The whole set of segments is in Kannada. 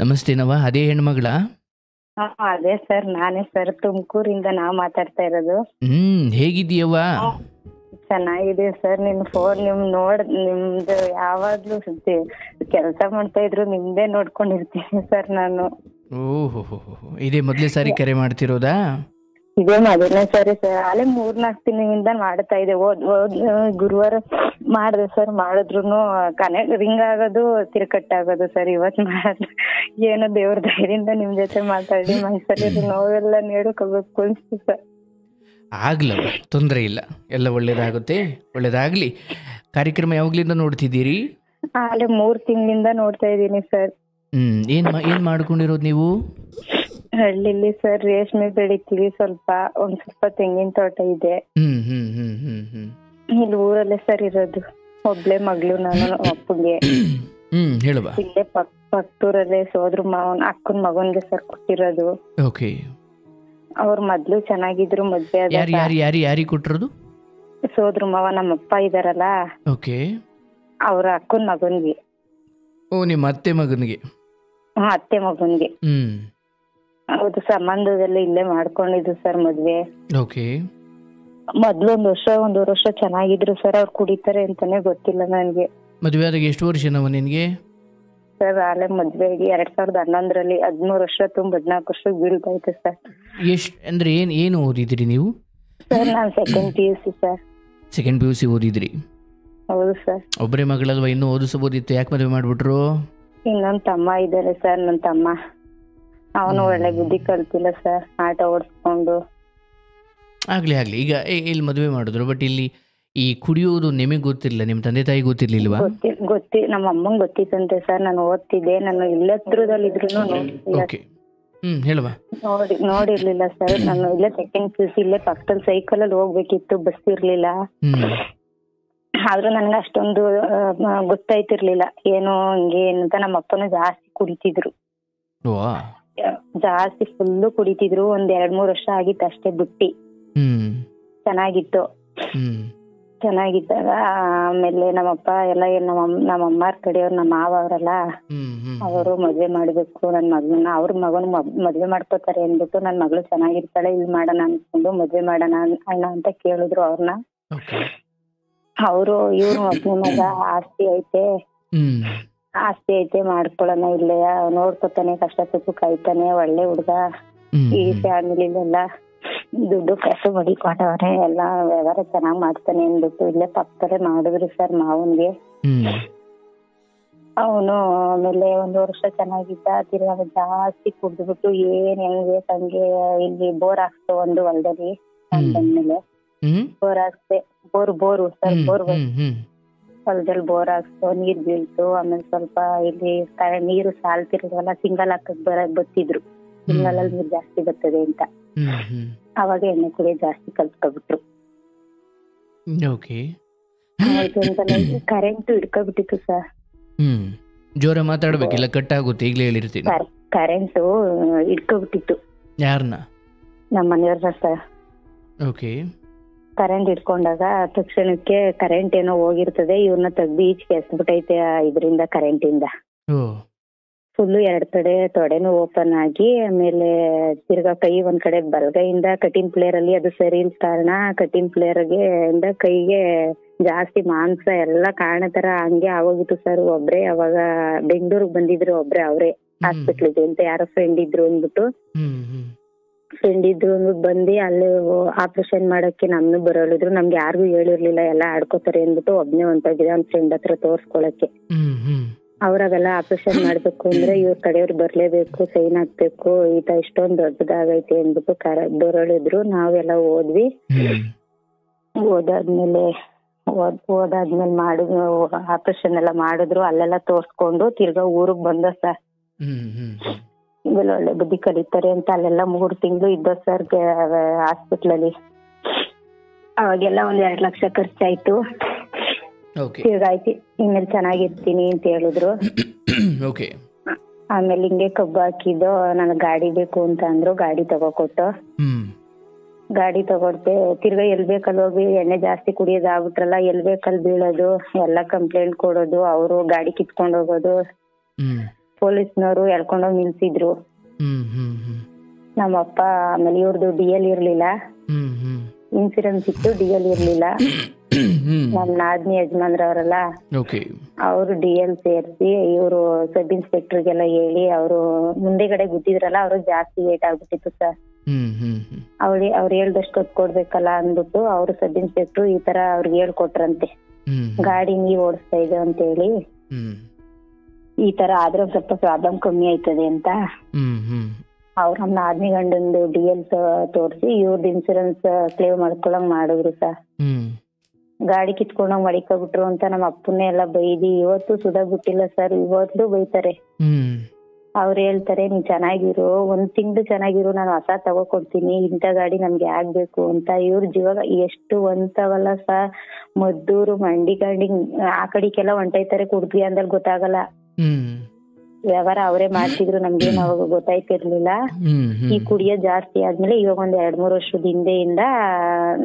ನಮಸ್ತೆ ನವ, ಅದೇ ಹೆಣ್ಮಗಳ? ಅದೇ ಸರ್, ನಾನೇ ಸರ್. ತುಮಕೂರಿಂದ ನಾವು ಮಾತಾಡ್ತಾ ಇರೋದು. ಹೇಗಿದ್ದೀಯವ್ವ? ಚೆನ್ನಾಗಿದೆ ಸರ್. ನಿಮ್ದು ಯಾವಾಗ್ಲೂ ಕೆಲಸ ಮಾಡ್ತಾ ಇದ್ರು ನಿಮ್ದೇ ನೋಡ್ಕೊಂಡಿರ್ತೀನಿ ಸರ್ ನಾನು. ಓಹೋ, ಇದೇ ಮೊದಲೇ ಸಾರಿ ಕರೆ ಮಾಡ್ತಿರೋದಾ? ಇದೇ ಮೊದಲನೇ ಸರಿ ಸರ್. ಅಲ್ಲೇ 3-4 ದಿನದಿಂದ ಮಾಡ್ತಾ ಇದೆ. ಗುರುವಾರ ಮಾಡಿದೆ ಸರ್. ಮಾಡಿದ್ರು ಕನೆಕ್ಟ್ ರಿಂಗ್ ಆಗೋದು, ತಿರ್ಕಟ್ ಆಗೋದು ಸರ್. ಇವತ್ತು ಮಾಡಿದ್ರೆ ಏನೋ ದೇವ್ರ ಧೈರ್ಯದಿಂದ ನಿಮ್ ಜೊತೆ ಮಾತಾಡಿ ಮೈಸೂರಲ್ಲಿ ನೋವೆಲ್ಲ ನೀಡಕೋಬೇಕು ಅನ್ಸ್ತು ಸರ್. ಆಗ್ಲವ, ತೊಂದರೆ ಇಲ್ಲ, ಎಲ್ಲ ಒಳ್ಳೇದಾಗುತ್ತೆ, ಒಳ್ಳೇದಾಗ್ಲಿ. ಕಾರ್ಯಕ್ರಮ ಯಾವಾಗ್ಲಿಂದ ನೋಡ್ತಿದ್ದೀರಿ? ಅಲ್ಲೇ 3 ತಿಂಗಳಿಂದ ನೋಡ್ತಾ ಇದ್ದೀನಿ ಸರ್. ಏನ್ ಮಾಡ್ಕೊಂಡಿರೋದು ನೀವು? ಹಳ್ಳಿಲಿ ಸರ್ ರೇಷ್ಮೆ ಬೆಳಿತೀವಿ. ಒಂದ್ ಸ್ವಲ್ಪ ತೆಂಗಿನ ತೋಟ ಇದೆ. ಇಲ್ಲಿ ಊರಲ್ಲೇ ಸರ್ ಇರೋದು. ಒಬ್ಳೆ ಮಗಳು ನಾನು ಅಪ್ಪಗೆ. ಹೇಳುವ. ಇಲ್ಲೇ ಪಕ್ಕೂರಲ್ಲೇ ಸೋದ್ರ ಮಾವನ್ ಅಕ್ಕನ ಮಗನ್ಗೆ ಸರ್ ಕೊಟ್ಟಿರೋದು. ಓಕೆ. ಅವ್ರ ಮೊದ್ಲು ಚೆನ್ನಾಗಿದ್ರು, ಮದ್ವೆ ಯಾರಿ ಕೊಟ್ಟಿರೋದು? ಸೋದ್ರ ಮಾವ ನಮ್ಮಪ್ಪ ಇದಾರಲ್ಲ, ಓಕೆ, ಅವ್ರ ಅಕ್ಕನ ಮಗನ್ಗೆ. ಓ, ನಿಮ್ಮ ಅತ್ತೆ ಮಗನಿಗೆ? ಅತ್ತೆ ಮಗನ್ಗೆ. ಹೌದು, ಸಂಬಂಧದಲ್ಲಿ ಇಲ್ಲೇ ಮಾಡ್ಕೊಂಡಿದ್ದು ಸರ್ ಮದ್ವೆ. ಓಕೆ. ಮೊದ್ಲು ಒಂದೂವರೆ ವರ್ಷ ಚೆನ್ನಾಗಿದ್ರು ಸರ್. ಅವ್ರು ಕುಡಿತಾರೆ ಅಂತಾನೆ ಗೊತ್ತಿಲ್ಲ ನನ್ಗೆ. ಮದ್ವೆ ಆದಾಗ ಎಷ್ಟು ವರ್ಷ ನಾವು ನಿನ್ಗೆ? ಸರ್ ಆಲೆ ಮದ್ವೆಗೆ 2011ರಲ್ಲಿ 13 ವರ್ಷ ತುಂಬ 14 ವರ್ಷಕ್ಕೆ ಬೀಳ್ತಾಯ್ತು ಸರ್. ಎಷ್ಟು ಅಂದ್ರೆ ಏನು ಓದಿದ್ರಿ ನೀವು? ಸರ್ ನಾನು second PUC sir. Second PUC ಓದಿದ್ರಿ? ಹೌದು ಸರ್. ಒಬ್ಬರೇ ಮಗಳಲ್ವಾ, ಇನ್ನೂ ಓದಿಸಬಹುದಿತ್ತು, ಯಾಕೆ ಮದುವೆ ಮಾಡ್ಬಿಟ್ರು? ಇನ್ನೊಂದ್ ತಮ್ಮ ಇದ್ದಾರೆ ಸರ್. ನನ್ನ ತಮ್ಮ ಅವನು ಒಳ್ಳೆ ಬುದ್ಧಿ ಕಲ್ತಿಲ್ಲ ಸರ್, ಆಟ ಓಡಿಸ್ಕೊಂಡು. ಆಗ್ಲಿ. ಈಗ ಇಲ್ಲಿ ಮದುವೆ ಮಾಡಿದ್ರು, ಬಟ್ ಇಲ್ಲಿ ಈ ಕುಡಿಯೋದು ನಿಮಗೆ ಗೊತ್ತಿಲ್ಲ, ನಿಮ್ ತಂದೆ ತಾಯಿ ಗೊತ್ತಿರ್ಲಿಲ್ವಾ? ನಮ್ಮ ಅಮ್ಮಂಗ್ ಗೊತ್ತಿತ್ತಂತೆ ಸರ್. ನಾನು ಓದ್ತಿದ್ದೆ, ನಾನು ಇಲ್ಲೇ ಹತ್ರದಲ್ಲಿ ಇದ್ರು ನೋಡಿರ್ಲಿಲ್ಲ ಸರ್. ನಾನು ಇಲ್ಲೇ ಸೆಕೆಂಡ್ PUC ಇಲ್ಲೇ ಪಕ್ಕದಲ್ಲಿ ಸೈಕಲ್ ಅಲ್ಲಿ ಹೋಗ್ಬೇಕಿತ್ತು, ಬಸ್ ಇರ್ಲಿಲ್ಲ. ಆದ್ರೂ ನನ್ಗೆ ಅಷ್ಟೊಂದು ಗೊತ್ತಾಯ್ತಿರ್ಲಿಲ್ಲ ಏನು ಹಿಂಗೆ ಅಂತ. ನಮ್ಮ ಅಪ್ಪನು ಜಾಸ್ತಿ ಕುಡಿತಿದ್ರು, ಜಾಸ್ತಿ ಫುಲ್ಲು ಕುಡಿತಿದ್ರು. 1-2-3 ವರ್ಷ ಆಗಿತ್ತು ಅಷ್ಟೇ ಬಿಟ್ಟಿ. ಚೆನ್ನಾಗಿದ್ದಾಗ ಆಮೇಲೆ ನಮ್ಮಪ್ಪ ಎಲ್ಲ ನಮ್ಮ ಅಮ್ಮಾರ್ ಕಡೆಯವ್ರು, ನಮ್ಮ ಮಾವ ಅವರಲ್ಲ, ಅವರು ಮದ್ವೆ ಮಾಡ್ಬೇಕು ನನ್ ಮಗನ, ಅವ್ರ ಮಗನ್ ಮದ್ವೆ ಮಾಡ್ಕೋತಾರೆ ಅಂದ್ಬಿಟ್ಟು ನನ್ ಮಗಳು ಚೆನ್ನಾಗಿರ್ತಾಳೆ, ಇಲ್ಲಿ ಮಾಡೋಣ ಅನ್ಕೊಂಡು ಮದ್ವೆ ಮಾಡೋಣ ಅಣ್ಣ ಅಂತ ಕೇಳಿದ್ರು ಅವ್ರನ್ನ. ಇವ್ರು ಒಬ್ಬನ ಮಗ ಆಸ್ತಿ ಐತೆ ಮಾಡ್ಕೊಳ್ಳೋಣ, ಇಲ್ಲೇ ನೋಡ್ಕೊತಾನೆ, ಕಷ್ಟ ಸುಖ ಕಾಯ್ತಾನೆ, ಒಳ್ಳೆ ಹುಡ್ಗ, ಈ ಫ್ಯಾಮಿಲಿಲೆಲ್ಲ ದುಡ್ಡು ಕಷ್ಟ ಮಡಿಕೊಂಡವ್ರೆ, ಎಲ್ಲಾ ವ್ಯವಹಾರ ಚೆನ್ನಾಗ್ ಮಾಡ್ತಾನೆ ಅಂದ್ಬಿಟ್ಟು ಇಲ್ಲೇ ಪಕ್ಕದಲ್ಲೇ ಮಾಡಿದ್ರು ಸರ್ ಮಾವನ್ಗೆ. ಅವನು ಆಮೇಲೆ 1 ವರ್ಷ ಚೆನ್ನಾಗಿದ್ದ, ತಿರ್ಗಾ ಜಾಸ್ತಿ ಕುಡ್ದ್ಬಿಟ್ಟು ಹೆಂಗೆ ತಂಗೆ ಇಲ್ಲಿ ಬೋರ್ ಹಾಕ್ತು ಒಂದು ಹೊಲದಲ್ಲಿ. ಬಂದ್ಮೇಲೆ ಬೋರ್ ಹಾಕ್ತೆ, ಬೋರು ಸರ್, ಹೊಲದಲ್ಲಿ ಬೋರ್ ಹಾಕ್ತು, ನೀರ್ ಬೀಳ್ತು. ಆಮೇಲೆ ಸ್ವಲ್ಪ ಇಲ್ಲಿ ನೀರು ಸಾಲ್ತಿರೋದಲ್ಲ, ಸಿಂಗಲ್ ಹಾಕಕ್ ಬತ್ತಿದ್ರು, ಸಿಂಗಲ್ ಅಲ್ಲಿ ನೀರ್ ಜಾಸ್ತಿ ಬರ್ತದೆ ಅಂತ. ಅವಾಗ ಎಣ್ಣೆ ಕುಡಿಯ ಜಾಸ್ತಿ ಕಲ್ತ್ಕೊಬಿಟ್ರು. Current ಹಿಡ್ಕೊಬಿಟ್ಟಿತ್ತು sir. ಜೋರ ಮಾತಾಡ್ಬೇಕಿಲ್ಲ, ಕಟ್ ಆಗುತ್ತೆ, ಈಗಲೇ ಹೇಳಿರ್ತೀನಿ. ಕರೆಂಟ್ ಹಿಡ್ಕೊಬಿಟ್ಟಿತ್ತು. ಯಾರನ್ನ? ನಮ್ಮ ಮನೆಯವ್ರ ಸರ್. ಓಕೆ. ಕರೆಂಟ್ ಇಟ್ಕೊಂಡಾಗ ತಕ್ಷಣಕ್ಕೆ ಕರೆಂಟ್ ಏನೋ ಹೋಗಿರ್ತದೆ, ಇವ್ರನ್ನ ತೆಗ್ದು ಈಚೆಗೆ ಎಸ್ಬಿಟ್ಟೈತೆ ಇದರಿಂದ, ಕರೆಂಟ್ ಇಂದ. ಫುಲ್ಲು 2 ಕಡೆ ತೊಡೆನೂ ಓಪನ್ ಆಗಿ, ಆಮೇಲೆ ತಿರ್ಗಾ ಕೈ ಒಂದ್ ಕಡೆ ಬಲಗೈಯಿಂದ ಕಟಿಂಗ್ ಪ್ಲೇಯರ್ ಅಲ್ಲಿ ಅದು ಸರಿ ಇಲ್ಲ ಕಾರಣ ಕಟಿಂಗ್ ಪ್ಲೇಯರ್ಗೆ ಇಂದ ಕೈಗೆ ಜಾಸ್ತಿ ಮಾಂಸ ಎಲ್ಲ ಕಾರಣ ತರ ಹಂಗೆ ಆಗೋಗಿತ್ತು ಸರ್. ಒಬ್ರೆ ಅವಾಗ ಬೆಂಗಳೂರಿಗೆ ಬಂದಿದ್ರು, ಅವ್ರೆ ಹಾಸ್ಪಿಟ್ಲಿಗೆ ಅಂತ, ಯಾರೋ ಫ್ರೆಂಡ್ ಇದ್ರು ಅಂದ್ಬಿಟ್ಟು ಬಂದು ಅಲ್ಲಿ ಆಪರೇಷನ್ ಮಾಡಕ್ಕೆ ನಮ್ನು ಬರೋಳಿದ್ರು. ನಮ್ಗೆ ಯಾರಿಗೂ ಹೇಳಿರ್ಲಿಲ್ಲ, ಎಲ್ಲ ಆಡ್ಕೋತಾರೆ ಅಂದ್ಬಿಟ್ಟು ಒಬ್ನೇ ಹೊಂಟೋಗಿದ್ದೆ ಅವ್ನ ಫ್ರೆಂಡ್ ಹತ್ರ ತೋರ್ಸ್ಕೊಳಕ್ಕೆ. ಅವ್ರಾಗೆಲ್ಲ ಆಪರೇಷನ್ ಮಾಡ್ಬೇಕು ಅಂದ್ರೆ ಇವ್ರ ಕಡೆಯವ್ರು ಬರ್ಲೇಬೇಕು, ಸೈನ್ ಹಾಕ್ಬೇಕು, ಇಷ್ಟೊಂದು ದೊಡ್ಡದಾಗೈತೆ ಅಂದ್ಬಿಟ್ಟು ಬರೋಳಿದ್ರು. ನಾವೆಲ್ಲ ಹೋದ್ವಿ. ಓದಾದ್ಮೇಲೆ ಮಾಡಿದ್ರು, ಆಪರೇಷನ್ ಎಲ್ಲ ಮಾಡಿದ್ರು, ಅಲ್ಲೆಲ್ಲ ತೋರ್ಸ್ಕೊಂಡು ತಿರ್ಗಾ ಊರಿಗೆ ಬಂದ ಸರ್. ಒಳ್ಳೆ ಬುದ್ಧಿ ಕಲಿತಾರೆ ಅಂತ ಅಲ್ಲೆಲ್ಲ 3 ತಿಂಗಳು ಇದ್ದ ಸರ್ ಹಾಸ್ಪಿಟ್ಲಲ್ಲಿ. ಅವಾಗೆಲ್ಲ 1-2 ಲಕ್ಷ ಖರ್ಚಾಯ್ತು. ತಿರ್ಗಾಯ್ತು, ಇನ್ಮೇಲೆ ಚೆನ್ನಾಗಿರ್ತೀನಿ ಅಂತ ಹೇಳಿದ್ರು. ಆಮೇಲೆ ಹಿಂಗೆ ಕಬ್ಬು ಹಾಕಿದ್ದು, ನನಗೆ ಗಾಡಿ ಬೇಕು ಅಂತ ಅಂದ್ರು. ಗಾಡಿ ತಗೋಕೊಟ್ಟು ಗಾಡಿ ತಗೊಡ್ತೆ. ತಿರ್ಗಾ ಎಲ್ ಬೇಕಲ್ಲಿ ಹೋಗಿ ಎಣ್ಣೆ ಜಾಸ್ತಿ ಕುಡಿಯೋದು ಆಗ್ಬಿಟ್ರಲ್ಲ, ಎಲ್ ಬೇಕಲ್ಲಿ ಬೀಳೋದು, ಎಲ್ಲ ಕಂಪ್ಲೇಂಟ್ ಕೊಡೋದು, ಅವರು ಗಾಡಿ ಕಿತ್ಕೊಂಡ್ ಹೋಗೋದು. ಪೊಲೀಸ್ನವರು ಎಳ್ಕೊಂಡೋಗಿ ನಿಲ್ಸಿದ್ರು. ಹ್ಮ್ ಹ್ಮ್ ಹ್ಮ್ ನಮ್ಮಪ್ಪ ಆಮೇಲೆ ಇವ್ರದ್ದು DL ಇರ್ಲಿಲ್ಲ, ಹ್ಮ್ ಹ್ಮ್ ಇನ್ಸೂರೆನ್ಸ್ ಇತ್ತು, DL ಇರ್ಲಿಲ್ಲ. ಹ್ಮ್ ನಮ್ ನಾದ್ನಿ ಯಜಮಾನ್ರವ್ರಲ್ಲ ಓಕೆ. ಅವರು DL ಸೇರ್ಸಿ ಇವರು ಸಬ್ ಇನ್ಸ್ಪೆಕ್ಟರ್ಗೆಲ್ಲ ಹೇಳಿ ಅವರು ಮುಂದೆಗಡೆ ಗುದ್ದಿದ್ರಲ್ಲ ಅವ್ರಿಗೆ ಜಾಸ್ತಿ ಏಟ್ ಆಗ್ಬಿಟ್ಟಿತ್ತು ಸರ್. ಹ್ಮ್ ಹ್ಮ್ ಹ್ಮ್ ಅವ್ರು ಹೇಳ್ದಷ್ಟು ಹೊತ್ತು ಕೊಡ್ಬೇಕಲ್ಲ ಅಂದ್ಬಿಟ್ಟು ಅವರು ಸಬ್ ಇನ್ಸ್ಪೆಕ್ಟರ್ ಈ ತರ ಅವ್ರಿಗೆ ಹೇಳ್ಕೊಟ್ರಂತೆ, ಹ್ಮ್ ಗಾಡಿ ನೀವ್ ಓಡಿಸ್ತಾ ಇದೆ ಅಂತ ಹೇಳಿ. ಹ್ಮ್ ಈ ತರ ಆದ್ರೆ ಸ್ವಲ್ಪ ಪ್ರಾಬ್ಲಮ್ ಕಮ್ಮಿ ಆಯ್ತದೆ ಅಂತ ಹ್ಮ್ ಹ್ಮ್ ಅವ್ರ ನಮ್ಮ ನಾದ್ನಿ ಗಂಡಂದು DL ತೋರ್ಸಿ ಇವ್ರದ್ದು ಇನ್ಸೂರೆನ್ಸ್ ಕ್ಲೇಮ್ ಮಾಡ್ಕೊಳಂಗ್ ಮಾಡಿದ್ರು ಸರ್. ಹ್ಮ್ ಗಾಡಿ ಕಿತ್ಕೊಂಡೋಗ್ ಮಡಿಕೊಬಿಟ್ರು ಅಂತ ನಮ್ಮ ಅಪ್ಪನ್ನೇ ಎಲ್ಲ ಬೈದಿ ಇವತ್ತು ಸುಧಾ ಬಿಟ್ಟಿಲ್ಲ ಸರ್, ಇವತ್ತು ಬೈತಾರೆ. ಹ್ಮ್ ಅವ್ರು ಹೇಳ್ತಾರೆ ನೀನ್ ಚೆನ್ನಾಗಿರು, ಒಂದ್ ತಿಂಗಳು ಚೆನ್ನಾಗಿರು, ನಾನು ಹೊಸ ತಗೋಕೊಡ್ತೀನಿ, ಇಂಥ ಗಾಡಿ ನಮ್ಗೆ ಆಗ್ಬೇಕು ಅಂತ. ಇವ್ರ ಜೀವಾಗ ಎಷ್ಟು ಒಂತವಲ್ಲ ಸರ್, ಮದ್ದೂರು ಮಂಡಿ ಗಾಡಿ ಆ ಕಡಿಗೆಲ್ಲ ಹೊಂಟೈತಾರೆ ಕುಡ್ದ್ವಿ ಅಂದಲ್ಲಿ ಗೊತ್ತಾಗಲ್ಲ. ಹ್ಮ್ ವ್ಯವಹಾರ ಅವರೇ ಮಾಡ್ತಿದ್ರು, ನಮ್ಗೇನು ಅವಾಗ ಗೊತ್ತಾಯ್ತಿರ್ಲಿಲ್ಲ. ಹ್ಮ್ ಈ ಹ್ಮ್ ಕುಡಿಯೋ ಜಾಸ್ತಿ ಆದ್ಮೇಲೆ ಇವಾಗ ಒಂದ್ 2-3 ವರ್ಷದ ಹಿಂದೆಯಿಂದ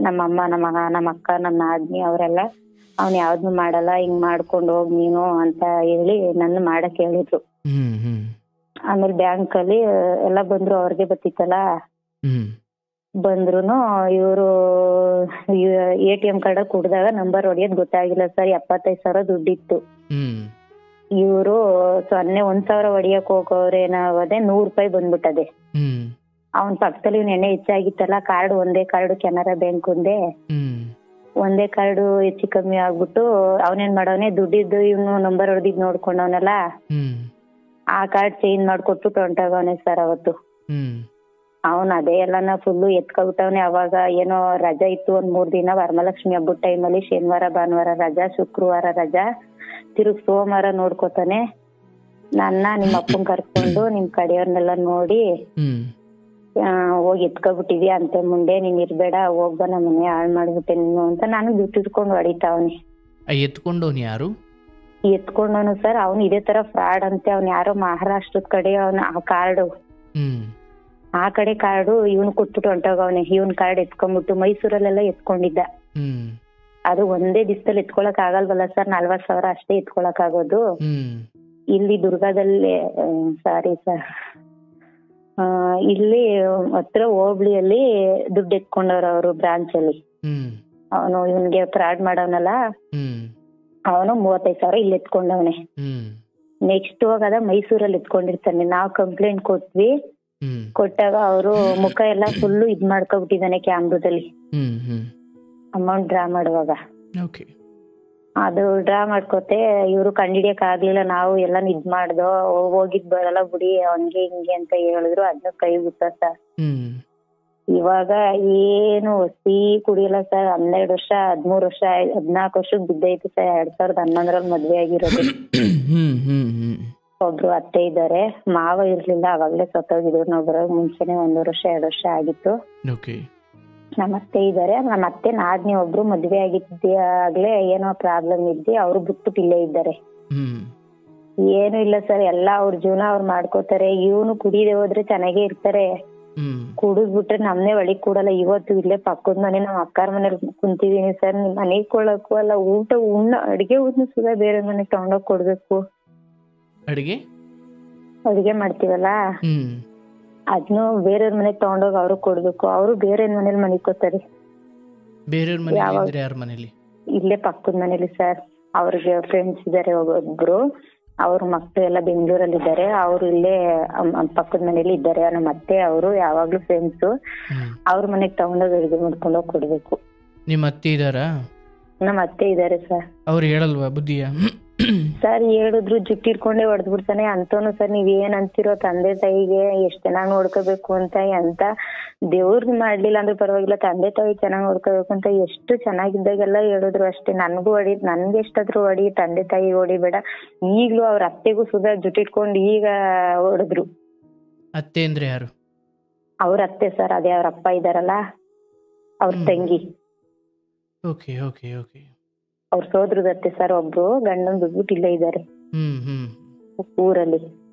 ನಮ್ಮಮ್ಮ ನಮ್ಮ ಅಕ್ಕ ನನ್ನ ನಾದ್ನಿ ಅವರೆಲ್ಲ ಅವ್ನ್ ಯಾವ್ದನ್ನು ಮಾಡಲ್ಲ, ಹಿಂಗ್ ಮಾಡ್ಕೊಂಡ್ ಹೋಗ್ ನೀನು ಅಂತ ಹೇಳಿ ನನ್ನ ಮಾಡಕ್ ಹೇಳಿದ್ರು. ಹ್ಮ್ ಹ್ಮ್ ಆಮೇಲೆ ಬ್ಯಾಂಕ್ ಅಲ್ಲಿ ಎಲ್ಲ ಬಂದ್ರು, ಅವ್ರಿಗೆ ಬತ್ತಿತ್ತಲ್ಲ ಹ್ಮ್ ಬಂದ್ರುನು ಇವರು ATM ಕಾರ್ಡ್ ಕುಡ್ದಾಗ ನಂಬರ್ ಹೊಡಿಯೋದ್ ಗೊತ್ತಾಗಿಲ್ಲ ಸರ್. 75,000 ದುಡ್ಡಿತ್ತು. ಹ್ಮ್ ಇವರು 1,000 ಹೊಡಿಯಕ್ ಹೋಗೋರೇನಾಗದೆ 100 ರೂಪಾಯಿ ಬಂದ್ಬಿಟ್ಟದೆ. ಹ್ಮ್ ಅವ್ನ್ ಪಕ್ಕದಲ್ಲಿ ಇವ್ನ ಎಣ್ಣೆ ಹೆಚ್ಚಾಗಿತ್ತಲ್ಲ, ಕಾರ್ಡ್ ಒಂದೇ ಕಾರ್ಡ್ ಕೆನರಾ ಬ್ಯಾಂಕ್ ಒಂದೇ ಕಾರ್ಡು ಹೆಚ್ಚು ಕಮ್ಮಿ ಆಗ್ಬಿಟ್ಟು ಅವನೇನ್ ಮಾಡವನೆ ದುಡ್ಡಿದ್ದು ಇವ್ನು ನಂಬರ್ ಹೊಡೆದಿದ್ ನೋಡ್ಕೊಂಡವನಲ್ಲ, ಆ ಕಾರ್ಡ್ ಚೇಂಜ್ ಮಾಡ್ಕೊಟ್ಬಿಟ್ಟು ಹೊಂಟೋಗವನೆ ಸರ್ ಅವತ್ತು. ಅವನ್ ಅದೇ ಎಲ್ಲಾನ ಫುಲ್ಲು ಎತ್ಕೊಬಿಟ್ಟವನೆ. ಅವಾಗ ಏನೋ ರಜಾ ಇತ್ತು, ಒಂದ್ 3 ದಿನ ವರಮಹಾಲಕ್ಷ್ಮಿ ಹಬ್ಬದ ಟೈಮಲ್ಲಿ ಶನಿವಾರ ಭಾನುವಾರ ರಜಾ, ಶುಕ್ರವಾರ ರಜಾ, ತಿರುಗ್ ಸೋಮವಾರ ನೋಡ್ಕೋತಾನೆ. ನನ್ನ ನಿಮ್ಮ ಅಪ್ಪನ್ ಕರ್ಕೊಂಡು ನಿಮ್ ಕಡೆಯವ್ರನ್ನೆಲ್ಲ ನೋಡಿ ಹೋಗಿ ಎತ್ಕೊಬಿಟ್ಟಿದ್ಯಾ ಅಂತೆ ಮುಂದೆ, ನೀನ್ ಇರ್ಬೇಡ ಹೋಗ್ಬ, ನಮ್ಮ ಮನೆ ಹಾಳ್ ಮಾಡ್ಬಿಟ್ಟೆ ನೀನು ಅಂತ ನಾನು ದುಡ್ಡು ಇಟ್ಕೊಂಡು ಹೊಡಿತಾವನಿ. ಎತ್ಕೊಂಡವನು ಯಾರು? ಎತ್ಕೊಂಡವನು ಸರ್ ಅವ್ನು ಇದೇ ತರ ಫ್ರಾಡ್ ಅಂತೆ. ಅವ್ನ್ ಯಾರೋ ಮಹಾರಾಷ್ಟ್ರದ ಕಡೆ ಅವನ ಆ ಕಾರ್ಡು, ಆ ಕಡೆ ಕಾರ್ಡು ಇವನು ಕೊಟ್ಬಿಟ್ಟು ಹೊಂಟೋಗವನೆ. ಇವನ್ ಕಾರ್ಡ್ ಎತ್ಕೊಂಡ್ಬಿಟ್ಟು ಮೈಸೂರಲ್ಲೆಲ್ಲ ಎತ್ಕೊಂಡಿದ್ದ. ಅದು ಒಂದೇ ದಿವಸದಲ್ಲಿ ಎತ್ಕೊಳಕ್ ಆಗಲ್ವಲ್ಲ ಸರ್, 40,000 ಅಷ್ಟೇ ಎತ್ಕೊಳಕ್ ಆಗೋದು. ಇಲ್ಲಿ ದುರ್ಗಾದಲ್ಲಿ ಸಾರಿ ಸರ್ ಇಲ್ಲಿ ಹತ್ರ ಹೋಬ್ಳಿಯಲ್ಲಿ ದುಡ್ಡು ಎತ್ಕೊಂಡವ್ರ ಅವರು ಬ್ರಾಂಚ್ ಅಲ್ಲಿ. ಅವನು ಇವನ್ಗೆ ಫ್ರಾಡ್ ಮಾಡವನಲ್ಲ, ಅವನು 35,000 ಇಲ್ಲಿ ಎತ್ಕೊಂಡವನೆ. ನೆಕ್ಸ್ಟ್ ಹೋಗದ ಮೈಸೂರಲ್ಲಿ ಎತ್ಕೊಂಡಿರ್ತಾನೆ. ನಾವ್ ಕಂಪ್ಲೇಂಟ್ ಕೊಟ್ವಿ, ಕೊಟ್ಟಾಗ ಅವರು ಮುಖ ಎಲ್ಲ ಫುಲ್ಲು ಇದ್ ಮಾಡ್ಕೊಬಿಟ್ಟಿದ್ದಾನೆ ಕ್ಯಾಮ್ರಾದಲ್ಲಿ ಅಮೌಂಟ್ ಡ್ರಾ ಮಾಡುವಾಗ. ಅದು ಡ್ರಾ ಮಾಡ್ಕೋತೆ ಇವ್ರು ಕಂಡಿಡಿಯಕ್ ಆಗ್ಲಿಲ್ಲ. ನಾವು ಎಲ್ಲ ಇದ್ ಮಾಡ್ದೋ, ಹೋಗಿದ್ ಬರಲ್ಲ ಬಿಡಿ ಹಂಗೆ ಹಿಂಗೆ ಅಂತ ಹೇಳಿದ್ರು, ಅದನ್ನ ಕೈ ಬಿಟ್ಟ ಸರ್. ಇವಾಗ ಏನು ಹೊಸಿ ಕುಡಿಯಲ್ಲ ಸರ್. 12 ವರ್ಷ 13 ವರ್ಷ 14 ವರ್ಷಕ್ಕೆ ಬಿದ್ದೈತಿ ಸರ್. 2011ರಲ್ಲಿ ಮದ್ವೆ ಆಗಿರೋದು. ಒಬ್ರು ಅತ್ತೆ ಇದ್ದಾರೆ, ಮಾವ ಇರ್ಲಿಲ್ಲ, ಅವಾಗ್ಲೇ ಸತ್ತೋಗಿದ್ರು. ನಾವು ಬರೋಕ್ ಮುಂಚೆನೆ 1 ವರ್ಷ 2 ವರ್ಷ ಆಗಿತ್ತು. ನಮ್ಮ ಅತ್ತೆ ಇದ್ದಾರೆ. ನಮ್ಮ ಅತ್ತೆ ನಾದ್ನಿ ಒಬ್ರು ಮದ್ವೆ ಆಗಿದ್ದಾಗ್ಲೇ ಏನೋ ಪ್ರಾಬ್ಲಮ್ ಇದ್ದಿ ಅವ್ರು ಬಿಟ್ಬಿಟ್ಟು ಇಲ್ಲೇ ಇದ್ದಾರೆ. ಏನು ಇಲ್ಲ ಸರ್, ಎಲ್ಲಾ ಅವ್ರ ಜೀವನ ಅವ್ರು ಮಾಡ್ಕೋತಾರೆ. ಇವನು ಕುಡಿದೆ ಹೋದ್ರೆ ಚೆನ್ನಾಗೇ ಇರ್ತಾರೆ, ಕುಡಿದ್ಬಿಟ್ರೆ ನಮ್ನೆ ಒಳಗ್ ಕೂಡಲ್ಲ. ಇವತ್ತು ಇಲ್ಲೇ ಪಕ್ಕದ ಮನೆ ನಮ್ಮ ಅಕ್ಕಾರ ಮನೇಲಿ ಕುಂತಿದೀನಿ ಸರ್. ನಿಮ್ ಮನೆಗ್ ಕೊಡಕ್ಕೂ ಅಲ್ಲ, ಊಟ ಅಡ್ಗೆ ಊದ್ನ ಸುಧಾ ಬೇರೆ ಮನೆಗ್ ತಗೊಂಡೋಗ್ ಕೊಡ್ಬೇಕು. ಅಡಿಗೆ ಮಾಡ್ತೀವಲ್ಲ ಅದ್ನು ಬೇರೆಯವ್ರ ಮನೆಗ್ ತಗೊಂಡೋಗಿ ಅವ್ರು ಕೊಡ್ಬೇಕು. ಅವರು ಬೇರೆ ಮನೇಲಿ ಮನಿಕೋತಾರೆ. ಇಲ್ಲೇ ಪಕ್ಕದ ಮನೇಲಿ ಸರ್. ಅವ್ರಿಗೆ ಫ್ರೆಂಡ್ಸ್ ಇದಾರೆ ಒಬ್ಬೊಬ್ರು, ಅವ್ರ ಮಕ್ಳು ಎಲ್ಲ ಬೆಂಗಳೂರಲ್ಲಿ ಇದ್ದಾರೆ. ಅವ್ರು ಇಲ್ಲೇ ಪಕ್ಕದ ಮನೇಲಿ ಇದ್ದಾರೆ. ನಮ್ಮ ಅತ್ತೆ ಅವರು ಯಾವಾಗ್ಲೂ ಫ್ರೆಂಡ್ಸ್. ಅವ್ರ ಮನೆಗ್ ತಗೊಂಡೋಗಿ ಅಡಿಗೆ ಮಾಡ್ಕೊಂಡೋಗಿ ಕೊಡ್ಬೇಕು. ನಿಮ್ಮ ಅತ್ತೆ ಇದಾರಾ? ನಮ್ಮ ಅತ್ತೆ ಇದಾರೆ ಸರ್. ಅವ್ರು ಹೇಳಲ್ವಾ ಬುದ್ಧಿಯ? ಸರ್ ಹೇಳಿದ್ರು ಜುಟ್ಟಿ ಇಟ್ಕೊಂಡೇ ಹೊಡೆದ್ ಬಿಡ್ತಾನೆ ಅಂತವನು ಸರ್. ನೀವ್ ಏನ್ ಅಂತಿರೋ ತಂದೆ ತಾಯಿಗೆ ಎಷ್ಟ್ ಚೆನ್ನಾಗ್ ನೋಡ್ಕೋಬೇಕು ಅಂತ, ಎಂತ ದೇವ್ರಿಗೆ ಮಾಡ್ಲಿಲ್ಲ ಅಂದ್ರೆ ಪರವಾಗಿಲ್ಲ, ತಂದೆ ತಾಯಿ ಚೆನ್ನಾಗ್ ನೋಡ್ಕೋಬೇಕು ಅಂತ ಎಷ್ಟು ಚೆನ್ನಾಗಿದ್ದಾಗೆಲ್ಲ ಹೇಳಿದ್ರು ಅಷ್ಟೇ. ನನ್ಗೂ ನನ್ಗೆ ಎಷ್ಟಾದ್ರು ಹೊಡಿ, ತಂದೆ ತಾಯಿ ಹೊಡಿಬೇಡ. ಈಗ್ಲೂ ಅವ್ರ ಅತ್ತೆಗೂ ಸುಧಾ ಜುಟ್ಟಿ ಇಟ್ಕೊಂಡು ಈಗ ಹೊಡೆದ್ರು. ಅತ್ತೆ ಅಂದ್ರೆ ಯಾರು? ಅವ್ರ ಅತ್ತೆ ಸರ್, ಅದೇ ಅವ್ರ ಅಪ್ಪ ಇದಾರಲ್ಲ ಅವ್ರ ತಂಗಿ. ಅವ್ರ ಸೋದ್ರದತ್ತೆ ಸರ್. ಒಬ್ರು ಗಂಡನ್ ಬಿಟ್ಬಿಟ್ಟು ಇಲ್ಲೇ ಇದ್ದಾರೆ ಊರಲ್ಲಿ.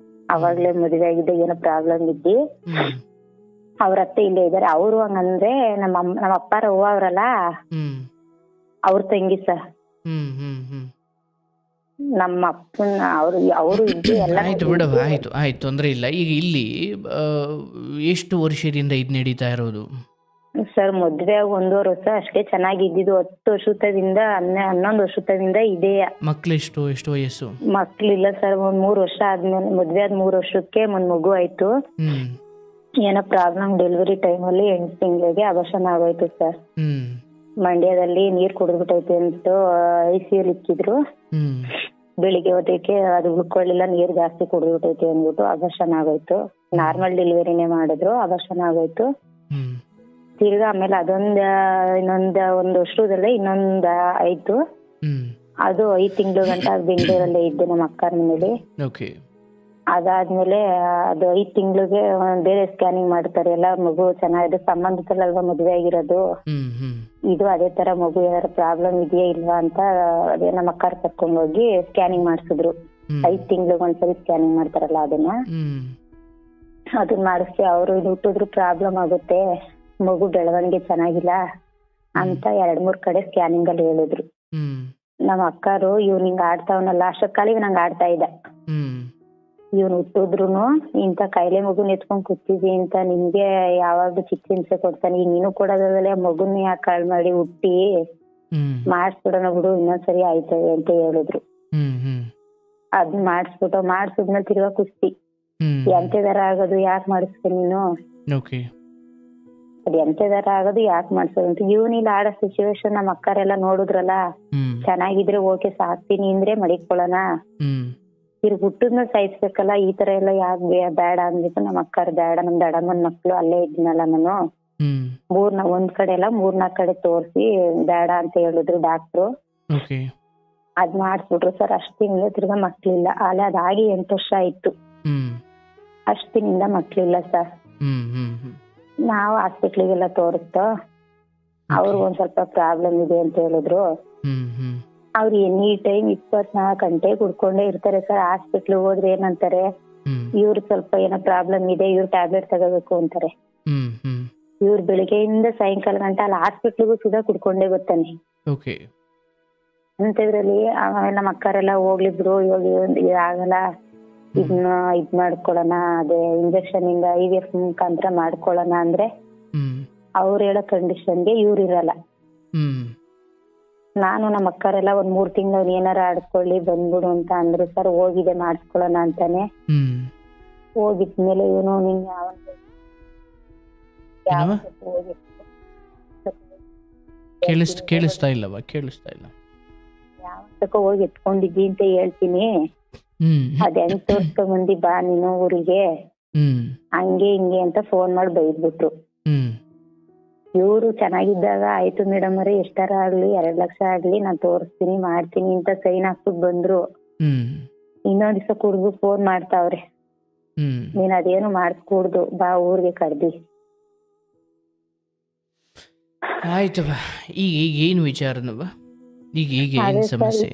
ಅವಾಗ್ಲೇ ಮದುವೆ ಆಗಿದ್ದ ಏನೋ ಪ್ರಾಬ್ಲಮ್ ಇದ್ದಿ ಅವ್ರ ಅತ್ತೆ ಇಲ್ಲೇ ಇದ್ದಾರೆ. ಅವರು ಹಂಗಂದ್ರೆ ನಮ್ಮ ಅಪ್ಪಾರ ಹೂವ ಅವ್ರಲ್ಲ ಅವ್ರ ತಂಗಿ ಸರ್. ನಮ್ಮ ಅಪ್ಪನ ಅವರು ಇದ್ದು ಎಲ್ಲ ಆಯ್ತು ಬಿಡವ, ಆಯ್ತು ತೊಂದರೆ ಇಲ್ಲ. ಈಗ ಇಲ್ಲಿ ಆ, ಎಷ್ಟು ವರ್ಷದಿಂದ ಇದು ನಡೀತಾ ಇರೋದು? ಸರ್ ಮದ್ವೆ 1.5 ವರ್ಷ ಅಷ್ಟೇ ಚೆನ್ನಾಗಿದ್ದಿದ್ದು. 10 ವರ್ಷದಿಂದ 11 ವರ್ಷದಿಂದ ಇದೆಯ. ಮಕ್ಳೆಷ್ಟು ಎಷ್ಟು ವಯಸ್ಸು? ಮಕ್ಳಿಲ್ಲ ಸರ್. 3 ವರ್ಷ ಆದ್ಮೇಲೆ ಮದ್ವೆ ಆದ್ 3 ವರ್ಷಕ್ಕೆ ಒಂದ್ ಮಗು ಆಯ್ತು. ಹ್ಮ್ ಏನೋ ಪ್ರಾಬ್ಲಮ್ ಡೆಲಿವರಿ ಟೈಮಲ್ಲಿ 8 ತಿಂಗಳಿಗೆ ಅಬಾರ್ಷನ್ ಆಗೋಯ್ತು ಸರ್. ಹ್ಮ್ ಮಂಡ್ಯದಲ್ಲಿ ನೀರ್ ಕುಡಿದ್ಬಿಟ್ಟೈತೆ ಅಂತ ICU ಇಕ್ಕಿದ್ರು. ಹ್ಮ್ ಬೆಳಿಗ್ಗೆ ಹೊತ್ತಕ್ಕೆ ಅದು ಉಳ್ಕೊಳ್ಳಿಲ್ಲ, ನೀರ್ ಜಾಸ್ತಿ ಕುಡಿದ್ಬಿಟ್ಟೈತೆ ಅಂದ್ಬಿಟ್ಟು ಅಬಾರ್ಷನ್ ಆಗೋಯ್ತು. ನಾರ್ಮಲ್ ಡೆಲಿವರಿನೇ ಮಾಡಿದ್ರು, ಅಬಾರ್ಷನ್ ಆಗೋಯ್ತು. ಹ್ಮ್ ತಿರ್ಗಾ ಆಮೇಲೆ ಇನ್ನೊಂದ್ 1 ವರ್ಷದಲ್ಲೇ ಇನ್ನೊಂದ್ ಆಯ್ತು. ಹ್ಮ್ ಅದು 5 ತಿಂಗಳು ಗಂಟ ಬೆಂಗಳೂರಲ್ಲೇ ಇದ್ದೆ ನಮ್ಮ ಅಕ್ಕನ ಮನೇಲಿ. ಓಕೆ. ಅದಾದ್ಮೇಲೆ ಅದು 5 ತಿಂಗಳಿಗೆ ಬೇರೆ ಸ್ಕ್ಯಾನಿಂಗ್ ಮಾಡ್ತಾರೆ. ಎಲ್ಲ ಮಗು ಚೆನ್ನಾಗಿದೆ, ಸಂಬಂಧದಲ್ವಾ ಮದ್ವೆ ಆಗಿರೋದು. ಹ್ಮ್ ಹ್ಮ್ ಇದು ಅದೇ ತರ ಮಗು ಏನಾದ್ರು ಪ್ರಾಬ್ಲಮ್ ಇದೆಯಾ ಇಲ್ವಾ ಅಂತ ಅದೇ ನಮ್ಮ ಅಕ್ಕಾರ ಕರ್ಕೊಂಡ್ ಹೋಗಿ ಸ್ಕ್ಯಾನಿಂಗ್ ಮಾಡ್ಸಿದ್ರು. 5 ತಿಂಗಳಿಗೆ ಒಂದ್ಸರಿ ಸ್ಕ್ಯಾನಿಂಗ್ ಮಾಡ್ತಾರಲ್ಲ ಅದನ್ನ ಮಾಡಿಸಿ ಅವರು ಹುಟ್ಟಿದ್ರು ಪ್ರಾಬ್ಲಮ್ ಆಗುತ್ತೆ, ಮಗು ಬೆಳವಣಿಗೆ ಚೆನ್ನಾಗಿಲ್ಲ ಅಂತ 2-3 ಕಡೆ ಸ್ಕ್ಯಾನಿಂಗ್ ಅಲ್ಲಿ ಹೇಳಿದ್ರು. ನಮ್ಮ ಅಕ್ಕಾರು ಇವ್ನ ಹಿಂಗ ಆಡ್ತಾವನಲ್ಲ, ಅಷ್ಟೊತ್ಕಾಲಿಗೆ ನಂಗೆ ಆಡ್ತಾ ಇದ್ದ. ಇವ್ನು ಹುಟ್ಟಿದ್ರುನು ಇಂತ ಕಾಯಿಲೆ ಮಗುನ್ ಎತ್ಕೊಂಡ್ ಕೂತಿದಿ ಅಂತ ನಿಮ್ಗೆ ಯಾವಾಗ್ಲೂ ಚಿಕ್ಕ ಹಿಂಸೆ ಕೊಡ್ತಾನೆ, ಈಗ ನೀನು ಕೊಡೋದ್ರಲ್ಲೇ ಮಗುನ್ ಯಾಕೆ ಕಾಳ್ ಮಾಡಿ ಹುಟ್ಟಿ ಮಾಡಿಸ್ಬಿಡೋಣ ಬಿಡು, ಇನ್ನೊಂದ್ಸರಿ ಆಯ್ತದೆ ಅಂತ ಹೇಳಿದ್ರು. ಅದ್ ಮಾಡಿಸಿದ್ಮೇಲೆ ತಿರ್ಗಾ ಕುಸ್ತಿ, ಎಂತೆದಾರ ಆಗೋದು ಯಾಕೆ ಮಾಡಿಸ್ತೀನಿ ನೀನು, ಅದ್ ಎಂತೆದಾರ ಆಗೋದು ಯಾಕೆ ಮಾಡ್ಸೋದು ಅಂತ. ಇವ್ನಿಲ್ಲ ಆಡೋ ಸಿಚುವೇಶನ್ ನಮ್ಮ ಅಕ್ಕರೆಲ್ಲ ನೋಡುದ್ರಲ್ಲ, ಚೆನ್ನಾಗಿದ್ರೆ ಓಕೆ ಸಾಕ್ತೀನಿ ಅಂದ್ರೆ ಮಡಿಕೊಳ್ಳೋಣ, ತಿರ್ಗಿ ಹುಟ್ಟದ್ಮೇಲೆ ಸಾಯಿಸ್ಬೇಕಲ್ಲ, ಈ ತರ ಎಲ್ಲ ಯಾಕೆ ಬೇಡ ಅಂದ್ಬಿಟ್ಟು ನಮ್ಮ ಅಕ್ಕರ್ ಬೇಡ, ನಮ್ ದಡಮ್ಮನ್ ಮಕ್ಳು ಅಲ್ಲೇ ಇದ್ನಲ್ಲ ನಾನು, ಒಂದ್ ಕಡೆ ಎಲ್ಲ 3-4 ಕಡೆ ತೋರ್ಸಿ ಬೇಡ ಅಂತ ಹೇಳಿದ್ರು ಡಾಕ್ಟ್ರು. ಅದ್ ಮಾಡಿಸ್ಬಿಟ್ರು ಸರ್. ಅಷ್ಟಿಂದ ತಿರ್ಗಾ ಮಕ್ಳಿಲ್ಲ. ಅಲ್ಲೇ ಅದಾಗಿ 8 ವರ್ಷ ಆಯ್ತು, ಅಷ್ಟಿನಿಂದ ಮಕ್ಳಿಲ್ಲ ಸರ್. ನಾವು ಹಾಸ್ಪಿಟ್ಲಿಗೆಲ್ಲ ತೋರಿಸ್ತೋ, ಅವ್ರು ಒಂದ್ ಸ್ವಲ್ಪ ಪ್ರಾಬ್ಲಮ್ ಇದೆ ಅಂತ ಹೇಳಿದ್ರು. ಅವ್ರು ಎನಿ ಟೈಮ್ 24 ಗಂಟೆ ಕುಡ್ಕೊಂಡೇ ಇರ್ತಾರೆ ಸರ್. ಹಾಸ್ಪಿಟ್ಲ್ ಹೋದ್ರೆ ಏನಂತಾರೆ, ಇವ್ರು ಸ್ವಲ್ಪ ಏನೋ ಪ್ರಾಬ್ಲಮ್ ಇದೆ, ಇವ್ರು ಟ್ಯಾಬ್ಲೆಟ್ ತಗೋಬೇಕು ಅಂತಾರೆ. ಇವ್ರು ಬೆಳಿಗ್ಗೆಯಿಂದ ಸಾಯಂಕಾಲ ಗಂಟ ಅಲ್ಲಿ ಹಾಸ್ಪಿಟ್ಲಿಗೂ ಸುಧಾ ಕುಡ್ಕೊಂಡೇ ಬರ್ತಾನೆ. ಅಂತದ್ರಲ್ಲಿ ನಮ್ಮ ಅಕ್ಕರೆಲ್ಲ ಹೋಗ್ಲಿ ಬಿಡು, ಇವಾಗ ಆಗಲ್ಲ, ಇದ್ ಮಾಡ್ಕೊಳ್ಳೋಣ, ಅದೇ ಇಂಜೆಕ್ಷನ್ ಇಂದ IVF ಮುಖಾಂತರ ಮಾಡ್ಕೊಳ್ಳೋಣ ಅಂದ್ರೆ ಅವ್ರು ಹೇಳೋ ಕಂಡೀಷನ್ಗೆ ಇವ್ರು ಇರಲ್ಲ. ನಾನು ನಮ್ಮ ಅಕ್ಕರೆಲ್ಲ 1-3 ತಿಂಗಳು ಏನಾರ ಆಡ್ಕೊಳ್ಳಿ ಬಂದ್ಬಿಡು ಅಂತ ಅಂದ್ರು ಸರ್. ಹೋಗಿದೆ ಮಾಡಿಸ್ಕೊಳ್ಳೋಣ ಅಂತಾನೆ. ಹೋಗಿದ್ಮೇಲೆ ಇವನು ನಿಂಗೆ ಕೇಳಿಸ್ತಾ ಇಲ್ಲವಾ? ಕೇಳಿಸ್ತಾ ಇಲ್ಲ. ಯಾವತ್ತಕ್ಕೋ ಹೋಗಿ ಎತ್ಕೊಂಡಿದ್ದಿ ಅಂತ ಹೇಳ್ತೀನಿ, ಅದ್ ಹೆಂಗ್ ತೋರ್ಸ್ಕೊಂಡ್ ಬಂದಿ ಬಾ ನೀನು ಊರಿಗೆ, ಹಂಗೆ ಹಿಂಗೆ ಅಂತ ಫೋನ್ ಮಾಡಿ ಬೈದ್ಬಿಟ್ರು. ಇವ್ರು ಚೆನ್ನಾಗಿದ್ದಾಗ ಆಯ್ತು ಮೇಡಮ್ ಅವ್ರೆ, ಎಷ್ಟಾರ ಆಗ್ಲಿ 2 ಲಕ್ಷ ಆಗ್ಲಿ ನಾನ್ ತೋರಿಸ್ತೀನಿ ಮಾಡ್ತೀನಿ ಅಂತ ಸೈನ್ ಹಾಕ್ಬಿಟ್ಟು ಬಂದ್ರು. ಇನ್ನೊಂದ್ ದಿವಸ ಕುಡ್ದು ಫೋನ್ ಮಾಡ್ತಾವ್ರೆ, ನೀನ್ ಅದೇನು ಮಾಡಿಸ್ಕೂಡ್ದು ಬಾ ಊರಿಗೆ ಕರ್ದಿ. ಆಯ್ತವ, ಈಗ ಏನು ವಿಚಾರನವ? ಈಗ ಏನು ಸಮಸ್ಯೆ?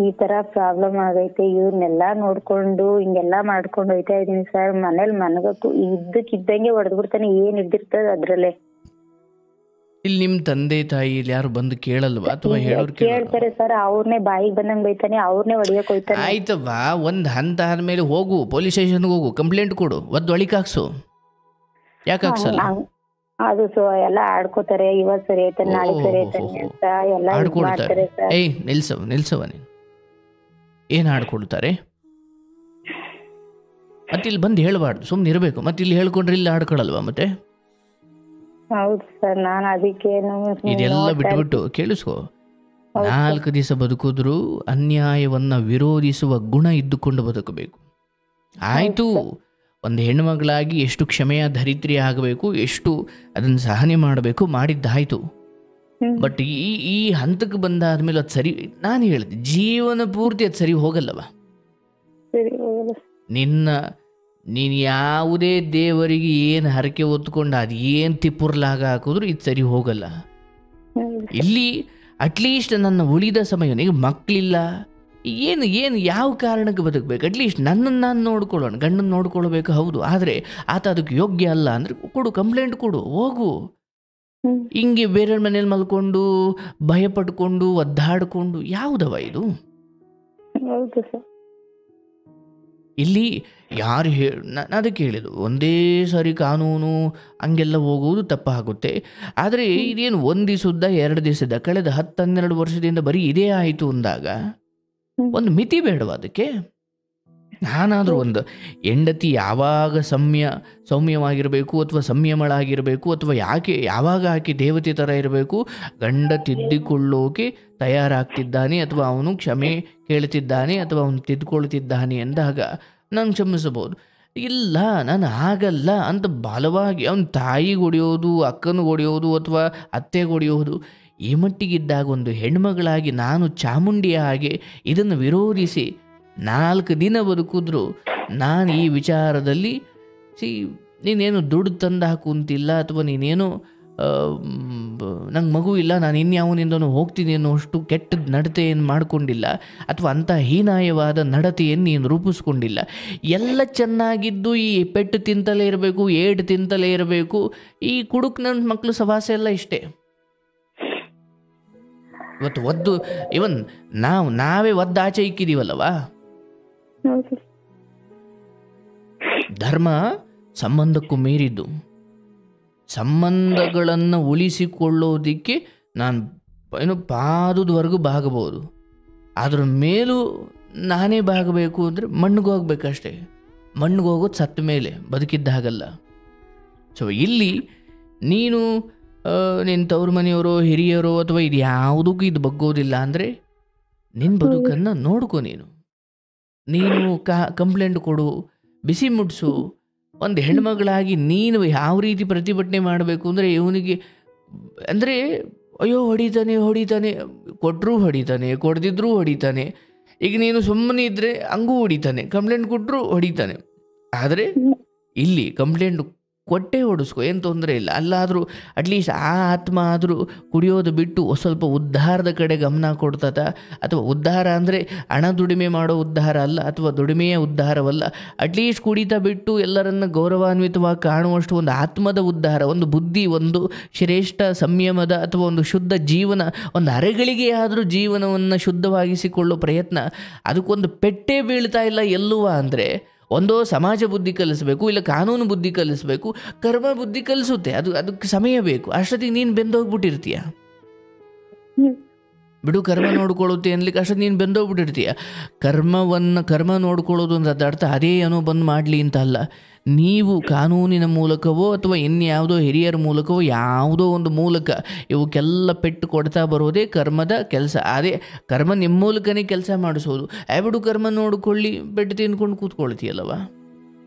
ಈ ತರ ಪ್ರಾಬ್ಲಮ್ ಆಗೈತೆ, ಇವ್ರನ್ನೆಲ್ಲಾ ನೋಡ್ಕೊಂಡು ಹಿಂಗೆಲ್ಲಾ ಮಾಡ್ಕೊಂಡು ಹೋಯ್ತಾ ಇದೀನಿ ಸರ್. ಮನೇಲಿ ಮನಗಕ್ಕೂ ಇದ್ದಕ್ಕಿದ್ದಂಗೆ ಹೊಡೆದ್ಬಿಡ್ತಾನೆ, ಏನ್ ಇದ್ದಿರ್ತದ ಅದ್ರಲ್ಲೇ. ಇಲ್ಲಿ ನಿಮ್ ತಂದೆ ತಾಯಿ ಇಲ್ಲಿ ಯಾರು ಬಂದು ಕೇಳಲ್ವಾ? ಅಥವಾ ಹೇಳೋರು ಕೇಳ್ತಾರೆ ಸರ್, ಅವ್ರನ್ನೇ ಬಾಯಿಗೆ ಬಂದಂಗ್ ಬೈತಾನೆ, ಅವ್ರನ್ನೇ ಹೊಡಿಯಕ್ ಹೋಯ್ತಾನೆ. ಆಯ್ತವಾ, ಒಂದ್ ಹಂತ ಆದ್ಮೇಲೆ ಹೋಗು, ಪೊಲೀಸ್ ಸ್ಟೇಷನ್ಗೆ ಹೋಗು, ಕಂಪ್ಲೇಂಟ್ ಕೊಡು, ಒಳಿಕ್ ಹಾಕ್ಸು. ಯಾಕೆ ಹಾಕ್ಸಲ್ಲ? ಅದು ಎಲ್ಲ ಆಡ್ಕೋತಾರೆ, ಇವತ್ ಸರಿ ಐತೆ ನಾಳೆ ಸರಿ ಐತೆ ಅಂತ ಎಲ್ಲ ಆಡ್ಕೊಳ್ತಾರೆ. ನಿಲ್ಸವ ನೀನು, ಏನ್ ಆಡ್ಕೊಳ್ತಾರೆ? ಮತ್ತೆ ಇಲ್ಲಿ ಬಂದು ಹೇಳ್ಬಾರ್ದು, ಸುಮ್ನೆ ಇರ್ಬೇಕು. ಮತ್ತೆ ಇಲ್ಲಿ ಹೇಳ್ಕೊಂಡ್ರೆ ಇಲ್ಲಿ ಆಡ್ಕೊಳಲ್ವಾ? ಮತ್ತೆ ಹೌದು ಸರ್, ನಾನು ಅದಕ್ಕೆ ಇದೆಲ್ಲ ಬಿಟ್ಬಿಟ್ಟು ಕೇಳಿಸ್ಕೊ. 4 ದಿವಸ ಬದುಕಿದ್ರು ಅನ್ಯಾಯವನ್ನ ವಿರೋಧಿಸುವ ಗುಣ ಇದ್ದುಕೊಂಡು ಬದುಕಬೇಕು. ಆಯ್ತು, ಒಂದು ಹೆಣ್ಮಗಳಾಗಿ ಎಷ್ಟು ಕ್ಷಮೆಯ ಧರಿತ್ರಿ ಆಗಬೇಕು, ಎಷ್ಟು ಅದನ್ನು ಸಹನೆ ಮಾಡಬೇಕು, ಮಾಡಿದ್ದಾಯ್ತು. ಬಟ್ ಈ ಹಂತಕ್ಕೆ ಬಂದಾದ್ಮೇಲೆ ಅದು ಸರಿ, ನಾನು ಹೇಳಿದೆ ಜೀವನ ಪೂರ್ತಿ ಅದು ಸರಿ ಹೋಗಲ್ಲವ. ನೀನು ಯಾವುದೇ ದೇವರಿಗೆ ಏನು ಹರಕೆ ಹೊತ್ಕೊಂಡು ಅದು ಏನು ತಿಪ್ಪುರ್ಲಾಗ ಹಾಕಿದ್ರು ಇದು ಸರಿ ಹೋಗಲ್ಲ. ಇಲ್ಲಿ ಅಟ್ಲೀಸ್ಟ್ ನನ್ನ ಉಳಿದ ಸಮಯ, ಈಗ ಮಕ್ಕಳಿಲ್ಲ, ಏನು ಯಾವ ಕಾರಣಕ್ಕೆ ಬದುಕಬೇಕು? ಅಟ್ಲೀಸ್ಟ್ ನನ್ನನ್ನು ನಾನು ನೋಡ್ಕೊಳ್ಳೋಣ, ಗಂಡನ್ನು ನೋಡ್ಕೊಳ್ಬೇಕು, ಹೌದು. ಆದರೆ ಆತ ಅದಕ್ಕೆ ಯೋಗ್ಯ ಅಲ್ಲ ಅಂದರೆ ಕೊಡು, ಕಂಪ್ಲೇಂಟ್ ಕೊಡು, ಹೋಗು. ಹಿಂಗೆ ಬೇರೆ ಮನೇಲಿ ಮಲ್ಕೊಂಡು ಭಯ ಪಡ್ಕೊಂಡು ಒದ್ದಾಡ್ಕೊಂಡು ಯಾವುದವ ಇದು? ಹೌದು ಸರ್. ಇಲ್ಲಿ ಯಾರು ಅದಕ್ಕೆ ಹೇಳಿದ್ದು, ಒಂದೇ ಸಾರಿ ಕಾನೂನು ಹಂಗೆಲ್ಲ ಹೋಗುವುದು ತಪ್ಪಾಗುತ್ತೆ. ಆದರೆ ಇದೇನು ಒಂದು ದಿವಸದ 2 ದಿವಸದ ಕಳೆದ 10-12 ವರ್ಷದಿಂದ ಬರೀ ಇದೇ ಆಯಿತು ಅಂದಾಗ ಒಂದು ಮಿತಿ ಬೇಡವಾ ಅದಕ್ಕೆ? ನಾನಾದರೂ ಒಂದು ಹೆಂಡತಿ ಯಾವಾಗ ಸೌಮ್ಯವಾಗಿರಬೇಕು ಅಥವಾ ಸಂಯಮಳಾಗಿರಬೇಕು, ಅಥವಾ ಯಾವಾಗ ಆಕೆ ದೇವತೆ ಥರ ಇರಬೇಕು, ಗಂಡ ತಿದ್ದಿಕೊಳ್ಳೋಕೆ ತಯಾರಾಗ್ತಿದ್ದಾನೆ ಅಥವಾ ಅವನು ಕ್ಷಮೆ ಕೇಳ್ತಿದ್ದಾನೆ ಅಥವಾ ಅವನು ತಿದ್ದುಕೊಳ್ತಿದ್ದಾನೆ ಅಂದಾಗ ನಾನು ಕ್ಷಮಿಸಬಹುದು. ಇಲ್ಲ, ನಾನು ಆಗಲ್ಲ ಅಂತ ಬಲವಾಗಿ ಅವನ ತಾಯಿಗೆ ಹೊಡೆಯೋದು, ಅಕ್ಕನಿಗೆ ಹೊಡೆಯೋದು ಅಥವಾ ಅತ್ತೆಗೆ ಹೊಡೆಯೋದು, ಈ ಮಟ್ಟಿಗಿದ್ದಾಗ ಒಂದು ಹೆಣ್ಮಗಳಾಗಿ ನಾನು ಚಾಮುಂಡಿಯ ಹಾಗೆ ಇದನ್ನು ವಿರೋಧಿಸಿ 4 ದಿನ ಬದುಕಿದ್ರು ನಾನು ಈ ವಿಚಾರದಲ್ಲಿ ನೀನೇನು ದುಡ್ಡು ತಂದು ಹಾಕುಂತಿಲ್ಲ ಅಥವಾ ನೀನೇನು ನಂಗೆ ಮಗು ಇಲ್ಲ, ನಾನು ಇನ್ಯಾವನಿಂದನೂ ಹೋಗ್ತೀನಿ ಅನ್ನೋಷ್ಟು ಕೆಟ್ಟ ನಡತೆ ಏನು ಮಾಡಿಕೊಂಡಿಲ್ಲ ಅಥವಾ ಅಂಥ ಹೀನಾಯವಾದ ನಡತೆಯನ್ನು ನೀನು ರೂಪಿಸ್ಕೊಂಡಿಲ್ಲ. ಎಲ್ಲ ಚೆನ್ನಾಗಿದ್ದು ಈ ಪೆಟ್ಟು ತಿಂತಲೇ ಇರಬೇಕು, ಏಟು ತಿಂತಲೇ ಇರಬೇಕು. ಈ ಕುಡುಕ್ ನನ್ನ ಮಕ್ಕಳು ಸವಾಸ ಎಲ್ಲ ಇಷ್ಟೇ. ಇವತ್ತು ಇವನ್ ನಾವೇ ಒದ್ದಾಚೆ ಇಕ್ಕಿದೀವಲ್ಲವಾ? ಧರ್ಮ ಸಂಬಂಧಕ್ಕೂ ಮೀರಿದ್ದು. ಸಂಬಂಧಗಳನ್ನು ಉಳಿಸಿಕೊಳ್ಳೋದಿಕ್ಕೆ ನಾನು ಪಾದದವರೆಗೂ ಬಾಗಬಹುದು, ಅದ್ರ ಮೇಲೂ ನಾನೇ ಬಾಗಬೇಕು ಅಂದರೆ ಮಣ್ಣಿಗೆ ಹೋಗ್ಬೇಕಷ್ಟೇ. ಮಣ್ಣಿಗೆ ಹೋಗೋದು ಸತ್ತ ಮೇಲೆ, ಬದುಕಿದ್ದಾಗಲ್ಲ. ಸೊ ಇಲ್ಲಿ ನೀನು ನಿನ್ನ ತವ್ರ ಮನೆಯವರೋ ಹಿರಿಯರೋ ಅಥವಾ ಇದು ಯಾವುದಕ್ಕೂ ಇದು ಬಗ್ಗೋದಿಲ್ಲ ಅಂದರೆ ನಿನ್ನ ಬದುಕನ್ನು ನೋಡ್ಕೊ. ನೀನು ಕಂಪ್ಲೇಂಟ್ ಕೊಡು, ಬಿಸಿ ಮುಟ್ಸು. ಒಂದು ಹೆಣ್ಮಗಳಾಗಿ ನೀನು ಯಾವ ರೀತಿ ಪ್ರತಿಭಟನೆ ಮಾಡಬೇಕು ಅಂದರೆ ಇವನಿಗೆ ಅಂದರೆ ಅಯ್ಯೋ ಹೊಡಿತಾನೆ, ಕೊಟ್ಟರೂ ಹೊಡಿತಾನೆ, ಕೊಡ್ದಿದ್ರೂ ಹೊಡಿತಾನೆ. ಈಗ ನೀನು ಸುಮ್ಮನೆ ಇದ್ದರೆ ಹಂಗೂ ಹೊಡಿತಾನೆ, ಕಂಪ್ಲೇಂಟ್ ಕೊಟ್ಟರು ಹೊಡಿತಾನೆ. ಆದರೆ ಇಲ್ಲಿ ಕಂಪ್ಲೇಂಟ್ ಕೊಟ್ಟೆ ಹೊಡಿಸ್ಕೊ, ಏನು ತೊಂದರೆ ಇಲ್ಲ. ಅಲ್ಲಾದರೂ ಅಟ್ಲೀಸ್ಟ್ ಆ ಆತ್ಮ ಆದರೂ ಕುಡಿಯೋದು ಬಿಟ್ಟು ಸ್ವಲ್ಪ ಉದ್ಧಾರದ ಕಡೆ ಗಮನ ಕೊಡ್ತದ. ಅಥವಾ ಉದ್ಧಾರ ಅಂದರೆ ಹಣ ದುಡಿಮೆ ಮಾಡೋ ಉದ್ಧಾರ ಅಲ್ಲ, ಅಥವಾ ದುಡಿಮೆಯ ಉದ್ಧಾರವಲ್ಲ. ಅಟ್ಲೀಸ್ಟ್ ಕುಡಿತಾ ಬಿಟ್ಟು ಎಲ್ಲರನ್ನ ಗೌರವಾನ್ವಿತವಾಗಿ ಕಾಣುವಷ್ಟು ಒಂದು ಆತ್ಮದ ಉದ್ಧಾರ, ಒಂದು ಬುದ್ಧಿ, ಒಂದು ಶ್ರೇಷ್ಠ ಸಂಯಮದ ಅಥವಾ ಒಂದು ಶುದ್ಧ ಜೀವನ, ಒಂದು ಅರೆಗಳಿಗೆ ಆದರೂ ಜೀವನವನ್ನು ಶುದ್ಧವಾಗಿಸಿಕೊಳ್ಳೋ ಪ್ರಯತ್ನ. ಅದಕ್ಕೊಂದು ಪೆಟ್ಟೆ ಬೀಳ್ತಾ ಇಲ್ಲ ಎಲ್ಲುವ ಅಂದರೆ ಒಂದೋ ಸಮಾಜ ಬುದ್ಧಿ ಕಲಿಸಬೇಕು, ಇಲ್ಲ ಕಾನೂನು ಬುದ್ಧಿ ಕಲಿಸಬೇಕು, ಕರ್ಮ ಬುದ್ಧಿ ಕಲಿಸುತ್ತೆ. ಅದಕ್ಕೆ ಸಮಯ ಬೇಕು. ಅಷ್ಟೊತ್ತಿಗೆ ನೀನು ಬೆಂದೋಗ್ಬಿಟ್ಟಿರ್ತೀಯ. ಬಿಡು, ಕರ್ಮ ನೋಡ್ಕೊಳ್ಳುತ್ತೆ ಅನ್ಲಿಕ್ಕೆ ಅಷ್ಟೊತ್ತಿಗೆ ನೀನು ಬೆಂದೋಗ್ಬಿಟ್ಟಿರ್ತೀಯ. ಕರ್ಮ ನೋಡ್ಕೊಳ್ಳೋದು ಅಂತ ಅರ್ಥ ಅದೇ ಏನೋ ಬಂದು ಮಾಡಲಿ ಅಂತ ಅಲ್ಲ. ನೀವು ಕಾನೂನಿನ ಮೂಲಕವೋ ಅಥವಾ ಇನ್ಯಾವುದೋ ಹಿರಿಯರ ಮೂಲಕವೋ ಯಾವುದೋ ಒಂದು ಮೂಲಕ ಇವಕ್ಕೆಲ್ಲ ಪೆಟ್ಟು ಕೊಡ್ತಾ ಬರೋದೇ ಕರ್ಮದ ಕೆಲಸ. ಅದೇ ಕರ್ಮ ನಿಮ್ಮ ಮೂಲಕನೇ ಕೆಲಸ ಮಾಡಿಸೋದು. ಬಿಡು, ಕರ್ಮ ನೋಡ್ಕೊಳ್ಳಿ, ಪೆಟ್ಟು ತಿನ್ಕೊಂಡು ಕೂತ್ಕೊಳ್ತೀಯಲ್ಲವ.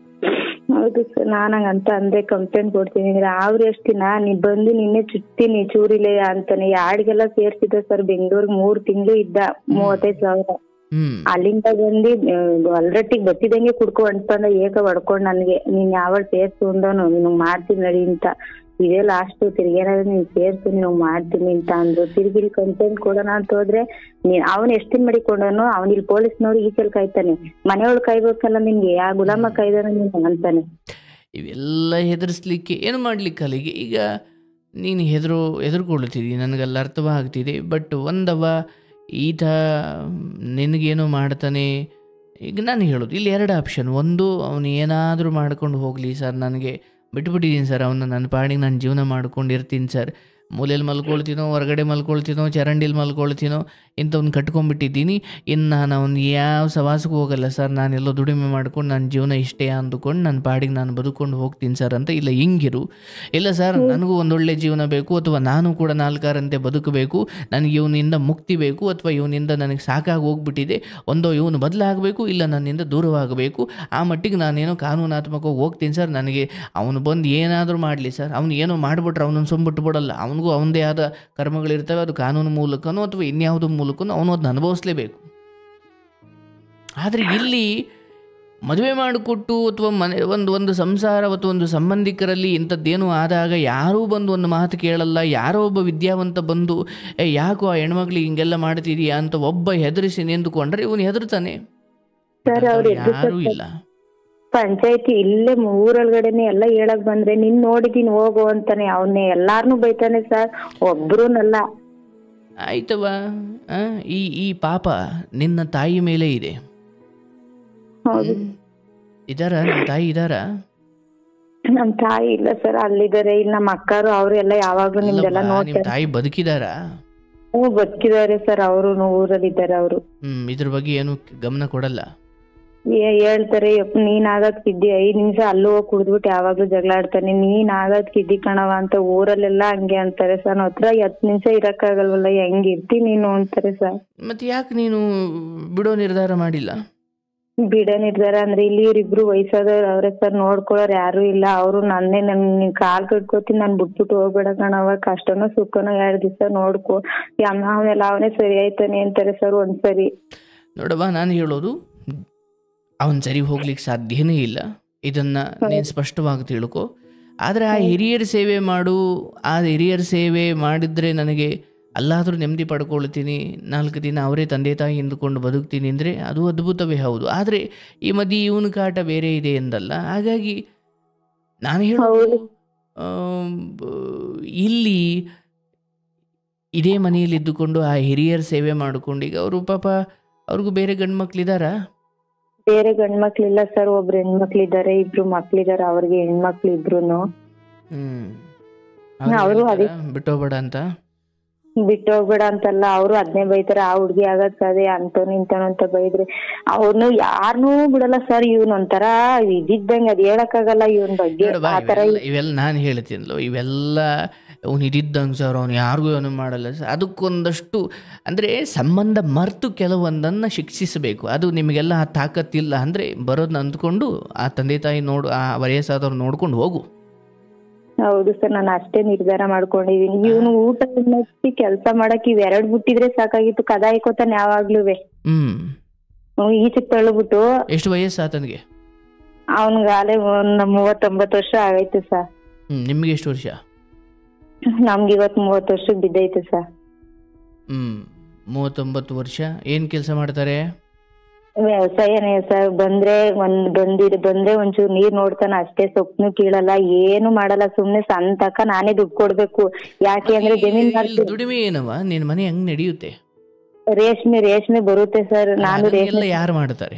ಹೌದು ಸರ್, ನಾನು ಹಂಗಂತ ಅಂದೆ ಕಂಪ್ಲೇಂಟ್ ಕೊಡ್ತೀನಿ ಅಂದ್ರೆ ಅವ್ರು ಎಷ್ಟು ದಿನ ನೀ ಬಂದು ನಿನ್ನೆ ಚುಟ್ತೀನಿ ಚೂರಿಲೆ ಅಂತಾನೆ ಯಾರಿಗೆಲ್ಲ ಸೇರ್ಸಿದ್ದ ಸರ್. ಬೆಂಗಳೂರಿಗೆ 3 ತಿಂಗಳು ಇದ್ದ, 35,000. ಅಲ್ಲಿಂದ ಬಂದು ಅಲ್ರಟ್ಟಿಗೆ ಬತ್ತಿದಂಗೆ ಕುಡ್ಕೊ ಹೊಂಟ್ಬಂದ ಏಕ ಹೊಡ್ಕೊಂಡ್ ನನ್ಗೆ, ನೀನ್ ಯಾವಳ ಸೇರ್ಸು ಅಂದನು, ನಿನಗ್ ಮಾಡ್ತೀನಿ ನಡಿ ಅಂತ. ಇದೇ ಲಾಸ್ಟ್, ತಿರ್ಗೇನಾದ್ರು ನೀನ್ ಸೇರ್ಸು ನಿನಗ್ ಮಾಡ್ತೀನಿ ಅಂತ ಅಂದ್ರು. ತಿರ್ಗಿಲ್ ಕಂಪ್ಲೇಂಟ್ ಕೊಡೋಣ ಅಂತ ಹೋದ್ರೆ ಅವ್ನ್ ಎಷ್ಟಿನ್ ಮಾಡಿಕೊಂಡನು, ಅವ್ನ ಇಲ್ಲಿ ಪೊಲೀಸ್ನವ್ರು ಈಚಲ್ ಕಾಯ್ತಾನೆ, ಮನೆಯೊಳಗ್ ಕಾಯ್ಬೇಕಲ್ಲ ನಿನ್ಗೆ, ಆ ಗುಲಾಮ ಕಾಯ್ದಾನ ನೀನ್ ಅಂತಾನೆ. ಇವೆಲ್ಲ ಹೆದರ್ಸ್ಲಿಕ್ಕೆ ಏನು ಮಾಡ್ಲಿಕ್ಕಲ್ಲ. ಈಗ ನೀನು ಹೆದರ್ಕೊಳ್ತಿದ್ದಿ, ನನಗೆಲ್ಲ ಅರ್ಥವಾಗ್ತಿದೆ. ಬಟ್ ಒಂದವ ಈತ ನಿನಗೇನೋ ಮಾಡ್ತಾನೆ. ಈಗ ನಾನು ಹೇಳೋದು ಇಲ್ಲಿ 2 ಆಪ್ಷನ್. ಒಂದು, ಅವನು ಏನಾದರೂ ಮಾಡ್ಕೊಂಡು ಹೋಗಲಿ ಸರ್, ನನಗೆ ಬಿಟ್ಬಿಟ್ಟಿದ್ದೀನಿ ಸರ್, ಅವನ್ನ ನನ್ನ ಪಾಡಿಗೆ ನಾನು ಜೀವನ ಮಾಡ್ಕೊಂಡಿರ್ತೀನಿ ಸರ್, ಮೂಲೆಯಲ್ಲಿ ಮಲ್ಕೊಳ್ತೀನೋ, ಹೊರಗಡೆ ಮಲ್ಕೊಳ್ತೀನೋ, ಚರಂಡಿಲಿ ಮಲ್ಕೊಳ್ತೀನೋ, ಇಂಥವ್ನು ಕಟ್ಕೊಂಡ್ಬಿಟ್ಟಿದ್ದೀನಿ, ಇನ್ನು ನಾನು ಅವ್ನು ಯಾವ ಸವಾಸಕ್ಕೂ ಹೋಗಲ್ಲ ಸರ್, ನಾನೆಲ್ಲೋ ದುಡಿಮೆ ಮಾಡ್ಕೊಂಡು ನನ್ನ ಜೀವನ ಇಷ್ಟೇ ಅಂದುಕೊಂಡು ನನ್ನ ಪಾಡಿಗೆ ನಾನು ಬದುಕೊಂಡು ಹೋಗ್ತೀನಿ ಸರ್ ಅಂತ. ಇಲ್ಲ ಹಿಂಗಿರು. ಇಲ್ಲ ಸರ್, ನನಗೂ ಒಂದೊಳ್ಳೆ ಜೀವನ ಬೇಕು, ಅಥವಾ ನಾನು ಕೂಡ 4 ಬದುಕಬೇಕು, ನನಗೆ ಇವನಿಂದ ಮುಕ್ತಿ ಬೇಕು, ಅಥವಾ ಇವನಿಂದ ನನಗೆ ಸಾಕಾಗಿ ಹೋಗ್ಬಿಟ್ಟಿದೆ, ಒಂದೋ ಇವನು ಬದಲಾಗಬೇಕು, ಇಲ್ಲ ನನ್ನಿಂದ ದೂರವಾಗಬೇಕು, ಆ ಮಟ್ಟಿಗೆ ನಾನೇನೋ ಕಾನೂನಾತ್ಮಕವಾಗಿ ಹೋಗ್ತೀನಿ ಸರ್, ನನಗೆ ಅವನು ಬಂದು ಏನಾದರೂ ಮಾಡಲಿ ಸರ್, ಅವನು ಏನೋ ಮಾಡಿಬಿಟ್ರೆ ಅವನನ್ನು ಸುಮ್ಬಿಟ್ಬಿಡಲ್ಲ, ಅವನಿಗೂ ಅವನದೇ ಆದ ಕರ್ಮಗಳಿರ್ತವೆ, ಅದು ಕಾನೂನು ಮೂಲಕನೋ ಅಥವಾ ಇನ್ಯಾವುದೋ ಮೂಲಕನೋ ಅವನು ಅದನ್ನ ಅನುಭವಿಸಲೇಬೇಕು. ಆದರೆ ಇಲ್ಲಿ ಮದುವೆ ಮಾಡಿಕೊಟ್ಟು ಅಥವಾ ಒಂದು ಸಂಸಾರ ಅಥವಾ ಒಂದು ಸಂಬಂಧಿಕರಲ್ಲಿ ಇಂಥದ್ದೇನೂ ಆದಾಗ ಯಾರೂ ಬಂದು ಒಂದು ಮಾತು ಕೇಳಲ್ಲ. ಯಾರೋ ಒಬ್ಬ ವಿದ್ಯಾವಂತ ಬಂದು ಯಾಕೋ ಆ ಹೆಣ್ಮಕ್ಳಿಗೆ ಹಿಂಗೆಲ್ಲ ಮಾಡ್ತಿದೀಯಾ ಅಂತ ಒಬ್ಬ ಹೆದರಿಸಿ ನಿಂತುಕೊಂಡ್ರೆ ಇವನು ಹೆದರ್ತಾನೆ. ಯಾರೂ ಇಲ್ಲ. ಪಂಚಾಯತಿ ಇಲ್ಲೇ ಊರೊಳಗಡೆನೆ ಎಲ್ಲ ಹೇಳಕ್ ಬಂದ್ರೆ ನಿನ್ ನೋಡಿದೀನಿ ಹೋಗು ಅಂತಾನೆ, ಅವನ್ನೇ ಎಲ್ಲಾರ್ನು ಬೈತಾನೆ ಸರ್, ಒಬ್ರುನಲ್ಲ. ಆಯ್ತವ. ಆ, ಈ ಈ ಪಾಪ ನಿನ್ನ ತಾಯಿ ಮೇಲೆ ಇದೆ. ಹೌದು. ಇದಾರ ನಿಮ್ಮ ತಾಯಿ ಇದಾರ? ನಮ್ ತಾಯಿ ಇಲ್ಲ ಸರ್, ಅಲ್ಲಿದ್ದಾರೆ. ಇಲ್ಲಿ ನಮ್ಮ ಅಕ್ಕರು ಅವ್ರು ಎಲ್ಲ ಯಾವಾಗ್ಲೂ ನಿಮ್ದೆಲ್ಲ ನಿಮ್ಮ ನೋಡ್ತಾರೆ. ತಾಯಿ ಬದುಕಿದಾರ? ಬದುಕಿದ್ದಾರೆ ಸರ್, ಅವರು ಊರಲ್ಲಿ ಇದ್ದಾರೆ ಅವರು. ಇದ್ರ ಬಗ್ಗೆ ಏನು ಗಮನ ಕೊಡಲ್ಲ? ಹೇಳ್ತಾರೆ, ಯಪ್ಪ ನೀನ್ ಆಗದ್ ಕಿದ್ದಿ 5 ನಿಮಿಷ ಅಲ್ಲೂ ಹೋಗಿ ಕುಡಿದ್ಬಿಟ್ಟು ಯಾವಾಗ್ಲೂ ಜಗಳ ಆಡ್ತಾನೆ, ನೀನ್ ಆಗದ್ ಕಿದ್ದಿ ಕಣವ ಅಂತ ಊರಲ್ಲೆಲ್ಲ ಹಂಗೆ ಅಂತಾರೆ ಸರ್. ನಾವ್ ಹತ್ರ 10 ನಿಮಿಷ ಇರಕ್ಕಾಗಲ್ವಲ್ಲ, ಹೆಂಗ್ ಇರ್ತಿ ನೀನು ಅಂತಾರೆ ಸರ್. ಮತ್ತೆ ಯಾಕೆ ನೀನು ಬಿಡೋ ನಿರ್ಧಾರ ಮಾಡಿಲ್ಲ? ಬಿಡ ನಿರ್ಧಾರ ಅಂದ್ರೆ ಇಲ್ಲಿ ಇವ್ರಿಬ್ರು ವಯಸ್ಸಾದವ್ರು ಅವ್ರೆ ಸರ್, ನೋಡ್ಕೊಳೋರ್ ಯಾರು ಇಲ್ಲ. ಅವ್ರು ನನ್ ಕಾಲ್ ಕಟ್ಕೋತೀನಿ, ನಾನ್ ಬಿಟ್ಬಿಟ್ಟು ಹೋಗ್ಬೇಡ ಕಣವ, ಕಷ್ಟನೋ ಸುಖನೋ 2 ದಿವಸ ನೋಡ್ಕೊ, ಅವನೆಲ್ಲ ಅವನೇ ಸರಿ ಆಯ್ತಾನೆ ಅಂತಾರೆ ಸರ್ ಒಂದ್ಸರಿ. ನೋಡವ್ವ, ನಾನು ಹೇಳೋದು ಅವನ್ ಸರಿ ಹೋಗ್ಲಿಕ್ಕೆ ಸಾಧ್ಯನೇ ಇಲ್ಲ, ಇದನ್ನ ನೀನು ಸ್ಪಷ್ಟವಾಗಿ ತಿಳ್ಕೊ. ಆದರೆ ಆ ಹಿರಿಯರ ಸೇವೆ ಮಾಡು. ಆ ಹಿರಿಯರ ಸೇವೆ ಮಾಡಿದ್ರೆ ನನಗೆ ಅಲ್ಲಾದರೂ ನೆಮ್ಮದಿ ಪಡ್ಕೊಳ್ತೀನಿ, 4 ದಿನ ಅವರೇ ತಂದೆ ತಾಯಿ ಎಂದುಕೊಂಡು ಬದುಕ್ತೀನಿ ಅಂದರೆ ಅದು ಅದ್ಭುತವೇ ಹೌದು. ಆದರೆ ಈ ಮಧ್ಯೆ ಇವನ ಕಾಟ ಬೇರೆ ಇದೆ ಎಂದಲ್ಲ. ಹಾಗಾಗಿ ನಾನು ಹೇಳೋದು, ಇಲ್ಲಿ ಇದೇ ಮನೆಯಲ್ಲಿ ಇದ್ದುಕೊಂಡು ಆ ಹಿರಿಯರ ಸೇವೆ ಮಾಡಿಕೊಂಡು, ಈಗ ಅವರು ಪಾಪ ಅವ್ರಿಗೂ ಬೇರೆ ಗಂಡು ಮಕ್ಳಿದಾರಾ? ಬೇರೆ ಗಂಡ್ ಮಕ್ಳಿಲ್ಲ ಸರ್, ಒಬ್ರು ಹೆಣ್ಮಕ್ಳಿದ್ದಾರೆ, 2 ಮಕ್ಳಿದಾರೆ ಅವ್ರಿಗೆ, ಹೆಣ್ಮಕ್ಳು ಇಬ್ರುನು. ಅವರು ಅದೇ ಬಿಟ್ಟೋಗ್ಬೇಡ ಅಂತ ಬಿಟ್ಟು ಹೋಗ್ಬೇಡ ಅಂತಲ್ಲ, ಅವ್ರು ಅದನ್ನೇ ಬೈತಾರೆ. ಆ ಹುಡ್ಗಿ ಆಗದ್ ಅದೇ ಅಂತೋನು ಇಂತಾನು ಅಂತ ಬೈದ್ರೆ ಅವ್ನು ಯಾರನ್ನೂ ಬಿಡಲ್ಲ ಸರ್. ಇವ್ನ ಒಂಥರ ಇದ್ದಿದ್ದಂಗೆ, ಅದ್ ಹೇಳಕ್ಕಾಗಲ್ಲ ಇವನ್ ಬಗ್ಗೆ. ಆತರ ಇವೆಲ್ಲ ನಾನು ಹೇಳ್ತೀನಲ್ಲ, ಇವೆಲ್ಲ ಅವ್ನು ಇದ್ದಿದ್ದಂಗೆ ಸರ್, ಅವ್ನು ಯಾರಿಗೂ ಏನು ಮಾಡಲ್ಲ ಸರ್. ಅದಕ್ಕೊಂದಷ್ಟು ಅಂದರೆ ಸಂಬಂಧ ಮರೆತು ಕೆಲವೊಂದನ್ನು ಶಿಕ್ಷಿಸಬೇಕು. ಅದು ನಿಮಗೆಲ್ಲ ಆ ತಾಕತ್ತಿಲ್ಲ ಅಂದರೆ ಬರೋದನ್ನ ಅಂದ್ಕೊಂಡು ಆ ತಂದೆ ತಾಯಿ ಆ ವಯಸ್ಸಾದವ್ರು ನೋಡ್ಕೊಂಡು ಹೋಗು. ಹೌದು ಸರ್, ನಾನು ಅಷ್ಟೇ ನಿರ್ಧಾರ ಮಾಡ್ಕೊಂಡಿದೀನಿ. ಇವನು ಊಟ ಕೆಲಸ ಮಾಡಕ್ 2 ಬಿಟ್ಟಿದ್ರೆ ಸಾಕಾಗಿತ್ತು, ಕದ ಹಾಕೋತಾನೆ ಯಾವಾಗ್ಲೂ. ಈಚೆಗೆ ತಳ್ಳಿಬಿಟ್ಟು. ಎಷ್ಟು ವಯಸ್ಸು ಆತನಿಗೆ? ಅವನ್ಗಾಲೆ 39 ವರ್ಷ ಆಗೈತೆ ಸರ್. ನಿಮ್ಗೆ ಎಷ್ಟು ವರ್ಷ? ನಮ್ಗೆ ಇವತ್ತು 30 ವರ್ಷಕ್ಕೆ ಬಿದ್ದೈತೆ ಸರ್. 39 ವರ್ಷ. ಏನ್ ಕೆಲಸ ಮಾಡ್ತಾರೆ? ವ್ಯವಸಾಯನೇ ಸರ್. ಬಂದ್ರೆ ಒಂಚೂರು ನೀರ್ ನೋಡ್ತಾನ ಅಷ್ಟೇ, ಸೊಪ್ಪನು ಕೀಳಲ್ಲ, ಏನು ಮಾಡಲ್ಲ. ಸುಮ್ನೆ ಸಂತಕ ನಾನೇ ದುಡ್ಡು ಕೊಡ್ಬೇಕು. ಯಾಕೆ ಅಂದ್ರೆ ಜಮೀನ್ ದುಡಿಮೆ ಏನವ? ನಿನ್ ಮನೆ ಹೆಂಗ್ ನಡೆಯುತ್ತೆ? ರೇಷ್ಮೆ ಬರುತ್ತೆ ಸರ್. ನಾನು ರೇಷ್ಮೆ ಯಾರು ಮಾಡ್ತಾರೆ?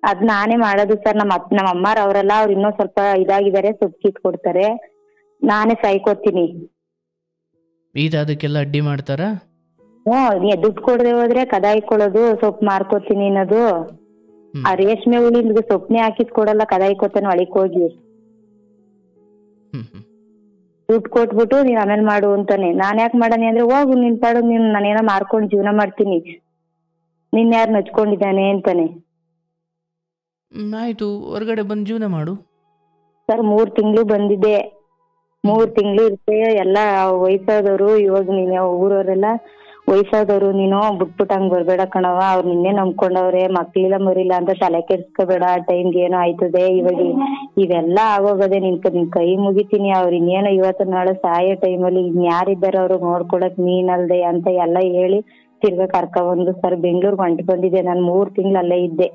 ಅದ್ ನಾನೇ ಮಾಡೋದು ಸರ್. ನಮ್ಮ ಅಮ್ಮಾರ ಅವರೆಲ್ಲ ಅವ್ರು ಇನ್ನೂ ಸ್ವಲ್ಪ ಇದಾಗಿದ್ದಾರೆ, ಸೊಪ್ಪು ಕಿತ್ಕೊಡ್ತಾರೆ, ನಾನೇ ಸಾಯ್ಕೋತೀನಿ. ಅದಕ್ಕೆಲ್ಲ ಅಡ್ಡಿ ಮಾಡ್ತಾರ? ದುಡ್ಡು ಕೊಡದೆ ಹೋದ್ರೆ ಕದ ಇಕ್ಕೊಳ್ಳೋದು, ಸೊಪ್ಪು ಮಾರ್ಕೋತೀನಿ ಅನ್ನೋದು. ಆ ರೇಷ್ಮೆ ಹುಳಿಂದ ಸೊಪ್ಪನೆ ಹಾಕಿದ್ ಕೊಡಲ್ಲ, ಕದ ಇಕ್ಕೋತಾನೆ ಒಳಕ್ ಹೋಗಿ. ದುಡ್ಡು ಕೊಟ್ಬಿಟ್ಟು ನೀನ್ ಆಮೇಲೆ ಮಾಡು ಅಂತಾನೆ. ನಾನ್ ಯಾಕೆ ಮಾಡನಿ ಅಂದ್ರೆ, ಹೋಗು ನಿನ್ ಪಾಡು ನೀನ್, ನಾನೇನೋ ಮಾರ್ಕೊಂಡ್ ಜೀವನ ಮಾಡ್ತೀನಿ, ನಿನ್ ಯಾರು ನಚ್ಕೊಂಡಿದ್ದಾನೆ ಅಂತಾನೆ. ಆಯ್ತು, ಹೊರಗಡೆ ಬಂದ್ ಜೀವನ ಮಾಡು ಸರ್. 3 ತಿಂಗಳು ಬಂದಿದೆ, 3 ತಿಂಗಳು ಇರುತ್ತೆ. ಎಲ್ಲ ವಯಸ್ಸಾದವ್ರು, ಇವಾಗ ನೀನ್ ಊರವರೆಲ್ಲ ವಯಸ್ಸಾದವ್ರು, ನೀನು ಬಿಟ್ಬಿಟ್ಟು ಹಂಗ್ ಬರ್ಬೇಡ ಕಣವ, ಅವ್ರು ನಿನ್ನೆ ನಂಬ್ಕೊಂಡವ್ರೆ, ಮಕ್ಳಿಲ್ಲ ಮರಿಲ್ಲ ಅಂತ ತಲೆ ಕೆಡ್ಸ್ಕೋಬೇಡ, ಟೈಮ್ಗೆ ಏನೋ ಆಯ್ತದೆ. ಇವಾಗ ಇವೆಲ್ಲ ಆಗೋಗದೆ, ನಿನ್ ಕೈ ಮುಗಿತೀನಿ. ಅವ್ರು ಇನ್ನೇನೋ ಇವತ್ತು ನಾಳೆ ಸಾಯೋ ಟೈಮಲ್ಲಿ ಇನ್ಯಾರಿದ್ದಾರೆ ಅವ್ರು ನೋಡ್ಕೊಳಕ್ ನೀನಲ್ದೆ ಅಂತ ಎಲ್ಲ ಹೇಳಿ ತಿರ್ಗಾ ಕರ್ಕೊಂಡ್ಬಂದು ಸರ್ ಬೆಂಗ್ಳೂರ್ಗೆ ಹೊಂಟು ಬಂದಿದ್ದೆ. ನಾನು 3 ತಿಂಗಳು ಅಲ್ಲೇ ಇದ್ದೆ.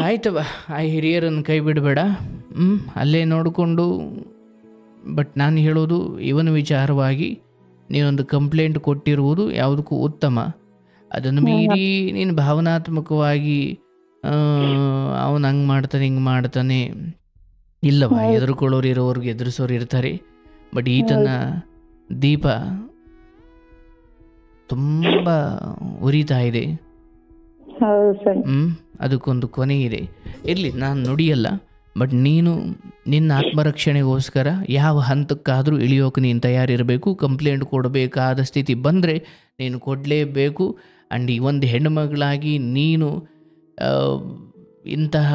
ಆಯ್ತವ, ಆ ಹಿರಿಯರನ್ನು ಕೈ ಬಿಡಬೇಡ, ಅಲ್ಲೇ ನೋಡಿಕೊಂಡು. ಬಟ್ ನಾನು ಹೇಳೋದು, ಇವನ ವಿಚಾರವಾಗಿ ನೀನೊಂದು ಕಂಪ್ಲೇಂಟ್ ಕೊಟ್ಟಿರುವುದು ಯಾವುದಕ್ಕೂ ಉತ್ತಮ. ಅದನ್ನು ಮೀರಿ ನೀನು ಭಾವನಾತ್ಮಕವಾಗಿ ಅವನು ಹಂಗೆ ಮಾಡ್ತಾನೆ ಹಿಂಗೆ ಮಾಡ್ತಾನೆ ಇಲ್ಲವ, ಎದುರುಕೊಳ್ಳೋರು ಇರೋವ್ರಿಗೆ ಎದುರಿಸೋರು ಇರ್ತಾರೆ. ಬಟ್ ಈತನ ದೀಪ ತುಂಬ ಉರಿತಾ ಇದೆ. ಅದಕ್ಕೊಂದು ಕೊನೆ ಇದೆ. ಇರಲಿ, ನಾನು ನುಡಿಯಲ್ಲ. ಬಟ್ ನೀನು ನಿನ್ನ ಆತ್ಮರಕ್ಷಣೆಗೋಸ್ಕರ ಯಾವ ಹಂತಕ್ಕಾದರೂ ಇಳಿಯೋಕೆ ನೀನು ತಯಾರಿರಬೇಕು. ಕಂಪ್ಲೇಂಟ್ ಕೊಡಬೇಕಾದ ಸ್ಥಿತಿ ಬಂದರೆ ನೀನು ಕೊಡಲೇಬೇಕು. ಆ್ಯಂಡ್ ಈ ಒಂದು ಹೆಣ್ಣುಮಗಳಾಗಿ ನೀನು ಇಂತಹ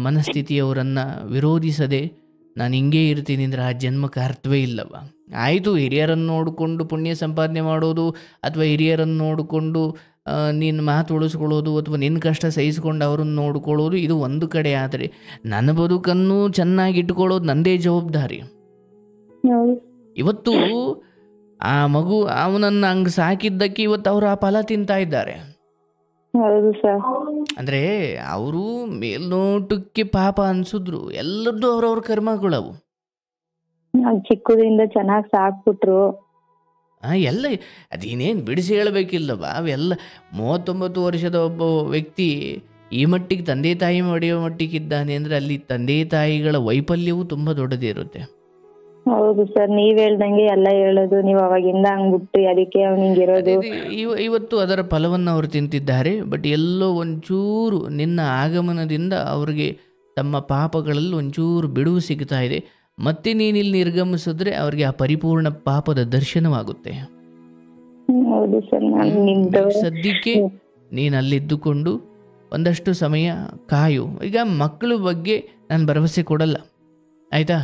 ಮನಸ್ಥಿತಿಯವರನ್ನು ವಿರೋಧಿಸದೆ ನಾನು ಹಿಂಗೇ ಇರ್ತೀನಿ ಅಂದರೆ ಆ ಜನ್ಮಕ್ಕೆ ಅರ್ಥವೇ ಇಲ್ಲವ. ಆಯಿತು, ಹಿರಿಯರನ್ನು ನೋಡಿಕೊಂಡು ಪುಣ್ಯ ಸಂಪಾದನೆ ಮಾಡೋದು, ಅಥವಾ ಹಿರಿಯರನ್ನು ನೋಡಿಕೊಂಡು ನಿನ್ನ ಮಾತು ಉಳಿಸ್ಕೊಳ್ಳೋದು, ಅಥವಾ ನಿನ್ನ ಕಷ್ಟ ಸಹಿಸ್ಕೊಂಡು ಅವ್ರನ್ನ ನೋಡ್ಕೊಳ್ಳೋದು, ಇದು ಒಂದು ಕಡೆ. ಆದರೆ ನನ್ನ ಬದುಕನ್ನು ಚೆನ್ನಾಗಿ ಇಟ್ಕೊಳ್ಳೋದು ನನ್ನದೇ ಜವಾಬ್ದಾರಿ. ಇವತ್ತು ಆ ಮಗು ಅವನನ್ನು ಹಂಗೆ ಸಾಕಿದ್ದಕ್ಕೆ ಇವತ್ತು ಅವರು ಆ ಫಲ ತಿಂತಾ ಇದ್ದಾರೆ. ಅಂದರೆ ಅವರು ಮೇಲ್ನೋಟಕ್ಕೆ ಪಾಪ ಅನಿಸಿದ್ರು, ಎಲ್ಲರದ್ದು ಅವ್ರವ್ರ ಕರ್ಮಗಳವು. ಚಿಕ್ಕದಿಂದ ಚೆನ್ನಾಗ್ ಸಾಕ್ಬಿಟ್ರು. ಎಲ್ಲ ಅದೇನೇನು ಬಿಡಿಸಿ ಹೇಳಬೇಕಿಲ್ಲವ, ಅವೆಲ್ಲ 39 ವರ್ಷದ ಒಬ್ಬ ವ್ಯಕ್ತಿ ಈ ಮಟ್ಟಿಗೆ ತಂದೆ ತಾಯಿ ಮಡಿಯೋ ಮಟ್ಟಿಗಿದ್ದಾನೆ ಅಂದರೆ ಅಲ್ಲಿ ತಂದೆ ತಾಯಿಗಳ ವೈಫಲ್ಯವು ತುಂಬ ದೊಡ್ಡದೇ ಇರುತ್ತೆ. ಹೌದು ಸರ್, ನೀವ್ ಹೇಳ್ದಂಗೆ ಎಲ್ಲ ಹೇಳೋದು, ನೀವ್ ಅವಾಗಿಂದ ಹಂಗ್ಬಿಟ್ಟು ಅದಕ್ಕೆ ಅವ್ನಿಗಿರೋದು. ಇವತ್ತು ಅದರ ಫಲವನ್ನು ಅವರು ತಿಂತಿದ್ದಾರೆ. ಬಟ್ ಎಲ್ಲೋ ಒಂಚೂರು ನಿನ್ನ ಆಗಮನದಿಂದ ಅವ್ರಿಗೆ ತಮ್ಮ ಪಾಪಗಳಲ್ಲಿ ಒಂಚೂರು ಬಿಡುವು ಸಿಗ್ತಾ ಇದೆ. ಮತ್ತೆ ನೀನಿಲ್ಲಿ ನಿರ್ಗಮಿಸಿದ್ರೆ ಅವ್ರಿಗೆ ಆ ಪರಿಪೂರ್ಣ ಪಾಪದ ದರ್ಶನವಾಗುತ್ತೆ. ಹೌದು ಸರ್, ಸದ್ಯಕ್ಕೆ ನೀನು ಅಲ್ಲಿದ್ದುಕೊಂಡು ಒಂದಷ್ಟು ಸಮಯ ಕಾಯು. ಈಗ ಮಕ್ಕಳ ಬಗ್ಗೆ ನಾನು ಭರವಸೆ ಕೊಡಲ್ಲ, ಆಯ್ತಾ?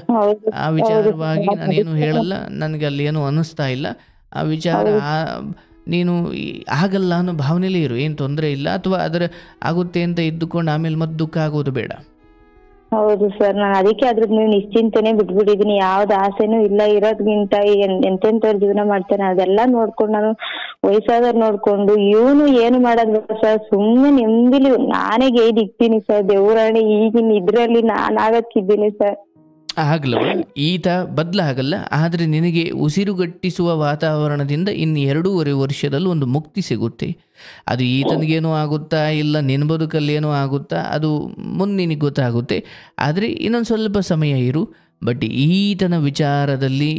ಆ ವಿಚಾರವಾಗಿ ನಾನೇನು ಹೇಳಲ್ಲ, ನನಗೆ ಅಲ್ಲಿ ಏನು ಅನ್ನಿಸ್ತಾ ಇಲ್ಲ. ಆ ವಿಚಾರ ನೀನು ಆಗಲ್ಲ ಅನ್ನೋ ಭಾವನೆಯಲ್ಲೇ ಇರು, ಏನು ತೊಂದರೆ ಇಲ್ಲ. ಅಥವಾ ಅದರ ಆಗುತ್ತೆ ಅಂತ ಇದ್ದುಕೊಂಡು ಆಮೇಲೆ ಮತ್ತೆ ದುಃಖ ಆಗೋದು ಬೇಡ. ಹೌದು ಸರ್, ನಾನು ಅದಕ್ಕೆ ಅದ್ರದ್ದು ನಿಶ್ಚಿಂತನೆ ಬಿಟ್ಬಿಟ್ಟಿದೀನಿ. ಯಾವ್ದು ಆಸೆನೂ ಇಲ್ಲ. ಇರೋದ್ಗಿಂತ ಎಂತೆಂತವ್ರ ಜೀವನ ಮಾಡ್ತಾನೆ ಅದೆಲ್ಲ ನೋಡ್ಕೊಂಡು, ನಾನು ವಯಸ್ಸಾದವ್ರು ನೋಡ್ಕೊಂಡು ಇವನು ಏನು ಮಾಡೋದು ಸರ್, ಸುಮ್ಮನೆ ನೆಮ್ಮದಿಲಿ ನಾನೇ ಗೈದ್ ಇಕ್ತೀನಿ ಸರ್. ದೇವರಾಣಿ ಈಗಿನ ಇದ್ರಲ್ಲಿ ನಾನು ಆಗಕ್ಕಿದ್ದೀನಿ ಸರ್. ಆಗಲ್ವ, ಈತ ಬದಲಾಗಲ್ಲ. ಆದರೆ ನಿನಗೆ ಉಸಿರುಗಟ್ಟಿಸುವ ವಾತಾವರಣದಿಂದ ಇನ್ನು 2.5 ವರ್ಷದಲ್ಲಿ ಒಂದು ಮುಕ್ತಿ ಸಿಗುತ್ತೆ. ಅದು ಈತನಿಗೇನೋ ಆಗುತ್ತಾ ಇಲ್ಲ ನಿನ್ನ ಬದುಕಲ್ಲೇನೋ ಆಗುತ್ತಾ ಅದು ಮುಂದೆ ನಿನಗೆ ಗೊತ್ತಾಗುತ್ತೆ. ಆದರೆ ಇನ್ನೊಂದು ಸ್ವಲ್ಪ ಸಮಯ ಇರು. ಬಟ್ ಈತನ ವಿಚಾರದಲ್ಲಿ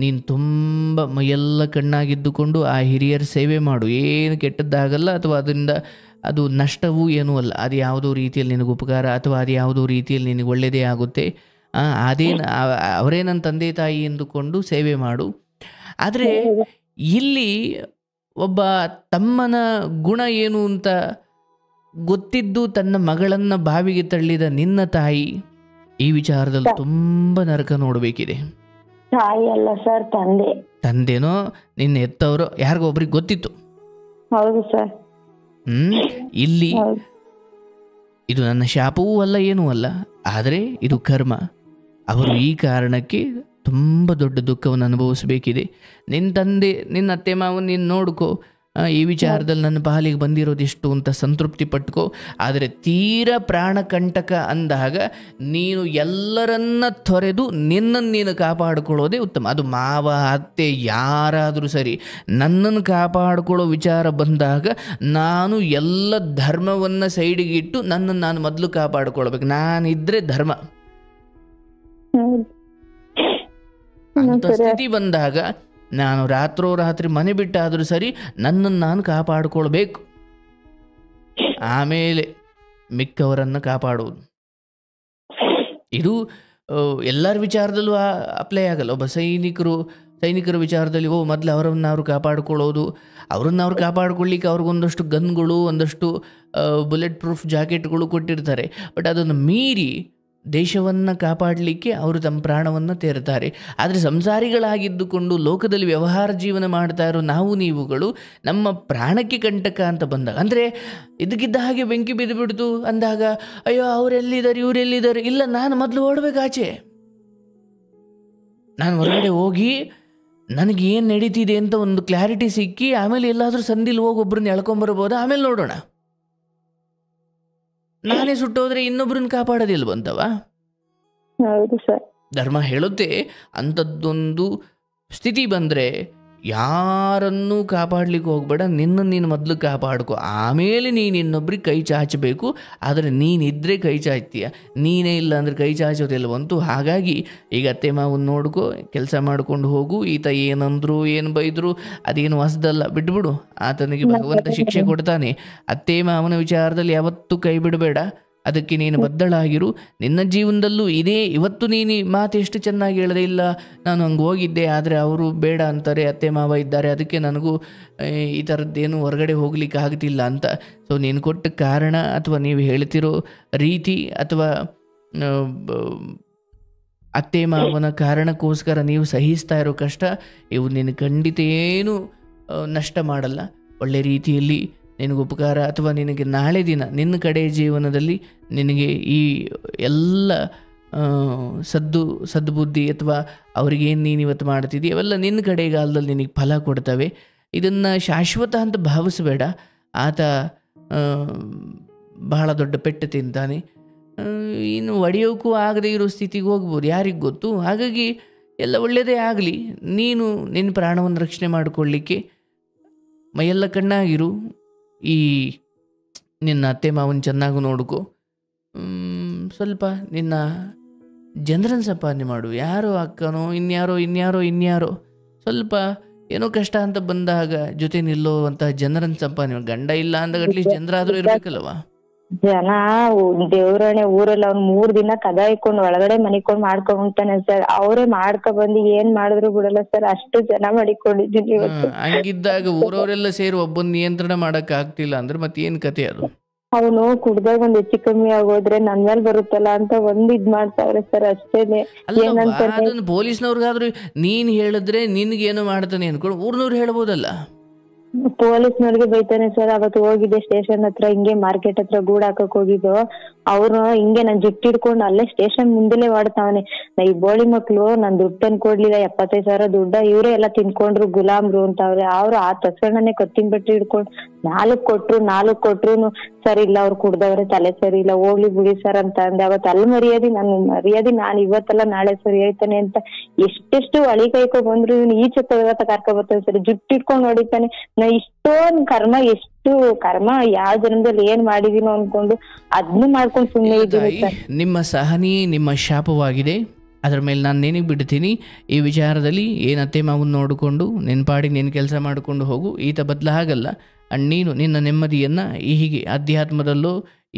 ನೀನು ತುಂಬ ಮೈಯೆಲ್ಲ ಕಣ್ಣಾಗಿದ್ದುಕೊಂಡು ಆ ಹಿರಿಯರ ಸೇವೆ ಮಾಡು. ಏನು ಕೆಟ್ಟದ್ದಾಗಲ್ಲ, ಅಥವಾ ಅದರಿಂದ ಅದು ನಷ್ಟವೂ ಏನೂ ಅಲ್ಲ. ಅದು ಯಾವುದೋ ರೀತಿಯಲ್ಲಿ ನಿನಗೆ ಉಪಕಾರ ಅಥವಾ ಅದು ಯಾವುದೋ ರೀತಿಯಲ್ಲಿ ನಿನಗೆ ಒಳ್ಳೆಯದೇ ಆಗುತ್ತೆ. ಅದೇನು ಅವರೇ ನನ್ನ ತಂದೆ ತಾಯಿ ಎಂದುಕೊಂಡು ಸೇವೆ ಮಾಡು. ಆದರೆ ಇಲ್ಲಿ ಒಬ್ಬ ತಮ್ಮನ ಗುಣ ಏನು ಅಂತ ಗೊತ್ತಿದ್ದು ತನ್ನ ಮಗಳನ್ನು ಬಾವಿಗೆ ತಳ್ಳಿದ ನಿನ್ನ ತಾಯಿ ಈ ವಿಚಾರದಲ್ಲಿ ತುಂಬ ನರಕ ನೋಡಬೇಕಿದೆ. ತಾಯಿ ಅಲ್ಲ ಸರ್, ತಂದೆ. ತಂದೆನೋ ನಿನ್ನ ಎತ್ತವರು ಯಾರಿಗೊಬ್ರಿಗೆ ಗೊತ್ತಿತ್ತು. ಹೌದು ಸರ್. ಇಲ್ಲಿ ಇದು ನನ್ನ ಶಾಪವೂ ಅಲ್ಲ, ಏನೂ ಅಲ್ಲ. ಆದರೆ ಇದು ಕರ್ಮ. ಅವರು ಈ ಕಾರಣಕ್ಕೆ ತುಂಬ ದೊಡ್ಡ ದುಃಖವನ್ನು ಅನುಭವಿಸಬೇಕಿದೆ. ನಿನ್ನ ತಂದೆ ನಿನ್ನ ಅತ್ತೆ ಮಾವನ ನೀನು ನೋಡ್ಕೋ, ಈ ವಿಚಾರದಲ್ಲಿ ನನ್ನ ಪಾಲಿಗೆ ಬಂದಿರೋದಿಷ್ಟು ಅಂತ ಸಂತೃಪ್ತಿ ಪಟ್ಕೋ. ಆದರೆ ತೀರ ಪ್ರಾಣಕಂಟಕ ಅಂದಾಗ ನೀನು ಎಲ್ಲರನ್ನ ತೊರೆದು ನಿನ್ನನ್ನು ನೀನು ಕಾಪಾಡಿಕೊಳ್ಳೋದೇ ಉತ್ತಮ. ಅದು ಮಾವ ಅತ್ತೆ ಯಾರಾದರೂ ಸರಿ, ನನ್ನನ್ನು ಕಾಪಾಡಿಕೊಳ್ಳೋ ವಿಚಾರ ಬಂದಾಗ ನಾನು ಎಲ್ಲ ಧರ್ಮವನ್ನು ಸೈಡಿಗೆ ಇಟ್ಟು ನನ್ನನ್ನು ನಾನು ಮೊದಲು ಕಾಪಾಡಿಕೊಳ್ಬೇಕು. ನಾನಿದ್ರೆ ಧರ್ಮ. ಅಂತ ಸ್ಥಿತಿ ಬಂದಾಗ ನಾನು ರಾತ್ರೋರಾತ್ರಿ ಮನೆ ಬಿಟ್ಟಾದರೂ ಸರಿ ನನ್ನನ್ನು ನಾನು ಕಾಪಾಡಿಕೊಳ್ಬೇಕು. ಆಮೇಲೆ ಮಿಕ್ಕವರನ್ನು ಕಾಪಾಡುವುದು. ಇದು ಎಲ್ಲರ ವಿಚಾರದಲ್ಲೂ ಅಪ್ಲೈ ಆಗಲ್ಲ. ಒಬ್ಬ ಸೈನಿಕರ ವಿಚಾರದಲ್ಲಿ ಮೊದಲು ಅವರನ್ನು ಅವರು ಕಾಪಾಡಿಕೊಳ್ಳೋದು, ಅವ್ರನ್ನ ಅವ್ರು ಕಾಪಾಡಿಕೊಳ್ಳಿಕ್ಕೆ ಅವ್ರಿಗೊಂದಷ್ಟು ಗನ್ಗಳು, ಒಂದಷ್ಟು ಬುಲೆಟ್ ಪ್ರೂಫ್ ಜಾಕೆಟ್ಗಳು ಕೊಟ್ಟಿರ್ತಾರೆ. ಬಟ್ ಅದನ್ನು ಮೀರಿ ದೇಶವನ್ನು ಕಾಪಾಡಲಿಕ್ಕೆ ಅವರು ತಮ್ಮ ಪ್ರಾಣವನ್ನು ತೆರ್ತಾರೆ. ಆದರೆ ಸಂಸಾರಿಗಳಾಗಿದ್ದುಕೊಂಡು ಲೋಕದಲ್ಲಿ ವ್ಯವಹಾರ ಜೀವನ ಮಾಡ್ತಾ ಇರೋ ನಾವು ನೀವುಗಳು ನಮ್ಮ ಪ್ರಾಣಕ್ಕೆ ಕಂಟಕ ಅಂತ ಬಂದಾಗ, ಅಂದರೆ ಇದಕ್ಕಿದ್ದ ಹಾಗೆ ಬೆಂಕಿ ಬಿದ್ದು ಬಿಡ್ತು ಅಂದಾಗ ಅಯ್ಯೋ ಅವರೆಲ್ಲಿದ್ದಾರೆ ಇವರೆಲ್ಲಿದ್ದಾರೆ, ಇಲ್ಲ ನಾನು ಮೊದಲು ಓಡಬೇಕಾಚೆ, ನಾನು ಹೊರಗಡೆ ಹೋಗಿ ನನಗೇನು ನಡೀತಿದೆ ಅಂತ ಒಂದು ಕ್ಲಾರಿಟಿ ಸಿಕ್ಕಿ ಆಮೇಲೆ ಎಲ್ಲಾದರೂ ಸಂದಿಲ್ ಹೋಗಿ ಒಬ್ಬರನ್ನ ಎಳ್ಕೊಂಬರ್ಬೋದು, ಆಮೇಲೆ ನೋಡೋಣ. ನಾನೇ ಸುಟ್ಟೋದ್ರೆ ಇನ್ನೊಬ್ರನ್ನ ಕಾಪಾಡೋದಿಲ್ವಂತವ. ಹೌದು ಸರ್. ಧರ್ಮ ಹೇಳುತ್ತೆ ಅಂಥದ್ದೊಂದು ಸ್ಥಿತಿ ಬಂದರೆ ಯಾರನ್ನೂ ಕಾಪಾಡ್ಲಿಕ್ಕೆ ಹೋಗ್ಬೇಡ, ನಿನ್ನನ್ನು ನೀನು ಮೊದಲು ಕಾಪಾಡ್ಕೊ, ಆಮೇಲೆ ನೀನು ಇನ್ನೊಬ್ರಿಗೆ ಕೈ ಚಾಚಬೇಕು. ಆದರೆ ನೀನಿದ್ರೆ ಕೈ ಚಾಚ್ತೀಯ, ನೀನೇ ಇಲ್ಲ ಅಂದರೆ ಕೈ ಚಾಚೋದಿಲ್ವಂತೂ. ಹಾಗಾಗಿ ಈಗ ಅತ್ತೆ ಮಾವನ್ನ ನೋಡ್ಕೊ, ಕೆಲಸ ಮಾಡ್ಕೊಂಡು ಹೋಗು. ಈತ ಏನಂದ್ರು ಏನು ಬೈದರು ಅದೇನು ಹೊಸದಲ್ಲ, ಬಿಟ್ಬಿಡು. ಆತನಿಗೆ ಭಗವಂತ ಶಿಕ್ಷೆ ಕೊಡ್ತಾನೆ. ಅತ್ತೆ ಮಾವನ ವಿಚಾರದಲ್ಲಿ ಯಾವತ್ತೂ ಕೈ ಬಿಡಬೇಡ, ಅದಕ್ಕೆ ನೀನು ಬದ್ಧಳಾಗಿರು. ನಿನ್ನ ಜೀವನದಲ್ಲೂ ಇದೇ. ಇವತ್ತು ನೀನು ಮಾತು ಎಷ್ಟು ಚೆನ್ನಾಗಿ ಹೇಳದೆ, ಇಲ್ಲ ನಾನು ಹಂಗೆ ಹೋಗಿದ್ದೆ ಆದರೆ ಅವರು ಬೇಡ ಅಂತಾರೆ, ಅತ್ತೆ ಮಾವ ಇದ್ದಾರೆ, ಅದಕ್ಕೆ ನನಗೂ ಈ ಥರದ್ದೇನು ಹೊರಗಡೆ ಹೋಗ್ಲಿಕ್ಕೆ ಆಗ್ತಿಲ್ಲ ಅಂತ. ಸೊ ನೀನು ಕೊಟ್ಟ ಕಾರಣ ಅಥವಾ ನೀವು ಹೇಳ್ತಿರೋ ರೀತಿ ಅಥವಾ ಅತ್ತೆ ಮಾವನ ಕಾರಣಕ್ಕೋಸ್ಕರ ನೀವು ಸಹಿಸ್ತಾ ಇರೋ ಕಷ್ಟ ಇವು ನಿನ್ನ ಖಂಡಿತ ಏನು ನಷ್ಟ ಮಾಡಲ್ಲ. ಒಳ್ಳೆ ರೀತಿಯಲ್ಲಿ ನಿನಗೆ ಉಪಕಾರ ಅಥವಾ ನಿನಗೆ ನಾಳೆ ದಿನ ನಿನ್ನ ಕಡೆ ಜೀವನದಲ್ಲಿ ನಿನಗೆ ಈ ಎಲ್ಲ ಸದ್ಬುದ್ಧಿ ಅಥವಾ ಅವ್ರಿಗೇನು ನೀನು ಇವತ್ತು ಮಾಡ್ತಿದ್ದೀಯ ಅವೆಲ್ಲ ನಿನ್ನ ಕಡೆಗಾಲದಲ್ಲಿ ನಿನಗೆ ಫಲ ಕೊಡ್ತವೆ. ಇದನ್ನು ಶಾಶ್ವತ ಅಂತ ಭಾವಿಸಬೇಡ. ಆತ ಬಹಳ ದೊಡ್ಡ ಪೆಟ್ಟು ತಿಂತಾನೆ, ಇನ್ನು ಒಡೆಯೋಕ್ಕೂ ಆಗದೆ ಇರೋ ಸ್ಥಿತಿಗೆ ಹೋಗ್ಬೋದು, ಯಾರಿಗೆ ಗೊತ್ತು. ಹಾಗಾಗಿ ಎಲ್ಲ ಒಳ್ಳೆಯದೇ ಆಗಲಿ. ನೀನು ನಿನ್ನ ಪ್ರಾಣವನ್ನು ರಕ್ಷಣೆ ಮಾಡಿಕೊಳ್ಳಿಕ್ಕೆ ಮೈಯೆಲ್ಲ ಕಣ್ಣಾಗಿರು. ಈ ನಿನ್ನ ಅತ್ತೆ ಮಾವನ ಚೆನ್ನಾಗಿ ನೋಡ್ಕೊ. ಸ್ವಲ್ಪ ನಿನ್ನ ಜನರನ್ನು ಸಂಪಾದನೆ ಮಾಡು. ಯಾರೋ ಅಕ್ಕನೋ ಇನ್ಯಾರೋ ಸ್ವಲ್ಪ ಏನೋ ಕಷ್ಟ ಅಂತ ಬಂದಾಗ ಜೊತೆ ನಿಲ್ಲುವಂಥ ಜನರನ್ನು ಸಂಪಾದನೆ. ಗಂಡ ಇಲ್ಲ ಅಂದಾಗ ಅಟ್ಲೀಸ್ಟ್ ಜನರಾದರೂ ಇರಬೇಕಲ್ವ. ಜನ ದೇವ್ರಣೆ ಊರಲ್ಲಿ ಅವ್ನ್ 3 ದಿನ ಕದ ಇಕ್ಕೊಂಡು ಒಳಗಡೆ ಮನಿಕೊಂಡ್ ಮಾಡ್ಕೊಂಡ್ತಾನೆ ಸರ್. ಅವರೇ ಬಂದು ಏನ್ ಮಾಡಿದ್ರು ಬಿಡಲ್ಲ ಸರ್. ಅಷ್ಟು ಜನ ಮಾಡಿಕೊಂಡಿದ್ದೀನಿ ಇವತ್ತು. ಹಂಗಿದ್ದಾಗ ಊರವರೆಲ್ಲ ಸೇರಿ ಒಬ್ಬನ್ ನಿಯಂತ್ರಣ ಮಾಡಕ್ ಆಗ್ತಿಲ್ಲ ಅಂದ್ರೆ ಮತ್ತೆ ಏನ್ ಕತೆ ಅದು? ಅವನು ಕುಡ್ದಾಗ ಒಂದ್ ಹೆಚ್ಚು ಕಮ್ಮಿ ಆಗೋದ್ರೆ ನನ್ ಮೇಲೆ ಬರುತ್ತಲ್ಲ ಅಂತ ಇದ್ ಮಾಡ್ತಾವ್ರೆ ಸರ್. ಅಷ್ಟೇನೆ. ಅದನ್ನ ಪೊಲೀಸ್ನವ್ರಿಗಾದ್ರೂ ನೀನ್ ಹೇಳಿದ್ರೆ ನಿನ್ಗೇನು ಮಾಡ್ತಾನೆ ಅನ್ಕೊಂಡು ಊರ್ನವ್ರು ಹೇಳ್ಬೋದಲ್ಲ. ಪೊಲೀಸ್ನವ್ರಿಗೆ ಬೈತಾನೆ ಸರ್. ಅವತ್ತು ಹೋಗಿದ್ದೆ ಸ್ಟೇಷನ್ ಹತ್ರ, ಹಿಂಗೆ ಮಾರ್ಕೆಟ್ ಹತ್ರ ಗೂಡ್ ಹಾಕಕ್ ಹೋಗಿದ್ದು. ಅವ್ರು ಹಿಂಗೆ ನನ್ ಜುಟ್ಟು ಹಿಡ್ಕೊಂಡು ಅಲ್ಲೇ ಸ್ಟೇಷನ್ ಮುಂದೆಲೆ ಮಾಡ್ತಾವನೆ. ಈ ಬೋಳಿ ಮಕ್ಳು ನನ್ ದುಡ್ಡು ತಂದ್ ಕೊಡ್ಲಿಲ್ಲ, 75,000 ದುಡ್ಡ ಇವರೇ ಎಲ್ಲ ತಿನ್ಕೊಂಡ್ರು ಗುಲಾಮ್ರು ಅಂತವ್ರೆ. ಅವ್ರು ಆ ತಕ್ಷಣನೇ ಕತ್ತಿನ ಬಟ್ಟೆ ಹಿಡ್ಕೊಂಡು 4 ಕೊಟ್ರು ಸರ್ ಇಲ್ಲ ಅವ್ರು ಕುಡ್ದವ್ರೆ, ತಲೆ ಸರಿ ಇಲ್ಲ, ಹೋಗ್ಲಿ ಬಿಡಿ ಸರ್ ಅಂತ ಅಂದೆ. ಅವತ್ತು ಅಲ್ಲಿ ಮರ್ಯಾದೆ ನಾನು ಇವತ್ತಲ್ಲ ನಾಳೆ ಸರಿ ಆಯ್ತಾನೆ ಅಂತ ಎಷ್ಟೆಷ್ಟು ಅಳಿ ಕೈಕೊ ಬಂದ್ರು ಇವ್ನು ಈಚೆ ಕರ್ಕೊ ಬರ್ತಾನೆ ಸರ್. ಜುಟ್ಟು ಇಟ್ಕೊಂಡು ಹೊಡಿತಾನೆ. ನಾ ಇಷ್ಟೊಂದ್ ಎಷ್ಟು ಕರ್ಮ ಯಾವ ಜನ್ಮದಲ್ಲಿ ಏನ್ ಮಾಡಿದೀನೋ ಅನ್ಕೊಂಡು ಅದ್ನು ಮಾಡ್ಕೊಂಡು ಸುಮ್ಮನೆ ಇದ್ದೀನಿ. ನಿಮ್ಮ ಸಹನೆ ನಿಮ್ಮ ಶಾಪವಾಗಿದೆ. ಅದ್ರ ಮೇಲೆ ನಾನು ನಿನಗೆ ಬಿಡ್ತೀನಿ. ಈ ವಿಚಾರದಲ್ಲಿ ಏನು ಅತ್ತೆ ಮಾವನ್ನ ನೋಡಿಕೊಂಡು ನಿನ್ನ ಪಾಡಿಗೆ ನಿನ್ನ ಕೆಲಸ ಮಾಡಿಕೊಂಡು ಹೋಗು. ಈತ ಬದಲ ಹಾಗಲ್ಲ. ನೀನು ನಿನ್ನ ನೆಮ್ಮದಿಯನ್ನು ಹೀಗೆ ಅಧ್ಯಾತ್ಮದಲ್ಲೋ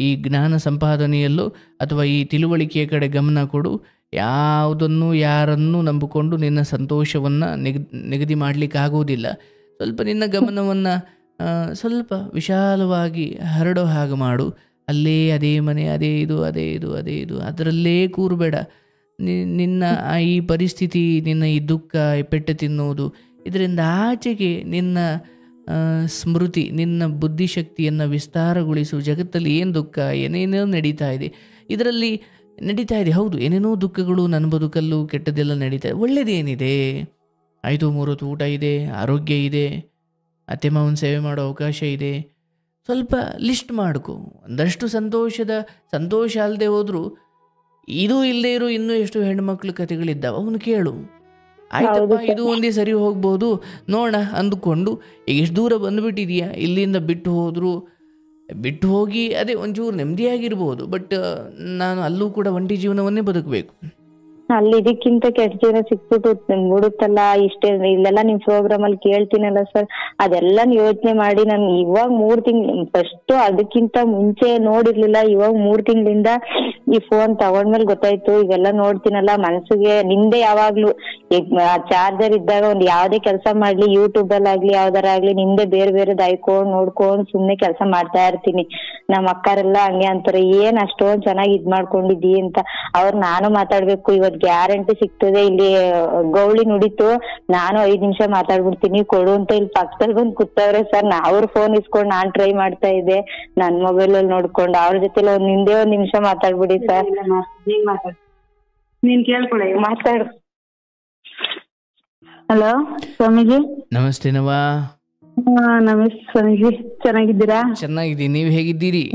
ಈ ಜ್ಞಾನ ಸಂಪಾದನೆಯಲ್ಲೋ ಅಥವಾ ಈ ತಿಳುವಳಿಕೆಯ ಕಡೆ ಗಮನ ಕೊಡು. ಯಾವುದನ್ನು ಯಾರನ್ನು ನಂಬಿಕೊಂಡು ನಿನ್ನ ಸಂತೋಷವನ್ನು ನಿಗದಿ ಮಾಡಲಿಕ್ಕಾಗೋದಿಲ್ಲ. ಸ್ವಲ್ಪ ನಿನ್ನ ಗಮನವನ್ನು ಸ್ವಲ್ಪ ವಿಶಾಲವಾಗಿ ಹರಡೋ ಹಾಗೆ ಮಾಡು. ಅಲ್ಲೇ ಅದೇ ಮನೆ, ಅದೇ ಇದು ಅದರಲ್ಲೇ ಕೂರಬೇಡ. ನಿನ್ನ ಈ ಪರಿಸ್ಥಿತಿ, ನಿನ್ನ ಈ ದುಃಖ, ಈ ಪೆಟ್ಟು ತಿನ್ನುವುದು, ಇದರಿಂದ ಆಚೆಗೆ ನಿನ್ನ ಸ್ಮೃತಿ, ನಿನ್ನ ಬುದ್ಧಿಶಕ್ತಿಯನ್ನು ವಿಸ್ತಾರಗೊಳಿಸು. ಜಗತ್ತಲ್ಲಿ ಏನು ದುಃಖ, ಏನೇನೋ ನಡೀತಾ ಇದೆ, ಇದರಲ್ಲಿ ನಡೀತಾ ಇದೆ. ಹೌದು, ಏನೇನೋ ದುಃಖಗಳು ನನ್ನ ಬದುಕಲ್ಲೂ ಕೆಟ್ಟದೆಲ್ಲ ನಡೀತಾ ಇದೆ. ಒಳ್ಳೆಯದೇನಿದೆ? 5 ಹೊತ್ತು ಊಟ ಇದೆ, ಆರೋಗ್ಯ ಇದೆ, ಅತ್ತೆ ಮಾವನ ಸೇವೆ ಮಾಡೋ ಅವಕಾಶ ಇದೆ. ಸ್ವಲ್ಪ ಲಿಸ್ಟ್ ಮಾಡ್ಕೊ. ಒಂದಷ್ಟು ಸಂತೋಷ ಅಲ್ಲದೆ ಹೋದರೂ ಇದು ಇಲ್ಲದೆ ಇರೋ ಇನ್ನೂ ಎಷ್ಟು ಹೆಣ್ಮಕ್ಳು ಕಥೆಗಳಿದ್ದಾವೆ, ಅವನು ಕೇಳು. ಆಯ್ತಪ್ಪ, ಇದು ಒಂದೇ ಸರಿ ಹೋಗ್ಬೋದು ನೋಡ ಅಂದುಕೊಂಡು ಈಗ ಎಷ್ಟು ದೂರ ಬಂದುಬಿಟ್ಟಿದೆಯಾ, ಇಲ್ಲಿಂದ ಬಿಟ್ಟು ಹೋಗಿ ಅದೇ ಒಂಚೂರು ನೆಮ್ಮದಿಯಾಗಿರ್ಬೋದು. ಬಟ್ ನಾನು ಅಲ್ಲೂ ಕೂಡ ಒಂಟಿ ಜೀವನವನ್ನೇ ಬದುಕಬೇಕು. ಅಲ್ಲಿ ಇದಕ್ಕಿಂತ ಕೆಟ್ಟ ಜೀವನ ಸಿಕ್ಬಿಟ್ಟು ಬಿಡುತ್ತಲ್ಲ. ಇಲ್ಲೆಲ್ಲ ನಿಮ್ ಪ್ರೋಗ್ರಾಮ್ ಅಲ್ಲಿ ಕೇಳ್ತೀನಲ್ಲ ಸರ್, ಅದೆಲ್ಲ ಯೋಚನೆ ಮಾಡಿ ನಾನು ಇವಾಗ 3 ತಿಂಗಳು ಫಸ್ಟ್ ಅದಕ್ಕಿಂತ ಮುಂಚೆ ನೋಡಿರ್ಲಿಲ್ಲ. ಇವಾಗ 3 ತಿಂಗಳಿಂದ ಈ ಫೋನ್ ತಗೊಂಡ್ಮೇಲೆ ಗೊತ್ತಾಯ್ತು. ಇವೆಲ್ಲ ನೋಡ್ತೀನಲ್ಲ ಮನಸ್ಸಿಗೆ ನಿಂದೆ ಯಾವಾಗ್ಲೂ ಚಾರ್ಜರ್ ಇದ್ದಾಗ ಒಂದ್ ಯಾವ್ದೇ ಕೆಲಸ ಮಾಡ್ಲಿ, ಯೂಟ್ಯೂಬ್ ಅಲ್ಲಾಗ್ಲಿ ಯಾವ್ದಾರಾಗ್ಲಿ ನಿಂದೆ ಬೇರೆ ದೈಕೊಂಡ್ ನೋಡ್ಕೊಂಡ್ ಸುಮ್ನೆ ಕೆಲಸ ಮಾಡ್ತಾ ಇರ್ತೀನಿ. ನಮ್ ಅಕ್ಕರೆಲ್ಲ ಹಂಗೆ ಅಂತಾರೆ, ಏನ್ ಅಷ್ಟೊಂದ್ ಚೆನ್ನಾಗಿ ಇದ್ ಮಾಡ್ಕೊಂಡಿದ್ದೀ ಅಂತ. ನಾನು ಮಾತಾಡ್ಬೇಕು, ಇವತ್ ಗ್ಯಾರಂಟಿ ಸಿಗ್ತದೆ. ಇಲ್ಲಿ ಗೌಳಿ ನುಡಿತು, ನಾನು 5 ನಿಮಿಷ ಮಾತಾಡ್ಬಿಡ್ತೀನಿ ಕೊಡು ಅಂತ ಇಲ್ಲಿ ಪಕ್ಕದಲ್ಲಿ ಬಂದು ಕೂತವ್ರೆ ಸರ್. ಅವ್ರ ಫೋನ್ ಇಸ್ಕೊಂಡ್ ನಾನ್ ಟ್ರೈ ಮಾಡ್ತಾ ಇದ್ದೆ ನನ್ ಮೊಬೈಲ್ ಅಲ್ಲಿ ನೋಡ್ಕೊಂಡು. ಅವ್ರ ಜೊತೆ ನಿಂದೆ 1 ನಿಮಿಷ ಮಾತಾಡ್ಬಿಡಿ ಸರ್. ನೀನ್ ಕೇಳ್ಕೊಳ, ಮಾತಾಡು. ಹಲೋ ಸ್ವಾಮೀಜಿ. ನಮಸ್ತೆ ನವಾ. ನಮಸ್ತೆ ಸ್ವಾಮೀಜಿ, ಚೆನ್ನಾಗಿದ್ದೀರಾ? ಚೆನ್ನಾಗಿದ್ದೀನಿ, ನೀವ್ ಹೇಗಿದ್ದೀರಿ?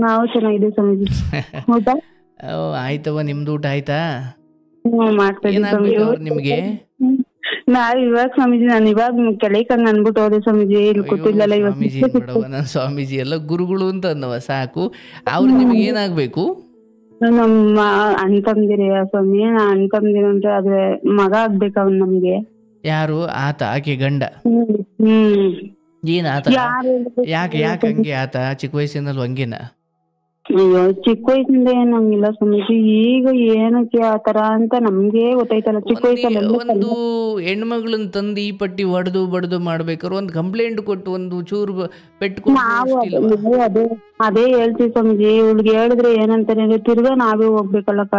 ನಾವು ಚೆನ್ನಾಗಿದ್ದೀವಿ ಸ್ವಾಮೀಜಿ. ಊಟ ಆಯ್ತವ, ನಿಮ್ದು ಊಟ ಆಯ್ತಾ? ಮಾಡ್ತಾ ನಿಮ್ಗೆ ನಾವ್ ಇವಾಗ ಸ್ವಾಮೀಜಿ, ನಾನು ಇವಾಗ ಕೆಳಕಂಗ್ ಅನ್ಬಿಟ್ಟು ಹೋದೆ ಸ್ವಾಮೀಜಿ. ಇಲ್ಲಿ ಕೂತಿಲ್ಲಲ್ಲ ಸ್ವಾಮೀಜಿ ನಾನು ಸ್ವಾಮೀಜಿ ಎಲ್ಲ ಗುರುಗಳು ಅಂತ ಅನ್ನವ ಸಾಕು. ಅವ್ರು ನಿಮ್ಗೆ ಏನಾಗ್ಬೇಕು? ನಮ್ಮ ಅಣ್ತಂದಿರಿ ಸ್ವಾಮಿ. ಅಣ್ತಂದಿರ ಅಂದ್ರೆ ಅದೇ ಮಗ ಆಗ್ಬೇಕು ಅವ್ನ್ ನಮ್ಗೆ. ಯಾರು? ಆತ? ಆಕೆ ಗಂಡ? ಏನ್ ಆತ? ಯಾಕೆ ಹಂಗೆ ಆತ? ಚಿಕ್ಕ ವಯಸ್ಸಿನಲ್ಲಿ ಹಂಗೇನ? ಅಯ್ಯೋ, ಚಿಕ್ಕ ವಯಸ್ಸಿಂದ ಏನಂಗಿಲ್ಲ ಸ್ವಾಮೀಜಿ. ಈಗ ಏನಕ್ಕೆ ಆತರ ಅಂತ ನಮ್ಗೆ ಗೊತ್ತಾಯ್ತಲ್ಲ. ಚಿಕ್ಕ ವಯಸ್ಸಲ್ಲಿ ಒಂದು ಹೆಣ್ಮಗಳನ್ನ ತಂದು ಈ ಪಟ್ಟಿ ಬಡ್ದು ಮಾಡ್ಬೇಕಾದ್ರೆ ಒಂದು ಕಂಪ್ಲೇಂಟ್ ಕೊಟ್ಟು ಒಂದು ಚೂರು ಪೆಟ್ಟು ಅದೇ ಹೇಳ್ತೀವಿ ಸ್ವಾಮೀಜಿ. ಇವ್ಳಿಗೆ ಹೇಳಿದ್ರೆ ಏನಂತಾನೆ, ತಿರ್ಗಾ ನಾವೇ ಹೋಗ್ಬೇಕಲ್ಲಪ್ಪ,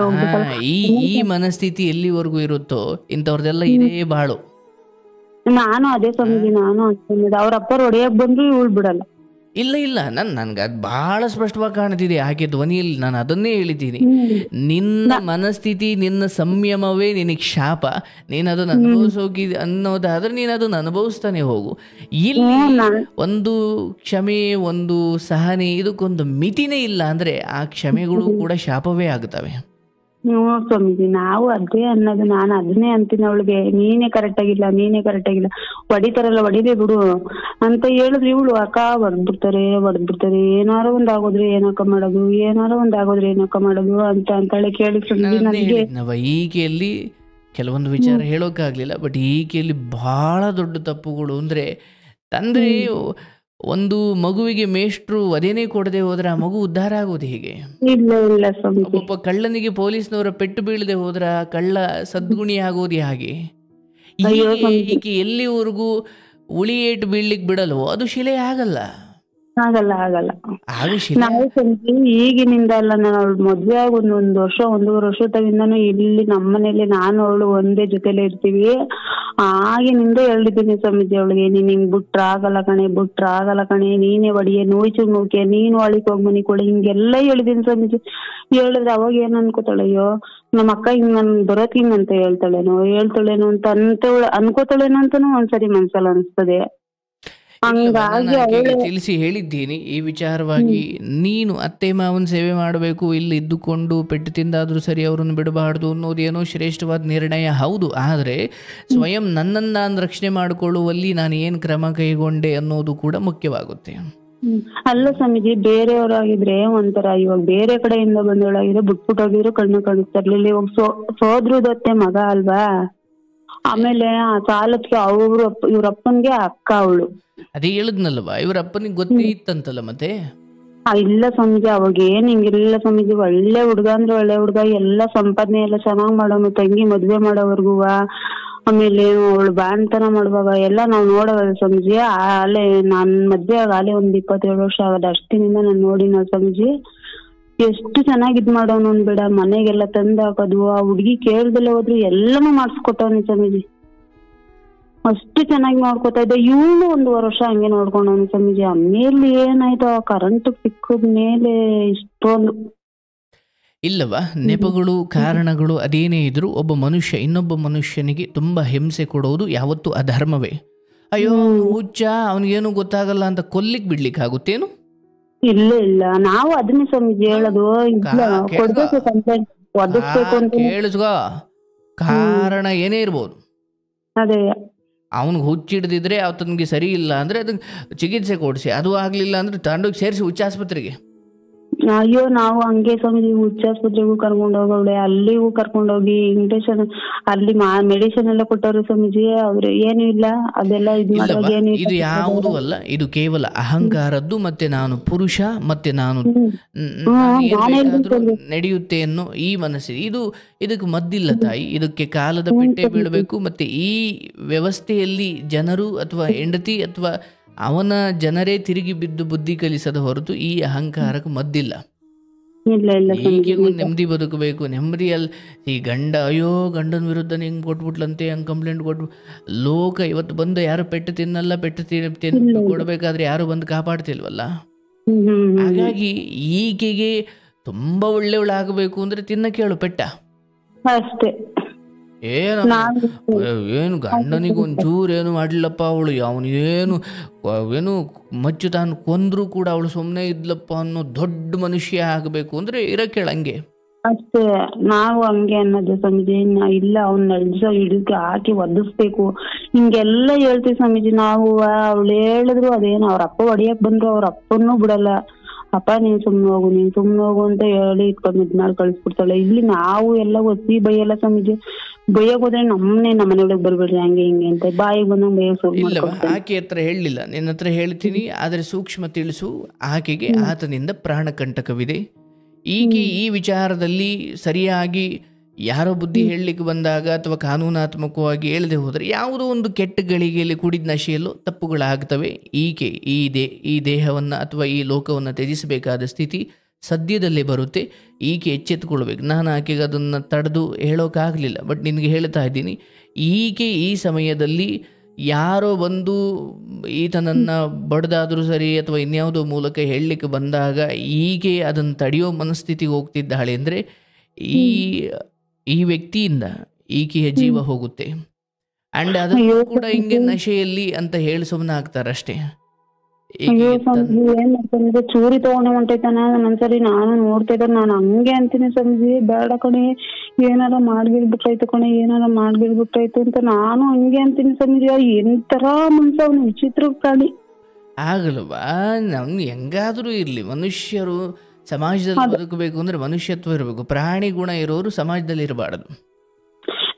ಹೋಗ್ಬೇಕಲ್ಲ. ಈ ಮನಸ್ಥಿತಿ ಎಲ್ಲಿವರೆಗೂ ಇರುತ್ತೋ ಇಂಥವ್ರದೆಲ್ಲ ಇದೇ ಬಾಳು. ನಾನು ಅದೇ ಸ್ವಾಮೀಜಿ, ನಾನು ಅನ್ಕೊಂಡಿದ್ದೆ ಅವ್ರ ಅಪ್ಪ ಹೊಡೆಯಕ್ ಬಂದ್ರು ಇವಳು ಬಿಡಲ್ಲ. ಇಲ್ಲ ನನ್ಗೆ ಅದು ಬಹಳ ಸ್ಪಷ್ಟವಾಗಿ ಕಾಣ್ತಿದೆ ಆಕೆ ಧ್ವನಿಯಲ್ಲಿ. ನಾನು ಅದನ್ನೇ ಹೇಳಿದ್ದೀನಿ, ನಿನ್ನ ಮನಸ್ಥಿತಿ, ನಿನ್ನ ಸಂಯಮವೇ ನಿನಗೆ ಶಾಪ. ನೀನು ಅದನ್ನು ಅನುಭವಿಸೋಗಿ ಅನ್ನೋದಾದ್ರೆ ನೀನು ಅದನ್ನು ಅನುಭವಿಸ್ತಾನೆ ಹೋಗು. ಇಲ್ಲಿ ಒಂದು ಕ್ಷಮೆ, ಒಂದು ಸಹನೆ, ಇದಕ್ಕೊಂದು ಮಿತಿನೇ ಇಲ್ಲ ಅಂದ್ರೆ ಆ ಕ್ಷಮೆಗಳು ಕೂಡ ಶಾಪವೇ ಆಗುತ್ತವೆ. ಸ್ವಾಮೀಜಿ ನಾವು ಅದೇ ಅನ್ನೋದು, ನಾನು ಅದನ್ನೇ ಅಂತೀನಿ ಅವಳಿಗೆ, ನೀನೇ ಕರೆಕ್ಟ್ ಆಗಿಲ್ಲ, ನೀನೇ ಕರೆಕ್ಟ್ ಆಗಿಲ್ಲ, ಹೊಡಿತಾರಲ್ಲ ಹೊಡಿದೇ ಬಿಡು ಅಂತ ಹೇಳಿದ್ರೆ ಇವಳು ಅಕ್ಕ ಹೊಡೆದ್ಬಿಡ್ತಾರೆ, ಏನಾರ ಒಂದ್ ಆಗೋದ್ರೆ ಏನಕ್ಕ ಮಾಡೋದು, ಏನಾರ ಒಂದ್ ಆಗೋದ್ರೆ ಏನಕ್ಕ ಮಾಡೋದು ಅಂತ ಅಂತಾಳೆ. ಕೇಳಿ ಸ್ವಾಮೀಜಿ ನನಗೆ ಈಕೆಯಲ್ಲಿ ಕೆಲವೊಂದು ವಿಚಾರ ಹೇಳೋಕ್ಕಾಗಲಿಲ್ಲ, ಬಟ್ ಈಕೆಯಲ್ಲಿ ಬಹಳ ದೊಡ್ಡ ತಪ್ಪುಗಳು ಅಂದರೆ ತಂದೆ ಒಂದು ಮಗುವಿಗೆ ಮೇಷ್ಟ್ರು ಅದೇನೇ ಕೊಡದೆ ಹೋದ್ರೆ ಆ ಮಗು ಉದ್ಧಾರ ಆಗೋದು ಹೇಗೆ? ಇಲ್ಲ ಸ್ವಾಮೀಜಿ. ಒಬ್ಬ ಕಳ್ಳನಿಗೆ ಪೊಲೀಸ್ನವರ ಪೆಟ್ಟು ಬೀಳದೆ ಹೋದ್ರ ಕಳ್ಳ ಸದ್ಗುಣಿ ಆಗೋದು ಹಾಗೆ. ಈಕೆ ಎಲ್ಲಿವರೆಗೂ ಉಳಿ ಏಟು ಬೀಳ್ಲಿಕ್ಕೆ ಬಿಡಲ್ವೋ ಅದು ಶಿಲೆ ಆಗಲ್ಲ. ಆಗಲ್ಲ ನಾವು ಈಗಿನಿಂದ ಅಲ್ಲ, ನಾನು ಅವಳು ಮದ್ವೆ ಆಗ ಒಂದೊಂದು ವರ್ಷ 1.5 ವರ್ಷದಿಂದನೂ ಇಲ್ಲಿ ನಮ್ಮನೇಲಿ ನಾನು ಅವಳು ಒಂದೇ ಜೊತೆಲೆ ಇರ್ತೀವಿ. ಆಗಿನಿಂದ ಹೇಳಿದ್ದೀನಿ ಸ್ವಾಮೀಜಿ ಅವಳಿಗೆ, ನೀನ್ ಹಿಂಗ್ ಬಿಟ್ರಾಗಲ್ಲ ಕಣೆ, ನೀನೇ ಒಡಿಯೇ ನೋಯ್ಚು ನೋಕೆ, ನೀನು ಅಳಿಕ್ ಹೋಗ್ ಮನಿ ಕೊಡಿ, ಹಿಂಗೆಲ್ಲ ಹೇಳಿದೀನಿ ಸ್ವಾಮೀಜಿ. ಹೇಳಿದ್ರೆ ಅವಾಗ ಏನ್ ಅನ್ಕೋತಾಳೆ, ಅಯ್ಯೋ ನಮ್ಮ ಅಕ್ಕ ಹಿಂಗ್ ನನ್ ಬರೋಕ್ ಹಿಂಗ್ ಅಂತ ಹೇಳ್ತಾಳೇನೋ ಅಂತ ಅನ್ಕೋತಾಳೇನೋ ಅಂತಾನು ಒಂದ್ಸರಿ ಮನ್ಸಲ್ಲಿ ಅನ್ಸ್ತದೆ. ತಿಳಿಸಿ ಹೇಳಿದ್ದೀನಿ ಈ ವಿಚಾರವಾಗಿ, ನೀನು ಅತ್ತೆ ಮಾವನ ಸೇವೆ ಮಾಡಬೇಕು, ಇಲ್ಲಿ ಇದ್ದುಕೊಂಡು ಪೆಟ್ಟು ತಿಂದಾದ್ರೂ ಸರಿ ಅವರನ್ನು ಬಿಡಬಾರ್ದು ಅನ್ನೋದೇನೋ ಶ್ರೇಷ್ಠವಾದ ನಿರ್ಣಯ ಹೌದು. ಆದರೆ ಸ್ವಯಂ ನನ್ನನ್ನು ನಾನು ರಕ್ಷಣೆ ಮಾಡಿಕೊಳ್ಳುವಲ್ಲಿ ನಾನು ಏನು ಕ್ರಮ ಕೈಗೊಂಡೆ ಅನ್ನೋದು ಕೂಡ ಮುಖ್ಯವಾಗುತ್ತೆ. ಅಲ್ಲ ಸ್ವಾಮೀಜಿ, ಬೇರೆಯವರಾಗಿದ್ರೆ ಒಂಥರ, ಇವಾಗ ಬೇರೆ ಕಡೆಯಿಂದ ಬಂದವಳಾಗಿದ್ರೆ ಬಿಟ್ಬಿಟ್ಟೋಗಿದ್ರು ಕಣ್ಣು ಕಾಣಿಸ್ತಿರ್ಲಿಲ್ಲ. ಇವಾಗ ಸೋದ್ರದತ್ತೆ ಮಗ ಅಲ್ವಾ, ಆಮೇಲೆ ಆ ಸಾಲಕ್ಕೆ ಇವ್ರಪ್ಪನ್ಗೆ ಅಕ್ಕ ಅವಳು. ಅದೇ ಹೇಳಿದ್ನಲ್ವಾ, ಇವ್ರ ಅಪ್ಪನಿಗೆ ಗೊತ್ತೇ ಇತ್ತಂತಲ್ಲ ಮತ್ತೆ. ಇಲ್ಲ ಸ್ವಾಮೀಜಿ, ಅವಾಗ ಏನ್ ಹಿಂಗಿರ್ಲಿಲ್ಲ ಸ್ವಾಮೀಜಿ, ಒಳ್ಳೆ ಹುಡ್ಗ ಅಂದ್ರೆ ಒಳ್ಳೆ ಹುಡ್ಗ, ಎಲ್ಲ ಸಂಪಾದನೆ ಎಲ್ಲ ಚೆನ್ನಾಗ್ ಮಾಡೋನು, ತಂಗಿ ಮದ್ವೆ ಮಾಡೋವರ್ಗು, ಆಮೇಲೆ ಅವಳು ಬಾಣ್ತನ ಮಾಡುವಾಗ ಎಲ್ಲ ನಾವ್ ನೋಡೋದ ಸ್ವಾಮೀಜಿ. ಅಲ್ಲೇ ನಾನ್ ಮದ್ವೆ ಆಗಲೇ ಒಂದ್ 27 ವರ್ಷ ಆಗದ, ಅಷ್ಟಿನಿಂದ ನಾನ್ ನೋಡಿನ ಸ್ವಾಮೀಜಿ. ಎಷ್ಟು ಚೆನ್ನಾಗಿ ಇದ್ ಮಾಡೋನು ಬಿಡ, ಮನೆಗೆಲ್ಲ ತಂದ್ ಹಾಕೋದು, ಆ ಹುಡ್ಗಿ ಕೇಳ್ದಲ್ಲ ಹೋದ್ರು ಎಲ್ಲಾನು ಮಾಡ್ಸ್ಕೊಟ್ಟವ್ನಿ ಸ್ವಾಮೀಜಿ. ಅಷ್ಟು ಚೆನ್ನಾಗಿ ನೋಡ್ಕೊತಾ ಇದ್ದ. ಇವಳು 1.5 ವರ್ಷ ಹಂಗೆ ನೋಡ್ಕೊಂಡವನು ಸ್ವಾಮೀಜಿ. ಆಮೇಲೆ ಏನಾಯ್ತು, ಆ ಕರೆಂಟ್ ಸಿಕ್ಕದ ಮೇಲೆ ಇಷ್ಟೊಂದು ಇಲ್ಲವಾ ನೆಪಗಳು, ಕಾರಣಗಳು ಅದೇನೇ ಇದ್ರೂ ಒಬ್ಬ ಮನುಷ್ಯ ಇನ್ನೊಬ್ಬ ಮನುಷ್ಯನಿಗೆ ತುಂಬ ಹಿಂಸೆ ಕೊಡೋದು ಯಾವತ್ತೂ ಅಧರ್ಮವೇ. ಅಯ್ಯೋ ಹುಚ್ಚ, ಅವನಿಗೇನು ಗೊತ್ತಾಗಲ್ಲ ಅಂತ ಕೊಲ್ಲಿಕ್ ಬಿಡ್ಲಿಕ್ಕೆ ಆಗುತ್ತೇನು? ಇಲ್ಲ ನಾವು ಅದನ್ನೇ ಸ್ವಾಮೀಜಿ ಹೇಳೋದು, ಕೊಡ್ಬೇಕು ಕಂಪ್ಲೇಂಟ್ ಒದಗಿಸ್ಬೇಕು ಅಂತ. ಕೇಳಿಸ್ಕೋ, ಕಾರಣ ಏನೇ ಇರ್ಬೋದು, ಅದೇ ಅವನಿಗೆ ಹುಚ್ಚಿಡ್ದಿದ್ರೆ ಅವನಿಗೆ ಸರಿ ಇಲ್ಲ ಅಂದರೆ ಅದಕ್ಕೆ ಚಿಕಿತ್ಸೆ ಕೊಡಿಸಿ, ಅದು ಆಗಲಿಲ್ಲ ಅಂದರೆ ತಗೊಂಡೋಗಿ ಸೇರಿಸಿ ಹುಚ್ಚ ಆಸ್ಪತ್ರೆಗೆ. ಅಯ್ಯೋ ನಾವು ಹಂಗೆ ಸ್ವಾಮೀಜಿ ಹುಚ್ಚಾಸ್ಪತ್ರೆಗೂ ಕರ್ಕೊಂಡ್ ಹೋಗವ್ಳೆ, ಅಲ್ಲಿಗೂ ಕರ್ಕೊಂಡೋಗಿ ಇಂಜೆಕ್ಷನ್ ಅಲ್ಲಿ ಮೆಡಿಸಿನ್ ಎಲ್ಲ ಕೊಟ್ಟವ್ರು ಸ್ವಾಮೀಜಿ. ಅವ್ರು ಏನು ಇಲ್ಲ ಅದೆಲ್ಲ ಇದು ಯಾವುದೂ ಅಲ್ಲ, ಇದು ಕೇವಲ ಅಹಂಕಾರದ್ದು. ಮತ್ತೆ ನಾನು ಪುರುಷ, ಮತ್ತೆ ನಾನು ನಡೆಯುತ್ತೆ ಅನ್ನೋ ಈ ಮನಸ್ಸು, ಇದಕ್ಕೆ ಮದ್ದಿಲ್ಲ ತಾಯಿ. ಇದಕ್ಕೆ ಕಾಲದ ಪೆಟ್ಟೆ ಬೀಳಬೇಕು. ಮತ್ತೆ ಈ ವ್ಯವಸ್ಥೆಯಲ್ಲಿ ಜನರು ಅಥವಾ ಹೆಂಡತಿ ಅಥವಾ ಅವನ ಜನರೇ ತಿರುಗಿ ಬಿದ್ದು ಬುದ್ಧಿ ಕಲಿಸದ ಹೊರತು ಈ ಅಹಂಕಾರಕ್ಕೆ ಮದ್ದಿಲ್ಲ. ಈಕೆಗೂ ನೆಮ್ಮದಿ ಬದುಕಬೇಕು. ನೆಮ್ಮದಿಯಲ್ಲಿ ಈ ಅಯ್ಯೋ ಗಂಡನ ವಿರುದ್ಧ ಹಿಂಗೆ ಕೊಟ್ಬಿಟ್ಲಂತೆ, ಹಂಗೆ ಕಂಪ್ಲೇಂಟ್ ಕೊಟ್ಬಿಟ್ಟು ಲೋಕ ಇವತ್ತು ಬಂದು ಯಾರು ಪೆಟ್ಟು ತಿನ್ನಲ್ಲ, ತಿನ್ನು ಕೊಡಬೇಕಾದ್ರೆ ಯಾರು ಬಂದು ಕಾಪಾಡ್ತಿಲ್ವಲ್ಲ. ಹಾಗಾಗಿ ಈಕೆಗೆ ತುಂಬ ಒಳ್ಳೆಯವಳಾಗಬೇಕು ಅಂದರೆ ತಿನ್ನ ಕೇಳು ಪೆಟ್ಟ ಅಷ್ಟೇ. ಏನು ಗಂಡನಿಗೆ ಒಂಚೂರು ಏನು ಮಾಡಲಿಲ್ಲಪ್ಪ ಅವಳು, ಅವನಿಗೇನು ಮಚ್ಚು ತಾನು ಕೊಂದ್ರೂ ಕೂಡ ಅವಳು ಸುಮ್ಮನೆ ಇದ್ಲಪ್ಪ ಅನ್ನೋ ದೊಡ್ಡ ಮನುಷ್ಯ ಆಗಬೇಕು ಅಂದ್ರೆ ಇರಕ್ಕೆ ಹಂಗೆ ಅಷ್ಟೇ. ನಾವು ಹಂಗೆ ಅನ್ನೋದು ಸ್ವಾಮೀಜಿ. ಇಲ್ಲ ಅವ್ನ ಹಿಡಿದು ಹಾಕಿ ಒದಿಸ್ಬೇಕು ಹಿಂಗೆಲ್ಲ ಹೇಳ್ತೀವಿ ಸ್ವಾಮೀಜಿ ನಾವು. ಅವಳು ಹೇಳಿದ್ರು ಅದೇನು ಅವ್ರ ಅಪ್ಪ ಹೊಡಿಯಕ್ ಬಂದ್ರು ಅವ್ರ ಅಪ್ಪನ್ನೂ ಬಿಡಲ್ಲ. ಅಪ್ಪ ನೀನ್ ಸುಮ್ನೆ ಹೋಗು ಅಂತ ಹೇಳಿ ಇದ್ಮಾಡಿ ಕಳಿಸ್ಬಿಡ್ತಾಳೆ. ಇಲ್ಲಿ ನಾವು ಎಲ್ಲ ಒತ್ತಿ ಬೈಯಲ್ಲ ಸ್ವಾಮೀಜಿ. ಬೈಯಕ್ ಹೋದ್ರೆ ನಮ್ಮನೆ ಒಳಗೆ ಬರ್ಬೇಡ್ರಿ ಹಂಗೆ ಹಿಂಗೆ ಅಂತ ಬಾಯಿಗೆ ಬಂದಂಗೆ ಬೈಯಕ್ ಶುರು ಮಾಡ್ತಾರೆ. ಆಕೆ ಹತ್ರ ಹೇಳಲಿಲ್ಲ, ನಿನ್ನ ಹತ್ರ ಹೇಳ್ತೀನಿ, ಆದರೆ ಸೂಕ್ಷ್ಮ ತಿಳಿಸು. ಆಕೆಗೆ ಆತನಿಂದ ಪ್ರಾಣಕಂಟಕವಿದೆ. ಈಕೆ ಈ ವಿಚಾರದಲ್ಲಿ ಸರಿಯಾಗಿ ಯಾರೋ ಬುದ್ಧಿ ಹೇಳಲಿಕ್ಕೆ ಬಂದಾಗ ಅಥವಾ ಕಾನೂನಾತ್ಮಕವಾಗಿ ಹೇಳದೆ ಹೋದರೆ ಯಾವುದೋ ಒಂದು ಕೆಟ್ಟ ಗಳಿಗೆಯಲ್ಲಿ ಕುಡಿದ ನಶೆಯಲ್ಲೂ ತಪ್ಪುಗಳಾಗ್ತವೆ. ಈಕೆ ಈ ದೇಹವನ್ನು ಅಥವಾ ಈ ಲೋಕವನ್ನು ತ್ಯಜಿಸಬೇಕಾದ ಸ್ಥಿತಿ ಸದ್ಯದಲ್ಲೇ ಬರುತ್ತೆ. ಈಕೆ ಎಚ್ಚೆತ್ತುಕೊಳ್ಬೇಕು. ನಾನು ಆಕೆಗೆ ಅದನ್ನು ತಡೆದು ಹೇಳೋಕ್ಕಾಗಲಿಲ್ಲ, ಬಟ್ ನಿನಗೆ ಹೇಳ್ತಾ ಇದ್ದೀನಿ, ಈಕೆ ಈ ಸಮಯದಲ್ಲಿ ಯಾರೋ ಬಂದು ಈತನನ್ನು ಬಡ್ದಾದರೂ ಸರಿ ಅಥವಾ ಇನ್ಯಾವುದೋ ಮೂಲಕ ಹೇಳಲಿಕ್ಕೆ ಬಂದಾಗ ಈಕೆ ಅದನ್ನು ತಡೆಯೋ ಮನಸ್ಥಿತಿಗೆ ಹೋಗ್ತಿದ್ದಾಳೆ ಅಂದರೆ ಈ ವ್ಯಕ್ತಿಯಿಂದ ಈಕೆಯ ಜೀವ ಹೋಗುತ್ತೆ. ಆ್ಯಂಡ್ ಅದನ್ನು ಕೂಡ ಹಿಂಗೆ ನಶೆಯಲ್ಲಿ ಅಂತ ಹೇಳಿ ಸುಮ್ಮನೆ ಆಗ್ತಾರಷ್ಟೇ. ಅಯ್ಯೋ ಸ್ವಾಮೀಜಿ ಏನ್ ಮಾಡ್ತಾನೆ ಚೂರಿ ತಗೊಂಡ ಹೊಂಟೈತಾನ ಒಂದ್ಸರಿ ನಾನು ನೋಡ್ತಾ ಇದ್ದ ನಾನು ಹಂಗೆ ಅಂತೀನಿ ಸ್ವಾಮೀಜಿ ಬೇಡ ಕಣೆ ಏನಾರ ಮಾಡ್ಗಿಡ್ಬಿಟ್ಟಾಯ್ತು ಕಣೆ ಏನಾರ ಮಾಡ್ಗಿಡ್ಬಿಟ್ಟಾಯ್ತು ಅಂತ ನಾನು ಹಂಗೆ ಅಂತೀನಿ ಸ್ವಾಮೀಜಿ ಎಂತರ ಮನ್ಸ ಅವ್ನು ವಿಚಿತ್ರ ಪ್ರಾಣಿ ಆಗಲ್ವಾ? ನಮ್ಗೆ ಹೆಂಗಾದ್ರೂ ಇರ್ಲಿ, ಮನುಷ್ಯರು ಸಮಾಜದಲ್ಲಿ ಬದುಕಬೇಕು ಅಂದ್ರೆ ಮನುಷ್ಯತ್ವ ಇರಬೇಕು. ಪ್ರಾಣಿ ಗುಣ ಇರೋರು ಸಮಾಜದಲ್ಲಿ ಇರಬಾರದು.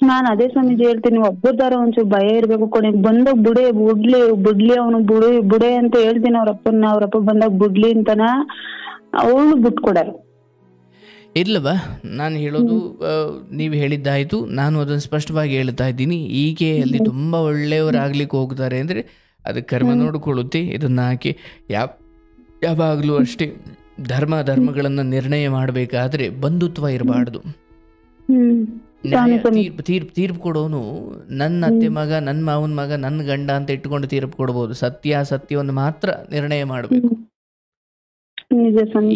ನಾನ್ ಅದೇ ಸ್ವಾಮೀಜಿ ಹೇಳ್ತೀನಿ, ಒಬ್ಬರದಾರ ಒಂಚೂರು ಭಯ ಇರ್ಬೇಕು ಕೊನೆಗೆ ಬಂದಾಗ ಬಿಡ್ಲಿ ಅವನು ಬುಡೆ ಅಂತ ಹೇಳ್ತೀನಿ ಅವ್ರಪ್ಪ ಬಂದಾಗ ಬಿಡ್ಲಿ ಅಂತನ ಅವಳು ಬಿಟ್ಕೊಡಲ್ಲ. ಇಲ್ಲವಾ, ನಾನು ಹೇಳೋದು ನೀವು ಹೇಳಿದ್ದಾಯ್ತು, ನಾನು ಅದನ್ನು ಸ್ಪಷ್ಟವಾಗಿ ಹೇಳ್ತಾ ಇದ್ದೀನಿ. ಈಕೆ ಅಲ್ಲಿ ತುಂಬ ಒಳ್ಳೆಯವರಾಗ್ಲಿಕ್ಕೆ ಹೋಗ್ತಾರೆ ಅಂದರೆ ಅದು ಕರ್ಮ ನೋಡಿಕೊಳ್ಳುತ್ತೆ. ಇದನ್ನು ಹಾಕಿ ಯಾವಾಗಲೂ ಅಷ್ಟೇ ಧರ್ಮಗಳನ್ನು ನಿರ್ಣಯ ಮಾಡಬೇಕಾದ್ರೆ ಬಂಧುತ್ವ ಇರಬಾರ್ದು. ತೀರ್ಪು ಕೊಡೋನು ನನ್ನ ಅತ್ತೆ ಮಗ, ನನ್ನ ಮಾವನ ಮಗ, ನನ್ನ ಗಂಡ ಅಂತ ಇಟ್ಕೊಂಡು ತೀರ್ಪು ಕೊಡ್ಬೋದು. ಸತ್ಯವನ್ನು ಮಾತ್ರ ನಿರ್ಣಯ ಮಾಡಬೇಕು.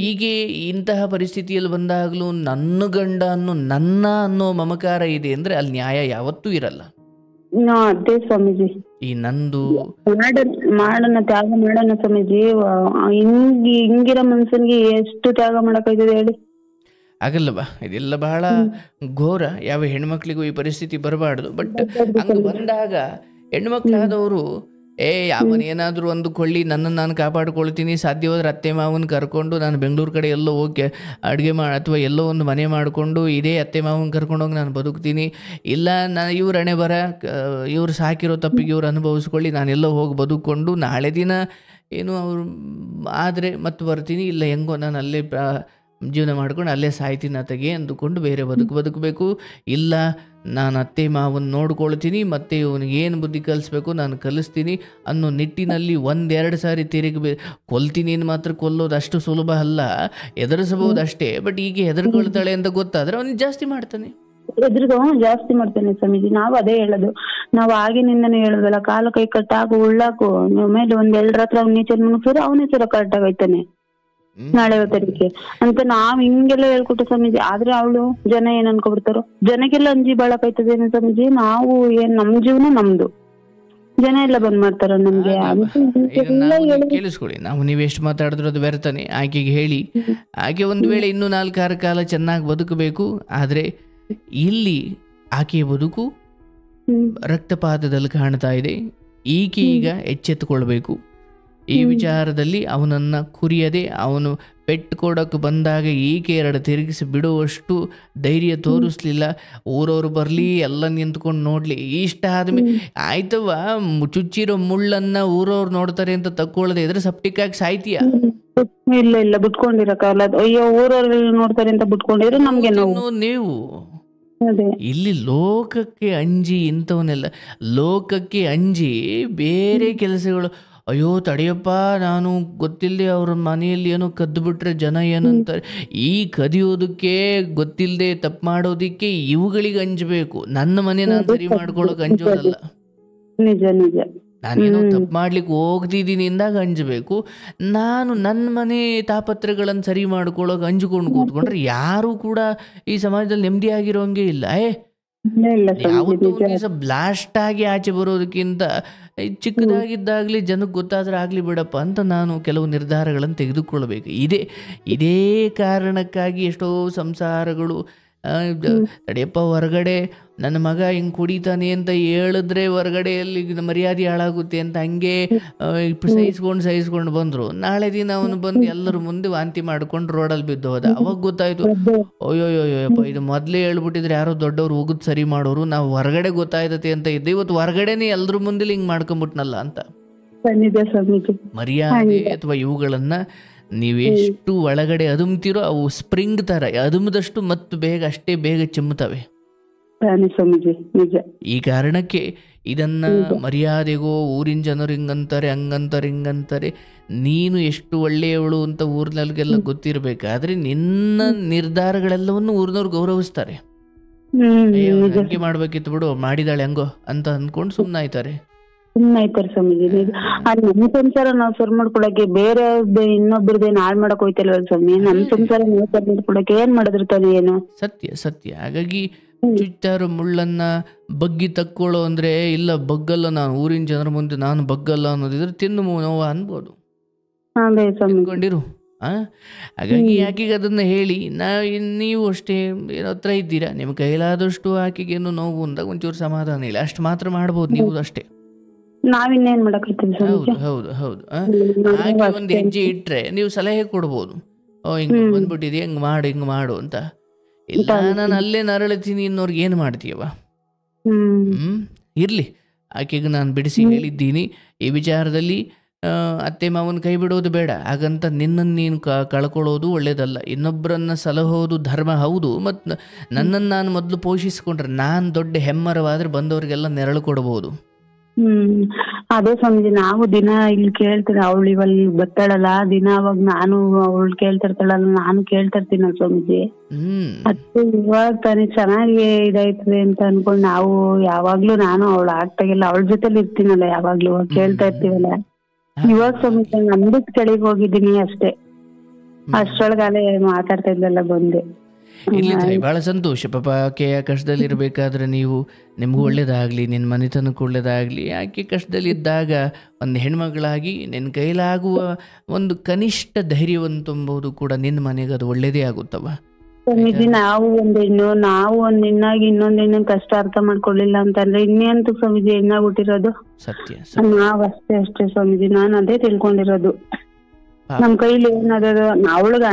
ಹೀಗೆ ಇಂತಹ ಪರಿಸ್ಥಿತಿಯಲ್ಲಿ ಬಂದಾಗಲೂ ನನ್ನ ಗಂಡ ಅನ್ನೋ ಮಮಕಾರ ಇದೆ ಅಂದ್ರೆ ಅಲ್ಲಿ ನ್ಯಾಯ ಯಾವತ್ತೂ ಇರಲ್ಲ. ಅದೇ ಸ್ವಾಮೀಜಿ ಈ ನಂದು ಮಾಡೋಣ ತ್ಯಾಗ ಮಾಡೋಣ ಸ್ವಾಮೀಜಿ. ಹಿಂಗಿರೋ ಮನ್ಸನ್ಗೆ ಎಷ್ಟು ತ್ಯಾಗ ಮಾಡಕ್ಕಾಯ್ತದೆ ಹೇಳಿ? ಆಗಲ್ಲವಾ? ಇದೆಲ್ಲ ಬಹಳ ಘೋರ. ಯಾವ ಹೆಣ್ಮಕ್ಳಿಗೂ ಈ ಪರಿಸ್ಥಿತಿ ಬರಬಾರ್ದು. ಬಟ್ ಹಂಗೆ ಬಂದಾಗ ಹೆಣ್ಮಕ್ಳಾದವರು ಯಾವನೇನಾದರೂ ಒಂದು ಕೊಳ್ಳಿ ನನ್ನನ್ನು ನಾನು ಕಾಪಾಡ್ಕೊಳ್ತೀನಿ, ಸಾಧ್ಯವಾದ್ರೆ ಅತ್ತೆ ಮಾವನ ಕರ್ಕೊಂಡು ನಾನು ಬೆಂಗಳೂರು ಕಡೆ ಎಲ್ಲೋ ಹೋಗಿ ಅಡುಗೆ ಅಥವಾ ಎಲ್ಲೋ ಒಂದು ಮನೆ ಮಾಡಿಕೊಂಡು ಇದೇ ಅತ್ತೆ ಮಾವನ ಕರ್ಕೊಂಡೋಗಿ ನಾನು ಬದುಕ್ತೀನಿ, ಇಲ್ಲ ಇವ್ರ ಹಣೆ ಬರ ಇವ್ರು ಸಾಕಿರೋ ತಪ್ಪಿಗೆ ಇವ್ರು ಅನುಭವಿಸ್ಕೊಳ್ಳಿ, ನಾನೆಲ್ಲೋ ಹೋಗಿ ಬದುಕೊಂಡು ನಾಳೆ ದಿನ ಏನು ಅವರು ಆದರೆ ಮತ್ತೆ ಬರ್ತೀನಿ, ಇಲ್ಲ ಹೆಂಗೋ ನಾನು ಅಲ್ಲೇ ಜೀವನ ಮಾಡ್ಕೊಂಡು ಅಲ್ಲೇ ಸಾಯ್ತೀನಿ ಅತ್ತಗೆ ಅಂದುಕೊಂಡು ಬೇರೆ ಬದುಕಬೇಕು. ಇಲ್ಲ ನಾನು ಅತ್ತೆ ಮಾವನ್ನ ನೋಡ್ಕೊಳ್ತೀನಿ, ಮತ್ತೆ ಇವನಿಗೆ ಏನು ಬುದ್ಧಿ ಕಲಿಸ್ಬೇಕು ನಾನು ಕಲಿಸ್ತೀನಿ ಅನ್ನೋ ನಿಟ್ಟಿನಲ್ಲಿ 1-2 ಸಾರಿ ಕೊಲ್ತೀನಿ ಮಾತ್ರ ಕೊಲ್ಲೋದು ಅಷ್ಟು ಸುಲಭ ಅಲ್ಲ, ಎದುರಿಸಬಹುದು ಅಷ್ಟೇ. ಬಟ್ ಈಗ ಹೆದರ್ಕೊಳ್ತಾಳೆ ಅಂತ ಗೊತ್ತಾದ್ರೆ ಅವನಿಗೆ ಜಾಸ್ತಿ ಮಾಡ್ತಾನೆ ಸ್ವಾಮೀಜಿ. ನಾವು ಅದೇ ಹೇಳೋದು, ನಾವು ಆಗಿನಿಂದನೇ ಹೇಳೋದಲ್ಲ, ಕಾಲು ಕೈ ಕಟ್ಟಾಕು ಉಳ್ಳಾಕು ಮೇಲೆ 1-2 ಹತ್ರ ಅವ್ನ ನೇಚರ್ ಮುಗಿಸಿದ್ರೆ ಅವನೇ ಸರ ಕರೆಕ್ಟ್ ಆಗೈತಾನೆ ನಾಳೆ ಹೊತ್ತರಿಗೆ ಅಂತ ನಾವ್ ಹಿಂಗೆಲ್ಲ ಹೇಳ್ಕೊಟ್ಟು ಸ್ವಾಮೀಜಿ. ಆದ್ರೆ ಅವಳು ಜನ ಏನ್ ಅನ್ಕೊಬಿಡ್ತಾರೋ, ಜನಕ್ಕೆಲ್ಲ ಅಂಜಿ ಬಾಳಕಾಯ್ತದೇನು ಸ್ವಾಮೀಜಿ? ನಾವು ಏನ್ ನಮ್ ಜೀವನ ನಮ್ದು, ಜನ ಎಲ್ಲ ಬಂದ್ ಮಾಡ್ತಾರ ನಮ್ಗೆ. ಕೇಳಿಸ್ಕೊಳ್ಳಿ, ನಾವು ನೀವು ಎಷ್ಟು ಮಾತಾಡಿದ್ರು ಅದು ವ್ಯರ್ಥನೆ. ಆಕೆಗೆ ಹೇಳಿ, ಆಕೆ ಒಂದು ವೇಳೆ ಇನ್ನೂ 4-6 ಕಾಲ ಚೆನ್ನಾಗಿ ಬದುಕಬೇಕು. ಆದ್ರೆ ಇಲ್ಲಿ ಆಕೆಯ ಬದುಕು ರಕ್ತಪಾತದಲ್ಲಿ ಕಾಣ್ತಾ ಇದೆ. ಈಕೆ ಈಗ ಎಚ್ಚೆತ್ತುಕೊಳ್ಬೇಕು. ಈ ವಿಚಾರದಲ್ಲಿ ಅವನನ್ನು ಕುರಿಯದೆ ಅವನು ಪೆಟ್ಟು ಕೊಡೋಕೆ ಬಂದಾಗ ಈಕೆ 2 ತಿರುಗಿಸಿ ಬಿಡುವಷ್ಟು ಧೈರ್ಯ ತೋರಿಸ್ಲಿಲ್ಲ. ಊರವ್ರು ಬರಲಿ ಎಲ್ಲ ನಿಂತ್ಕೊಂಡು ನೋಡಲಿ, ಇಷ್ಟ ಆದ್ಮೇಲೆ ಆಯ್ತವ ಚುಚ್ಚಿರೋ ಮುಳ್ಳನ್ನು ಊರವ್ರು ನೋಡ್ತಾರೆ ಅಂತ ತಕ್ಕೊಳ್ಳದೆ ಇದ್ರೆ ಸಪ್ಟಿಕ್ಕಾಗಿ ಸಾಯ್ತೀಯ. ಇಲ್ಲ ಬಿಟ್ಕೊಂಡಿರಕ್ಕಲ್ಲ, ಅಯ್ಯೋ ಊರವ್ರು ನೋಡ್ತಾರೆ ಅಂತ ಬಿಟ್ಕೊಂಡಿದ್ರೆ ನಮ್ಗೆ ನೀವು ಇಲ್ಲಿ ಲೋಕಕ್ಕೆ ಅಂಜಿ ಇಂಥವನ್ನೆಲ್ಲ ಲೋಕಕ್ಕೆ ಅಂಜಿ ಬೇರೆ ಕೆಲಸಗಳು, ಅಯ್ಯೋ ತಡೆಯಪ್ಪ ನಾನು ಗೊತ್ತಿಲ್ಲದೆ ಅವ್ರ ಮನೆಯಲ್ಲಿ ಏನೋ ಕದ್ದು ಬಿಟ್ರೆ ಜನ ಏನಂತಾರೆ, ಈ ಕದಿಯೋದಕ್ಕೆ ಗೊತ್ತಿಲ್ಲದೆ ತಪ್ಪು ಮಾಡೋದಕ್ಕೆ ಇವುಗಳಿಗೆ ಅಂಜಬೇಕು. ನನ್ನ ಮನೆ ನಾನು ಸರಿ ಮಾಡ್ಕೊಳಕ್ ಅಂಜೋದಲ್ಲ. ನಾನೇನೋ ತಪ್ಪು ಮಾಡ್ಲಿಕ್ಕೆ ಹೋಗ್ತಿದ್ದೀನಿ ಅಂದಾಗ ಅಂಜಬೇಕು. ನಾನು ನನ್ನ ಮನೆ ತಾಪತ್ರಗಳನ್ನು ಸರಿ ಮಾಡ್ಕೊಳಕ್ ಅಂಜ್ಕೊಂಡು ಕೂತ್ಕೊಂಡ್ರೆ ಯಾರು ಕೂಡ ಈ ಸಮಾಜದಲ್ಲಿ ನೆಮ್ಮದಿಯಾಗಿರೋಂಗೆ ಇಲ್ಲ. ಯಾವತ್ತೂ ಬ್ಲಾಸ್ಟ್ ಆಗಿ ಆಚೆ ಬರೋದಕ್ಕಿಂತ ಚಿಕ್ಕದಾಗಿದ್ದಾಗಲಿ ಜನಕ್ಕೆ ಗೊತ್ತಾದ್ರೆ ಆಗಲಿ ಬಿಡಪ್ಪ ಅಂತ ನಾನು ಕೆಲವು ನಿರ್ಧಾರಗಳನ್ನು ತೆಗೆದುಕೊಳ್ಬೇಕು. ಇದೇ ಕಾರಣಕ್ಕಾಗಿ ಎಷ್ಟೋ ಸಂಸಾರಗಳು ತಡೆಯಪ್ಪ ಹೊರಗಡೆ ನನ್ನ ಮಗ ಹಿಂಗೆ ಕುಡಿತಾನೆ ಅಂತ ಹೇಳಿದ್ರೆ ಹೊರಗಡೆಯಲ್ಲಿ ಮರ್ಯಾದೆ ಹಾಳಾಗುತ್ತೆ ಅಂತ ಹಂಗೆ ಸಹಿಸ್ಕೊಂಡು ಬಂದರು. ನಾಳೆ ದಿನ ಅವನು ಬಂದು ಎಲ್ಲರ ಮುಂದೆ ವಾಂತಿ ಮಾಡ್ಕೊಂಡು ರೋಡಲ್ಲಿ ಬಿದ್ದು ಹೋದ. ಅವಾಗ ಗೊತ್ತಾಯ್ತು, ಅಯ್ಯೋಯ್ಯೋಯಪ್ಪ ಇದು ಮೊದಲೇ ಹೇಳ್ಬಿಟ್ಟಿದ್ರೆ ಯಾರೋ ದೊಡ್ಡವ್ರು ಹೋಗುದು ಸರಿ ಮಾಡೋರು, ನಾವು ಹೊರಗಡೆ ಗೊತ್ತಾಯ್ತತೆ ಅಂತ ಇದ್ದೆ, ಇವತ್ತು ಹೊರಗಡೆನೆ ಎಲ್ರ ಮುಂದೆ ಹಿಂಗೆ ಮಾಡ್ಕೊಂಬಿಟ್ನಲ್ಲ ಅಂತ. ಮರ್ಯಾದೆ ಅಥವಾ ಇವುಗಳನ್ನ ನೀವೆಷ್ಟು ಒಳಗಡೆ ಅದುಮ್ತಿರೋ ಅವು ಸ್ಪ್ರಿಂಗ್ ತರ ಅದುಮದಷ್ಟು ಮತ್ತು ಅಷ್ಟೇ ಬೇಗ ಚಿಮ್ಮುತ್ತವೆ. ಈ ಕಾರಣಕ್ಕೆ ಇದನ್ನ ಮರ್ಯಾದೆಗೋ ಊರಿನ ಜನರು ಹಿಂಗಂತಾರೆ ಹಂಗಂತಾರೆ ನೀನು ಎಷ್ಟು ಒಳ್ಳೆಯವಳು ಅಂತ ಊರಿನಲ್ಲಿಗೆಲ್ಲ ಗೊತ್ತಿರ್ಬೇಕಾದ್ರೆ ನಿನ್ನ ನಿರ್ಧಾರಗಳೆಲ್ಲವನ್ನು ಊರಿನವ್ರು ಗೌರವಿಸ್ತಾರೆ. ಹಂಗೆ ಮಾಡ್ಬೇಕಿತ್ತು ಬಿಡು, ಮಾಡಿದಾಳೆ ಹಂಗೋ ಅಂತ ಅಂದ್ಕೊಂಡು ಸುಮ್ಮನಾಯ್ತಾರೆ. ಸ್ವಾಮೀಜಿ. ನಮ್ ಸಂಸಾರ ನಾವ್ ಸರ್ ಮಾಡ್ಕೊಳಕ್ಕೆ ಬೇರೆ ಇನ್ನೊಬ್ರದೇನ್ ಹಾಳ್ ಮಾಡಕ್ ಹೋಯ್ತಲ್ವ ಸ್ವಾಮಿ? ನಮ್ ಸಂಸಾರ ನಾವ್ ಸರ್ ಮಾಡ್ಕೊಳಕ್ಕೆ ಏನ್ ಮಾಡಿದಿರ್ತಾನೆ ಏನು? ಸತ್ಯ. ಹಾಗಾಗಿ ಚುಚ್ಚಾರು ಮುಳ್ಳನ್ನ ಬಗ್ಗಿ ತಕ್ಕೊಳ್ಳೋ ಅಂದ್ರೆ ಇಲ್ಲ ಬಗ್ಗಲ್ಲ, ನಾನು ಊರಿನ ಜನರ ಮುಂದೆ ನಾನು ಬಗ್ಗಲ್ಲ ಅನ್ನೋದಿದ್ರೆ ತಿನ್ನು ನೋವ ಅನ್ಬೋದು. ಅದೇ ಸ್ವಾಮೀಜಿ. ತಿಳ್ಕೊಂಡಿರು. ಹಾಗಾಗಿ ಆಕೆಗೆ ಅದನ್ನು ಹೇಳಿ ನೀವು ಅಷ್ಟೇ ಏನೋ ಹತ್ರ ಇದ್ದೀರಾ, ನಿಮ್ಮ ಕೈಲಾದಷ್ಟು ಆಕೆಗೇನು ನೋವು ಅಂದಾಗ ಒಂಚೂರು ಸಮಾಧಾನ ಇಲ್ಲ, ಅಷ್ಟು ಮಾತ್ರ ಮಾಡ್ಬೋದು ನೀವು ಅಷ್ಟೇ. ನಾವಿನ್ನೇನ್ ಮಾಡಕತ್ತೀವಿ ಹೌದು ಹೌದು ಹೌದು. ಹಾಗೆ ಒಂದು ಹೆಜ್ಜೆ ಇಟ್ಟರೆ ನೀವು ಸಲಹೆ ಕೊಡ್ಬೋದು, ಹಿಂಗೆ ಬಂದ್ಬಿಟ್ಟಿದೆ ಹಿಂಗೆ ಮಾಡು ಅಂತ. ಇಲ್ಲ ನಾನು ಅಲ್ಲೇ ನರಳತೀನಿ ಇನ್ನೋರ್ಗೆ ಏನು ಮಾಡ್ತೀಯವ? ಇರಲಿ, ಆಕೆಗೆ ನಾನು ಬಿಡಿಸಿ ಹೇಳಿದ್ದೀನಿ ಈ ವಿಚಾರದಲ್ಲಿ. ಅತ್ತೆ ಮಾವನ ಕೈ ಬಿಡೋದು ಬೇಡ, ಹಾಗಂತ ನಿನ್ನನ್ನು ನೀನು ಕಳ್ಕೊಳ್ಳೋದು ಒಳ್ಳೇದಲ್ಲ. ಇನ್ನೊಬ್ಬರನ್ನ ಸಲಹೋದು ಧರ್ಮ ಹೌದು, ಮತ್ತು ನನ್ನನ್ನು ನಾನು ಮೊದಲು ಪೋಷಿಸಿಕೊಂಡ್ರೆ ನಾನು ದೊಡ್ಡ ಹೆಮ್ಮರವಾದ್ರೆ ಬಂದವರಿಗೆಲ್ಲ ನೆರಳು ಕೊಡ್ಬೋದು. ಅದೇ ಸ್ವಾಮೀಜಿ, ನಾವು ದಿನ ಇಲ್ಲಿ ಕೇಳ್ತೀರ, ಅವಳು ಇವಾಗ ಬರ್ತಾಳಲ್ಲ ದಿನ, ಅವಾಗ ನಾನು ಅವಳು ಕೇಳ್ತಿರ್ತಾಳಲ್ಲ ನಾನು ಕೇಳ್ತಿರ್ತೀನಲ್ಲ ಸ್ವಾಮೀಜಿ. ಅದು ಇವಾಗ ತಾನೇ ಚೆನ್ನಾಗಿ ಇದಾಯ್ತದೆ ಅಂತ ಅನ್ಕೊಂಡ್ ನಾವು ಯಾವಾಗ್ಲೂ ನಾನು ಅವಳು ಆಗ್ತಾಗಿಲ್ಲ ಅವಳ ಜೊತೆಲಿ ಇರ್ತೀನಲ್ಲ, ಯಾವಾಗ್ಲೂ ಕೇಳ್ತಾ ಇರ್ತೀವಲ್ಲ. ಇವಾಗ ಸ್ವಾಮೀಜಿ ನಂಬಿಕ್ ಕೆಳಗೆ ಹೋಗಿದ್ದೀನಿ ಅಷ್ಟೇ, ಅಷ್ಟ್ರೊಳಗಾಲೆ ಮಾತಾಡ್ತಾ ಇದ್ದಲ್ಲ ಬಂದೆ. ಇರ್ಲಿ ತಾಯಿ, ಭಾಳ ಸಂತೋಷ. ಪಾಪ ಆಕೆ ಕಷ್ಟದಲ್ಲಿ ಇರಬೇಕಾದ್ರೆ ನೀವು ನಿಮ್ಗೂ ಒಳ್ಳೇದಾಗಲಿ, ನಿನ್ನ ಮನೆತನಕ್ಕೂ ಒಳ್ಳೇದಾಗಲಿ. ಆಕೆ ಕಷ್ಟದಲ್ಲಿದ್ದಾಗ ಒಂದು ಹೆಣ್ಮಗಳಾಗಿ ನಿನ್ನ ಕೈಲಾಗುವ ಒಂದು ಕನಿಷ್ಠ ಧೈರ್ಯವನ್ನು ತುಂಬೋದು ಕೂಡ ನಿನ್ನ ಮನೆಗೆ ಅದು ಒಳ್ಳೇದೇ ಆಗುತ್ತವ ಸ್ವಾಮೀಜಿ. ನಾವು ಒಂದ್ ಹೆಣ್ಣಾಗಿ ಇನ್ನೊಂದ್ ಹೆಣ್ಣಿನ ಕಷ್ಟ ಅರ್ಥ ಮಾಡ್ಕೊಳ್ಳಿಲ್ಲ ಅಂತಂದ್ರೆ ಇನ್ನೇಂತ ಸ್ವಾಮೀಜಿ ಹೆಣ್ಣಾಗ್ ಹುಟ್ಟಿರೋದು? ಸತ್ಯ. ನಾವ್ ಅಷ್ಟೇ ಸ್ವಾಮೀಜಿ, ನಾನ್ ಅದೇ ತಿಳ್ಕೊಂಡಿರೋದು. ನಮ್ ಕೈಲಿ ಏನದ, ಅವಳಿಗೆ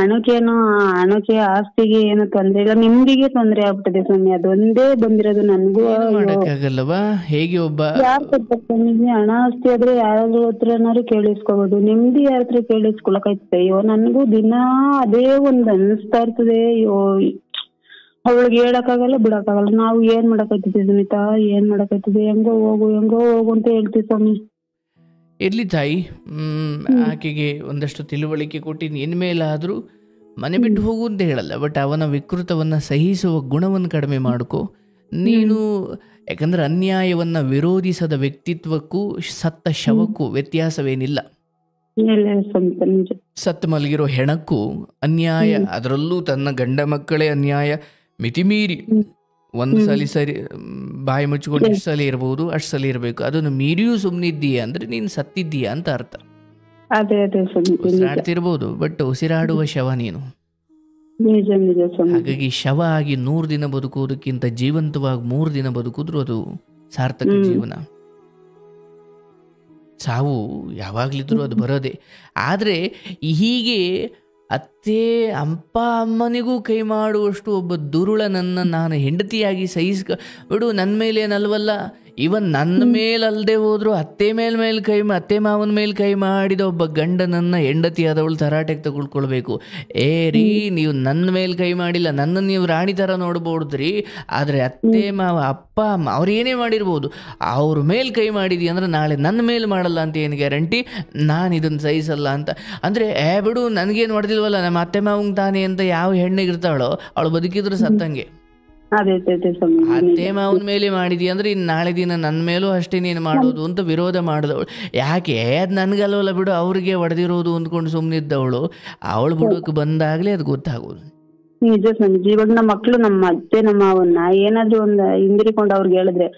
ಹಣಕ್ಕೆ ಆಸ್ತಿಗೆ ಏನು ತೊಂದ್ರೆ ಇಲ್ಲ, ನಿಮ್ದಿಗೆ ತೊಂದ್ರೆ ಆಗ್ಬಿಟ್ಟಿದೆ ಸ್ವಾಮಿ. ಅದೊಂದೇ ಬಂದಿರೋದು ನನ್ಗೂ. ಮಾಡಕ್ಕಾಗಲ್ಲವಾ? ಹೇಗೆ ಒಬ್ಬ ಯಾರ್ ಕೊಡ್ತಾರೆ ಸ್ವಾಮೀಜಿ? ಹಣ ಆಸ್ತಿ ಆದ್ರೆ ಯಾರಾದ್ರೂ ಹತ್ರನಾರು ಕೇಳಿಸ್ಕೋಬಹುದು, ನಿಮ್ದಿ ಯಾರ ಹತ್ರ ಕೇಳಿಸ್ಕೊಳಕೈತೆ? ಅಯ್ಯೋ ನನ್ಗೂ ದಿನ ಅದೇ ಒಂದ್ ಅನ್ಸ್ತಾ ಇರ್ತದೆ. ಅಯ್ಯೋ ಅವಳಿಗೆ ಹೇಳಕ್ಕಾಗಲ್ಲ ಬಿಡಕ್ಕಾಗಲ್ಲ. ನಾವು ಏನ್ ಮಾಡಕೈತಿದ್ವಿ ಸುನೀತಾ, ಏನ್ ಮಾಡಕೈತಿದ್ವಿ? ಹೆಂಗೋ ಹೋಗು ಅಂತ ಹೇಳ್ತೀವಿ ಸ್ವಾಮಿ. ಇರಲಿ ತಾಯಿ, ಆಕೆಗೆ ಒಂದಷ್ಟು ತಿಳುವಳಿಕೆ ಕೊಟ್ಟಿನಿ. ಇನ್ಮೇಲಾದರೂ ಮನೆ ಬಿಟ್ಟು ಹೋಗು ಅಂತ ಹೇಳಲ್ಲ, ಬಟ್ ಅವನ ವಿಕೃತವನ್ನು ಸಹಿಸುವ ಗುಣವನ್ನು ಕಡಿಮೆ ಮಾಡ್ಕೊ ನೀನು. ಯಾಕಂದ್ರೆ ಅನ್ಯಾಯವನ್ನು ವಿರೋಧಿಸದ ವ್ಯಕ್ತಿತ್ವಕ್ಕೂ ಸತ್ತ ಶವಕ್ಕೂ ವ್ಯತ್ಯಾಸವೇನಿಲ್ಲ. ಸತ್ತ ಮಲಗಿರೋ ಹೆಣಕ್ಕೂ ಅನ್ಯಾಯ, ಅದರಲ್ಲೂ ತನ್ನ ಗಂಡ ಮಕ್ಕಳೇ ಅನ್ಯಾಯ ಮಿತಿಮೀರಿ ಒಂದು ಸಲ ಬಾಯಿ ಮುಚ್ಕೊಂಡು ಎಷ್ಟು ಸಲ ಇರ್ಬೋದು ಅಷ್ಟು ಸಲ ಇರಬೇಕು. ಅದನ್ನು ಮೀರಿಯೂ ಸುಮ್ಮನಿದ್ದೀಯಾ ಅಂದರೆ ನೀನು ಸತ್ತಿದ್ದೀಯಾ ಅಂತ ಅರ್ಥ. ಉಸಿರಾಡ್ತಿರ್ಬೋದು, ಬಟ್ ಉಸಿರಾಡುವ ಶವ ನೀನು. ಹಾಗಾಗಿ ಶವ ಆಗಿ 100 ದಿನ ಬದುಕುವುದಕ್ಕಿಂತ ಜೀವಂತವಾಗಿ 3 ದಿನ ಬದುಕಿದ್ರು ಅದು ಸಾರ್ಥಕ ಜೀವನ. ಸಾವು ಯಾವಾಗಲಿದ್ರೂ ಅದು ಬರೋದೆ. ಆದರೆ ಹೀಗೆ ಅತ್ತೆ ಅಮ್ಮನಿಗೂ ಕೈ ಮಾಡುವಷ್ಟು ಒಬ್ಬ ದುರುಳನನ್ನು ನಾನು ಹೆಂಡತಿಯಾಗಿ ಬಿಡು, ನನ್ನ ಮೇಲೇನಲ್ವಲ್ಲ, ಇವನ್ ನನ್ನ ಮೇಲಲ್ಲದೆ ಹೋದ್ರು ಅತ್ತೆ ಅತ್ತೆ ಮಾವನ ಮೇಲೆ ಕೈ ಮಾಡಿದ ಒಬ್ಬ ಗಂಡನನ್ನು ಹೆಂಡತಿ ಆದವಳು ತರಾಟೆಗೆ ತಗೊಳ್ಕೊಳ್ಬೇಕು. ರೀ, ನೀವು ನನ್ನ ಮೇಲೆ ಕೈ ಮಾಡಿಲ್ಲ, ನನ್ನನ್ನು ನೀವು ರಾಣಿ ಥರ ನೋಡ್ಬೋದ್ರಿ, ಆದರೆ ಅತ್ತೆ ಮಾವ ಅಪ್ಪ ಅಮ್ಮ ಅವ್ರು ಏನೇ ಮಾಡಿರ್ಬೋದು, ಅವ್ರ ಮೇಲೆ ಕೈ ಮಾಡಿದಿ ಅಂದ್ರೆ ನಾಳೆ ನನ್ನ ಮೇಲೆ ಮಾಡಲ್ಲ ಅಂತ ಏನು ಗ್ಯಾರಂಟಿ? ನಾನು ಇದನ್ನು ಸಹಿಸಲ್ಲ ಅಂತ ಅಂದರೆ ಬಿಡು ನನಗೇನು ಹೊಡೆದಿಲ್ವಲ್ಲ ನಮ್ಮ ಅತ್ತೆ ಮಾವಂಗೆ ತಾನೇ ಅಂತ ಯಾವ ಹೆಣ್ಣಿಗಿರ್ತಾಳೋ ಅವಳು ಬದುಕಿದ್ರು ಸತ್ತಂಗೆ. ಅತ್ತೆ ಮಾವನ ಮೇಲೆ ಮಾಡಿದಿ ಅಂದ್ರೆ ಇನ್ನು ನಾಳೆ ದಿನ ನನ್ನ ಮೇಲೂ ಅಷ್ಟೇ ನೀನು ಮಾಡೋದು ಅಂತ ವಿರೋಧ ಮಾಡಿದವಳು. ಯಾಕೆ ಅದು ನನಗಲ್ವಲ್ಲ ಬಿಡು, ಅವ್ರಿಗೆ ಹೊಡೆದಿರೋದು ಅಂದ್ಕೊಂಡು ಸುಮ್ಮನಿದ್ದವಳು ಅವಳು ಬಿಡೋಕೆ ಬಂದಾಗಲೇ ಅದು ಗೊತ್ತಾಗೋದು. ನಿಜ ಸ್ವಾಮೀಜಿ. ಇವಾಗ ನಮ್ಮ ಮಕ್ಳು ನಮ್ಮ ಅತ್ತೆ ನಮ್ಮ ಮಾವನ್ನ ಏನಾದ್ರು ಒಂದು ಹಿಂದಿರಿಕೊಂಡು ಅವ್ರಿಗೆ ಹೇಳಿದ್ರೆ,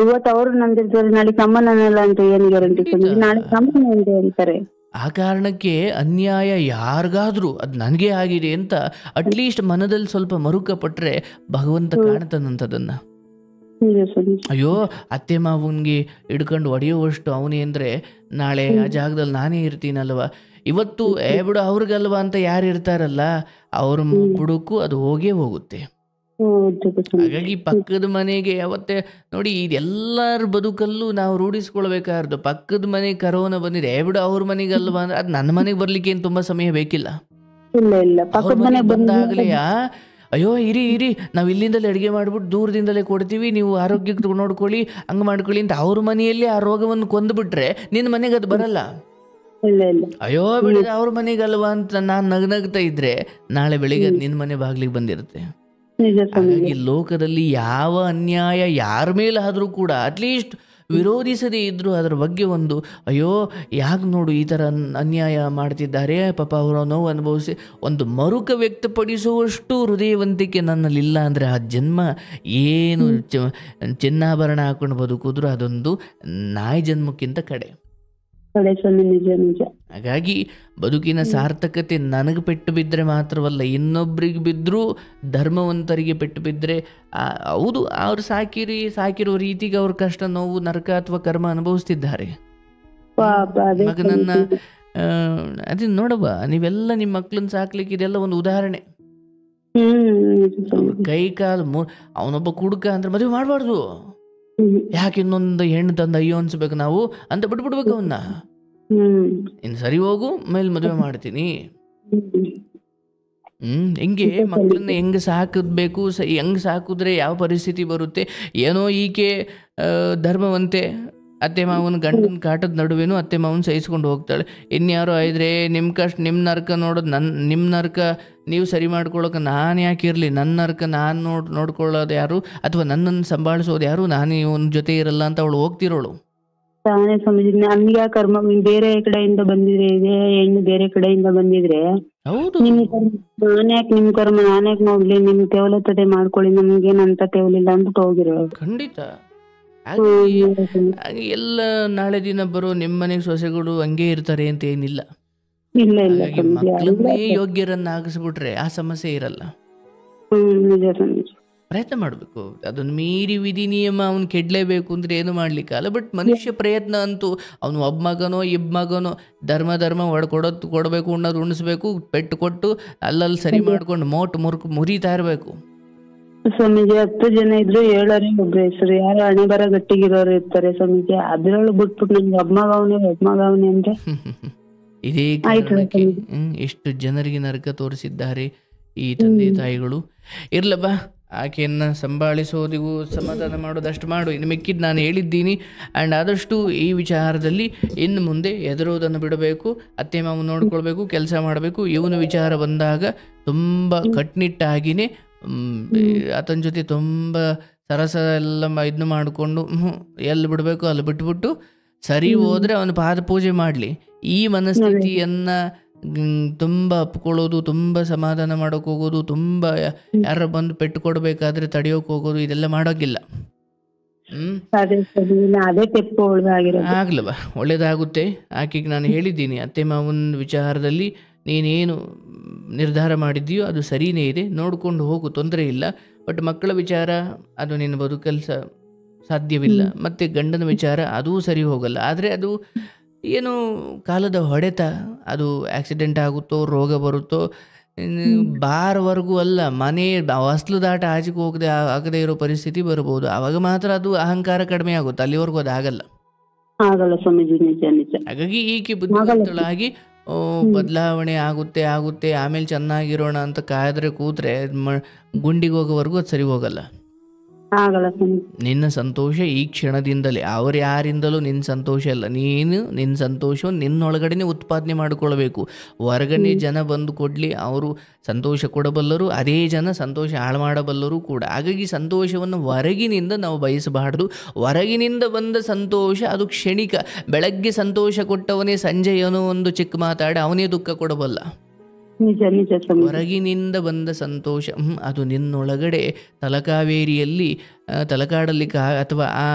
ಇವತ್ತು ಅವ್ರು ನಂದಿರ್ತಾರೆ ನಾಳೆ ಸಂಬಂಧನಲ್ಲ ಅಂತ ಏನು ಗ್ಯಾರಂಟಿ ಸ್ವಾಮೀಜಿ? ನಾಳೆ ಸಂಬಂಧ ಅಂತ ಹೇಳ್ತಾರೆ. ಆ ಕಾರಣಕ್ಕೆ ಅನ್ಯಾಯ ಯಾರಿಗಾದ್ರೂ ಅದು ನನಗೆ ಆಗಿದೆ ಅಂತ ಅಟ್ಲೀಸ್ಟ್ ಮನದಲ್ಲಿ ಸ್ವಲ್ಪ ಮರುಕಪಟ್ಟರೆ ಭಗವಂತ ಕಾಣ್ತಾನಂತದನ್ನ. ಅಯ್ಯೋ ಅತ್ತೆ ಮಾವನ್ಗೆ ಹಿಡ್ಕೊಂಡು ಹೊಡೆಯುವಷ್ಟು ಅವನೇ ಅಂದರೆ ನಾಳೆ ಆ ಜಾಗದಲ್ಲಿ ನಾನೇ ಇರ್ತೀನಲ್ವ. ಇವತ್ತು ಬಿಡು ಅವ್ರಿಗಲ್ವಾ ಅಂತ ಯಾರು ಇರ್ತಾರಲ್ಲ ಅವ್ರ ಬುಡಕ್ಕೂ ಅದು ಹೋಗೇ ಹೋಗುತ್ತೆ. ಹಾಗಾಗಿ ಪಕ್ಕದ ಮನೆಗೆ ಅವತ್ತೆ ನೋಡಿ, ಇದೆಲ್ಲರ ಬದುಕಲ್ಲೂ ನಾವು ರೂಢಿಸ್ಕೊಳ್ಬೇಕಾರ್ದು. ಪಕ್ಕದ ಮನೆಗೆ ಕರೋನಾ ಬಂದಿದೆ, ಬಿಡು ಅವ್ರ ಮನೆಗಲ್ವಾ ಅಂದ್ರೆ ಅದು ನನ್ನ ಮನೆಗೆ ಬರ್ಲಿಕ್ಕೆ ಏನು ತುಂಬಾ ಸಮಯ ಬೇಕಿಲ್ಲ. ಅವ್ರ ಮನೆಗೆ ಬಂದಾಗಲೇ ಅಯ್ಯೋ ಇರಿ ನಾವು ಇಲ್ಲಿಂದಲೇ ಅಡುಗೆ ಮಾಡ್ಬಿಟ್ಟು ದೂರದಿಂದಲೇ ಕೊಡ್ತೀವಿ, ನೀವು ಆರೋಗ್ಯಕ್ಕೆ ನೋಡ್ಕೊಳ್ಳಿ, ಹಂಗೆ ಮಾಡ್ಕೊಳ್ಳಿ ಅಂತ ಅವ್ರ ಮನೆಯಲ್ಲಿ ಆ ರೋಗವನ್ನು ಕೊಂದುಬಿಟ್ರೆ ನಿನ್ನ ಮನೆಗೆ ಅದು ಬರಲ್ಲ. ಅಯ್ಯೋ ಬಿಡಿದ ಅವ್ರ ಮನೆಗಲ್ವಾ ಅಂತ ನಾನು ನಗ್ನಗ್ತಾ ಇದ್ರೆ ನಾಳೆ ಬೆಳಿಗ್ಗೆ ನಿನ್ನ ಮನೆ ಬಾಗ್ಲಿಗೆ ಬಂದಿರುತ್ತೆ. ಹಾಗಾಗಿ ಲೋಕದಲ್ಲಿ ಯಾವ ಅನ್ಯಾಯ ಯಾರ ಮೇಲಾದರೂ ಕೂಡ ಅಟ್ಲೀಸ್ಟ್ ವಿರೋಧಿಸದೇ ಇದ್ದರೂ ಅದರ ಬಗ್ಗೆ ಒಂದು ಅಯ್ಯೋ ಯಾಕೆ ನೋಡು ಈ ಥರ ಅನ್ಯಾಯ ಮಾಡ್ತಿದ್ದಾರೆ, ಪಾಪ ಅವರ ನೋವು ಅನುಭವಿಸಿ ಒಂದು ಮರುಕ ವ್ಯಕ್ತಪಡಿಸುವಷ್ಟು ಹೃದಯವಂತಿಕೆ ನನ್ನಲ್ಲಿಲ್ಲ ಅಂದರೆ ಆ ಜನ್ಮ ಏನು ಚಿನ್ನಾಭರಣ ಹಾಕೊಂಡು ಬದುಕಿದ್ರು ಅದೊಂದು ನಾಯಿ ಜನ್ಮಕ್ಕಿಂತ ಕಡೆ. ಕಡೆ ಸ್ವಾಮಿ, ನಿಜ ನಿಜ. ಹಾಗಾಗಿ ಬದುಕಿನ ಸಾರ್ಥಕತೆ ನನಗೆ ಪೆಟ್ಟು ಬಿದ್ದರೆ ಮಾತ್ರವಲ್ಲ, ಇನ್ನೊಬ್ಬರಿಗೆ ಬಿದ್ದರೂ, ಧರ್ಮವಂತರಿಗೆ ಪೆಟ್ಟು ಬಿದ್ದರೆ ಹೌದು ಅವ್ರು ಸಾಕಿರೋ ರೀತಿಗೆ ಅವ್ರ ಕಷ್ಟ, ನೋವು, ನರಕ ಅಥವಾ ಕರ್ಮ ಅನುಭವಿಸ್ತಿದ್ದಾರೆ. ಮಗನನ್ನ ಅದನ್ನ ನೋಡವ್ವ, ನೀವೆಲ್ಲ ನಿಮ್ಮ ಮಕ್ಳನ್ನ ಸಾಕ್ಲಿಕ್ಕೆ ಇದೆಲ್ಲ ಒಂದು ಉದಾಹರಣೆ. ಕೈ ಕಾಲು ಅವನೊಬ್ಬ ಕುಡುಕ ಅಂದ್ರೆ ಮದುವೆ ಮಾಡಬಾರ್ದು. ಯಾಕೆ ಇನ್ನೊಂದು ಹೆಣ್ಣು ತಂದು ಅಯ್ಯೋ ಅನ್ಸ್ಬೇಕು ನಾವು ಅಂತ ಬಿಟ್ಬಿಡ್ಬೇಕು ಅವನ್ನ. ಇನ್ನು ಸರಿ ಹೋಗು, ಮೇಲೆ ಮದುವೆ ಮಾಡ್ತೀನಿ. ಹೆಂಗೆ ಮಕ್ಕಳನ್ನ ಹೆಂಗೆ ಸಾಕಬೇಕು, ಹೆಂಗೆ ಸಾಕಿದ್ರೆ ಯಾವ ಪರಿಸ್ಥಿತಿ ಬರುತ್ತೆ ಏನೋ. ಈಕೆ ಧರ್ಮವಂತೆ, ಅತ್ತೆ ಮಾವನ ಗಂಡನ ಕಾಟದ ನಡುವೆನೂ ಅತ್ತೆ ಮಾವನ ಸಹಿಸ್ಕೊಂಡು ಹೋಗ್ತಾಳೆ. ಇನ್ಯಾರೋ ಇದ್ರೆ ನಿಮ್ಮ ಕಷ್ಟ, ನಿಮ್ಮ ನರ್ಕ ನೋಡೋದು, ನಿಮ್ಮ ನರ್ಕ ನೀವು ಸರಿ ಮಾಡ್ಕೊಳ್ಳೋಕೆ ನಾನು ಯಾಕೆ ಇರಲಿ, ನನ್ನ ನರ್ಕ ನಾನು ನೋಡ್ಕೊಳ್ಳೋದು ಯಾರು, ಅಥವಾ ನನ್ನನ್ನು ಸಂಭಾಳಿಸೋದು ಯಾರು, ನಾನು ಇವನ ಜೊತೆ ಇರಲ್ಲ ಅಂತ ಅವಳು ಹೋಗ್ತಿರೋಳು. ತಾನೇ ಸ್ವಾಮೀಜಿ, ನನ್ಗೆ ಕರ್ಮ ಬೇರೆ ಕಡೆಯಿಂದ ಬಂದಿದ್ರೆ, ಇದೆ ಹೆಣ್ಣು ಬೇರೆ ಕಡೆಯಿಂದ ಬಂದಿದ್ರೆ, ಹೌದು ನಾನ್ಯಾಕೆ ನಿಮ್ ಕರ್ಮ ನಾನ್ಯಾಕೆ ನೋಡ್ಲಿ, ನಿಮ್ ತೆವಲತ್ತದೆ ಮಾಡ್ಕೊಳ್ಳಿ, ನಮ್ಗೇನಂತ ತೆವಲಿಲ್ಲ ಅಂದ್ಬಿಟ್ಟು ಹೋಗಿರೋದು. ಖಂಡಿತ. ಹಾಗೆ ಎಲ್ಲ ನಾಳೆ ದಿನ ಬರೋ ನಿಮ್ಮ ಮನೆಗೆ ಸೊಸೆಗಳು ಹಂಗೆ ಇರ್ತಾರೆ ಅಂತ ಏನಿಲ್ಲ. ಹಾಗಾಗಿ ಮಕ್ಕಳನ್ನೇ ಯೋಗ್ಯರನ್ನಾಗಿಸ್ಬಿಟ್ರೆ ಆ ಸಮಸ್ಯೆ ಇರಲ್ಲ. ಪ್ರಯತ್ನ ಮಾಡಬೇಕು. ಅದನ್ನು ಮೀರಿ ವಿಧಿ ನಿಯಮ ಅವ್ನು ಕೆಡ್ಲೇಬೇಕು ಅಂದ್ರೆ ಏನು ಮಾಡ್ಲಿಕ್ಕಲ್ಲ. ಬಟ್ ಮನುಷ್ಯ ಪ್ರಯತ್ನ ಅಂತೂ ಅವನು ಒಬ್ಬ ಮಗನೋ ಇಬ್ಬ ಮಗನೋ ಧರ್ಮ ಕೊಡಬೇಕು, ಉಣ್ಣೋದು ಉಣಿಸ್ಬೇಕು, ಪೆಟ್ಟು ಕೊಟ್ಟು ಅಲ್ಲಲ್ಲಿ ಸರಿ ಮಾಡ್ಕೊಂಡು ಮುರಿತಾ ಇರಬೇಕು. ಸ್ವಾಮೀಜಿ 10 ಜನ ಇದ್ರು 7 ಒಬ್ರು ಹೆಸರು, ಯಾರು ಹಣೆ ಬರ ಗಟ್ಟಿಗಿರೋರು ಇರ್ತಾರೆ ಸ್ವಾಮೀಜಿ. ಅದ್ರೊಳಗೆ ಬಿಟ್ಬಿಟ್ಟು ನನ್ಗೆ ಒಬ್ಬ ಅಂದ್ರೆ ಇದೇ ಕಾರಣಕ್ಕೆ ಎಷ್ಟು ಜನರಿಗೆ ನರಕ ತೋರಿಸಿದ್ದಾರೆ ಈ ತಂದೆ ತಾಯಿಗಳು. ಇರ್ಲಬ್ಬ, ಆಕೆಯನ್ನ ಸಂಭಾಳಿಸೋದಿಗೂ ಸಮಾಧಾನ ಮಾಡೋದಷ್ಟು ಮಾಡು. ಇನ್ನು ಮಿಕ್ಕಿದ್ದು ನಾನು ಹೇಳಿದ್ದೀನಿ. ಆ್ಯಂಡ್ ಆದಷ್ಟು ಈ ವಿಚಾರದಲ್ಲಿ ಇನ್ನು ಮುಂದೆ ಎದುರೋದನ್ನು ಬಿಡಬೇಕು, ಅತ್ತೆ ಮಾವು ನೋಡ್ಕೊಳ್ಬೇಕು, ಕೆಲಸ ಮಾಡಬೇಕು. ಇವನ ವಿಚಾರ ಬಂದಾಗ ತುಂಬ ಕಟ್ನಿಟ್ಟಾಗಿಯೇ ಆತನ ಜೊತೆ ತುಂಬ ಸರಸ ಎಲ್ಲ ಇದನ್ನು ಮಾಡಿಕೊಂಡು ಎಲ್ಲಿ ಬಿಡಬೇಕು ಅಲ್ಲಿ ಬಿಟ್ಬಿಟ್ಟು ಸರಿ ಹೋದರೆ ಅವನ ಪಾದ ಪೂಜೆ ಮಾಡಲಿ. ಈ ಮನಸ್ಥಿತಿಯನ್ನು ತುಂಬ ಅಪ್ಕೊಳ್ಳೋದು, ತುಂಬ ಸಮಾಧಾನ ಮಾಡೋಕೆ ಹೋಗೋದು, ತುಂಬ ಯಾರ ಬಂದು ಪೆಟ್ಟು ಕೊಡಬೇಕಾದ್ರೆ ತಡೆಯೋಕೆ ಹೋಗೋದು, ಇದೆಲ್ಲ ಮಾಡೋಕ್ಕಿಲ್ಲ. ಆಗ್ಲವ ಒಳ್ಳೇದಾಗುತ್ತೆ. ಆಕೆಗೆ ನಾನು ಹೇಳಿದ್ದೀನಿ, ಅತ್ತೆ ಮಾವನ ವಿಚಾರದಲ್ಲಿ ನೀನೇನು ನಿರ್ಧಾರ ಮಾಡಿದ್ದೀಯೋ ಅದು ಸರಿಯೇ ಇದೆ, ನೋಡ್ಕೊಂಡು ಹೋಗು, ತೊಂದರೆ ಇಲ್ಲ. ಬಟ್ ಮಕ್ಕಳ ವಿಚಾರ ಅದು ನಿನ್ನ ಬದುಕಲು ಸಾಧ್ಯವಿಲ್ಲ. ಮತ್ತು ಗಂಡನ ವಿಚಾರ ಅದೂ ಸರಿ ಹೋಗಲ್ಲ. ಆದರೆ ಅದು ಏನು ಕಾಲದ ಹೊಡೆತ, ಅದು ಆಕ್ಸಿಡೆಂಟ್ ಆಗುತ್ತೋ, ರೋಗ ಬರುತ್ತೋ, ಬಾರ್ವರೆಗೂ ಅಲ್ಲ, ಮನೆ ಹೊಸ್ಲು ದಾಟ ಆಚೆಗೆ ಆಗದೆ ಇರೋ ಪರಿಸ್ಥಿತಿ ಬರ್ಬೋದು. ಆವಾಗ ಮಾತ್ರ ಅದು ಅಹಂಕಾರ ಕಡಿಮೆ ಆಗುತ್ತೆ, ಅಲ್ಲಿವರೆಗೂ ಅದು ಆಗಲ್ಲ. ಹಾಗಾಗಿ ಈಕೆ ಬುದ್ಧಿವಂತಳಾಗಿ ಬದಲಾವಣೆ ಆಗುತ್ತೆ ಆಮೇಲೆ ಚೆನ್ನಾಗಿರೋಣ ಅಂತ ಕಾಯ್ದ್ರೆ ಕೂತ್ರೆ ಗುಂಡಿಗೆ ಹೋಗೋವರೆಗೂ ಅದು ಸರಿ ಹೋಗಲ್ಲ. ನಿನ್ನ ಸಂತೋಷ ಈ ಕ್ಷಣದಿಂದಲೇ, ಅವ್ರು ಯಾರಿಂದಲೂ ನಿನ್ನ ಸಂತೋಷ ಅಲ್ಲ. ನೀನು ನಿನ್ನ ಸಂತೋಷವನ್ನು ನಿನ್ನೊಳಗಡೆನೆ ಉತ್ಪಾದನೆ ಮಾಡಿಕೊಳ್ಬೇಕು. ಹೊರಗಡೆ ಜನ ಬಂದು ಕೊಡಲಿ, ಅವರು ಸಂತೋಷ ಕೊಡಬಲ್ಲರು, ಅದೇ ಜನ ಸಂತೋಷ ಹಾಳು ಮಾಡಬಲ್ಲರು ಕೂಡ. ಹಾಗಾಗಿ ಸಂತೋಷವನ್ನು ಹೊರಗಿನಿಂದ ನಾವು ಬಯಸಬಾರ್ದು. ಹೊರಗಿನಿಂದ ಬಂದ ಸಂತೋಷ ಅದು ಕ್ಷಣಿಕ. ಬೆಳಗ್ಗೆ ಸಂತೋಷ ಕೊಟ್ಟವನೇ ಸಂಜೆ ಏನೋ ಒಂದು ಚಿಕ್ಕ ಮಾತಾಡಿ ಅವನೇ ದುಃಖ ಕೊಡಬಲ್ಲ. ಹೊರಗಿನಿಂದ ಬಂದ ಸಂತೋಷ ಅದು ನಿನ್ನೊಳಗಡೆ ತಲಕಾವೇರಿಯಲ್ಲಿ ತಲಕಾಡಲ್ಲಿ ಅಥವಾ ಆ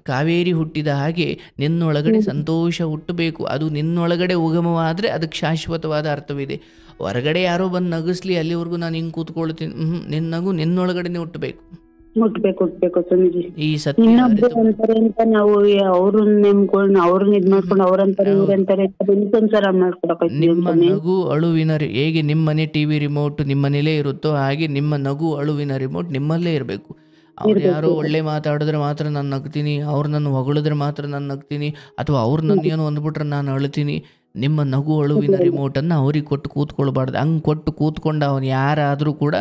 ಕಾವೇರಿ ಹುಟ್ಟಿದ ಹಾಗೆ ನಿನ್ನೊಳಗಡೆ ಸಂತೋಷ ಹುಟ್ಟಬೇಕು. ಅದು ನಿನ್ನೊಳಗಡೆ ಉಗಮವಾದರೆ ಅದಕ್ಕೆ ಶಾಶ್ವತವಾದ ಅರ್ಥವಿದೆ. ಹೊರಗಡೆ ಯಾರೋ ಬಂದು ನಗಿಸ್ಲಿ, ಅಲ್ಲಿವರೆಗೂ ನಾನು ಹಿಂಗೆ ಕೂತ್ಕೊಳ್ತೀನಿ, ನಿನ್ನ ನಗು ನಿನ್ನೊಳಗಡೆನೆ ಹುಟ್ಟಬೇಕು. ಈ ಸತ್ಯ ನಾವು ಅವ್ರನ್ನ ನೆಮ್ಕೊಂಡು ಅವ್ರನ್ನ ಇದ್ ಮಾಡ್ಕೊಂಡು ಅವ್ರಂತಾರೆ ಇವ್ರಂತಾರೆ ಸಂಸಾರ ಮಾಡ್ಕೊಡಕ್ಕೆ. ನಿಮ್ಮ ನಗು ಅಳುವಿನ ಹೇಗೆ ನಿಮ್ಮನೆ ಟಿವಿ ರಿಮೋಟ್ ನಿಮ್ಮನೇಲೇ ಇರುತ್ತೋ ಹಾಗೆ ನಿಮ್ಮ ನಗು ಅಳುವಿನ ರಿಮೋಟ್ ನಿಮ್ಮಲ್ಲೇ ಇರಬೇಕು. ಅವ್ರು ಯಾರೋ ಒಳ್ಳೆ ಮಾತಾಡಿದ್ರೆ ಮಾತ್ರ ನಾನು ನಗ್ತೀನಿ, ಅವ್ರು ನನ್ನ ಹೊಗಳಿದ್ರೆ ಮಾತ್ರ ನಾನು ನಗ್ತೀನಿ, ಅಥವಾ ಅವ್ರು ನನ್ನ ಏನೋ ಅಂದ್ಬಿಟ್ರೆ ನಾನು ಅಳ್ತೀನಿ. ನಿಮ್ಮ ನಗು ಅಳುವಿನ ರಿಮೋಟನ್ನು ಅವ್ರಿಗೆ ಕೊಟ್ಟು ಕೂತ್ಕೊಳ್ಬಾರ್ದು. ಹಂಗೆ ಕೊಟ್ಟು ಕೂತ್ಕೊಂಡು ಅವನು ಯಾರಾದರೂ ಕೂಡ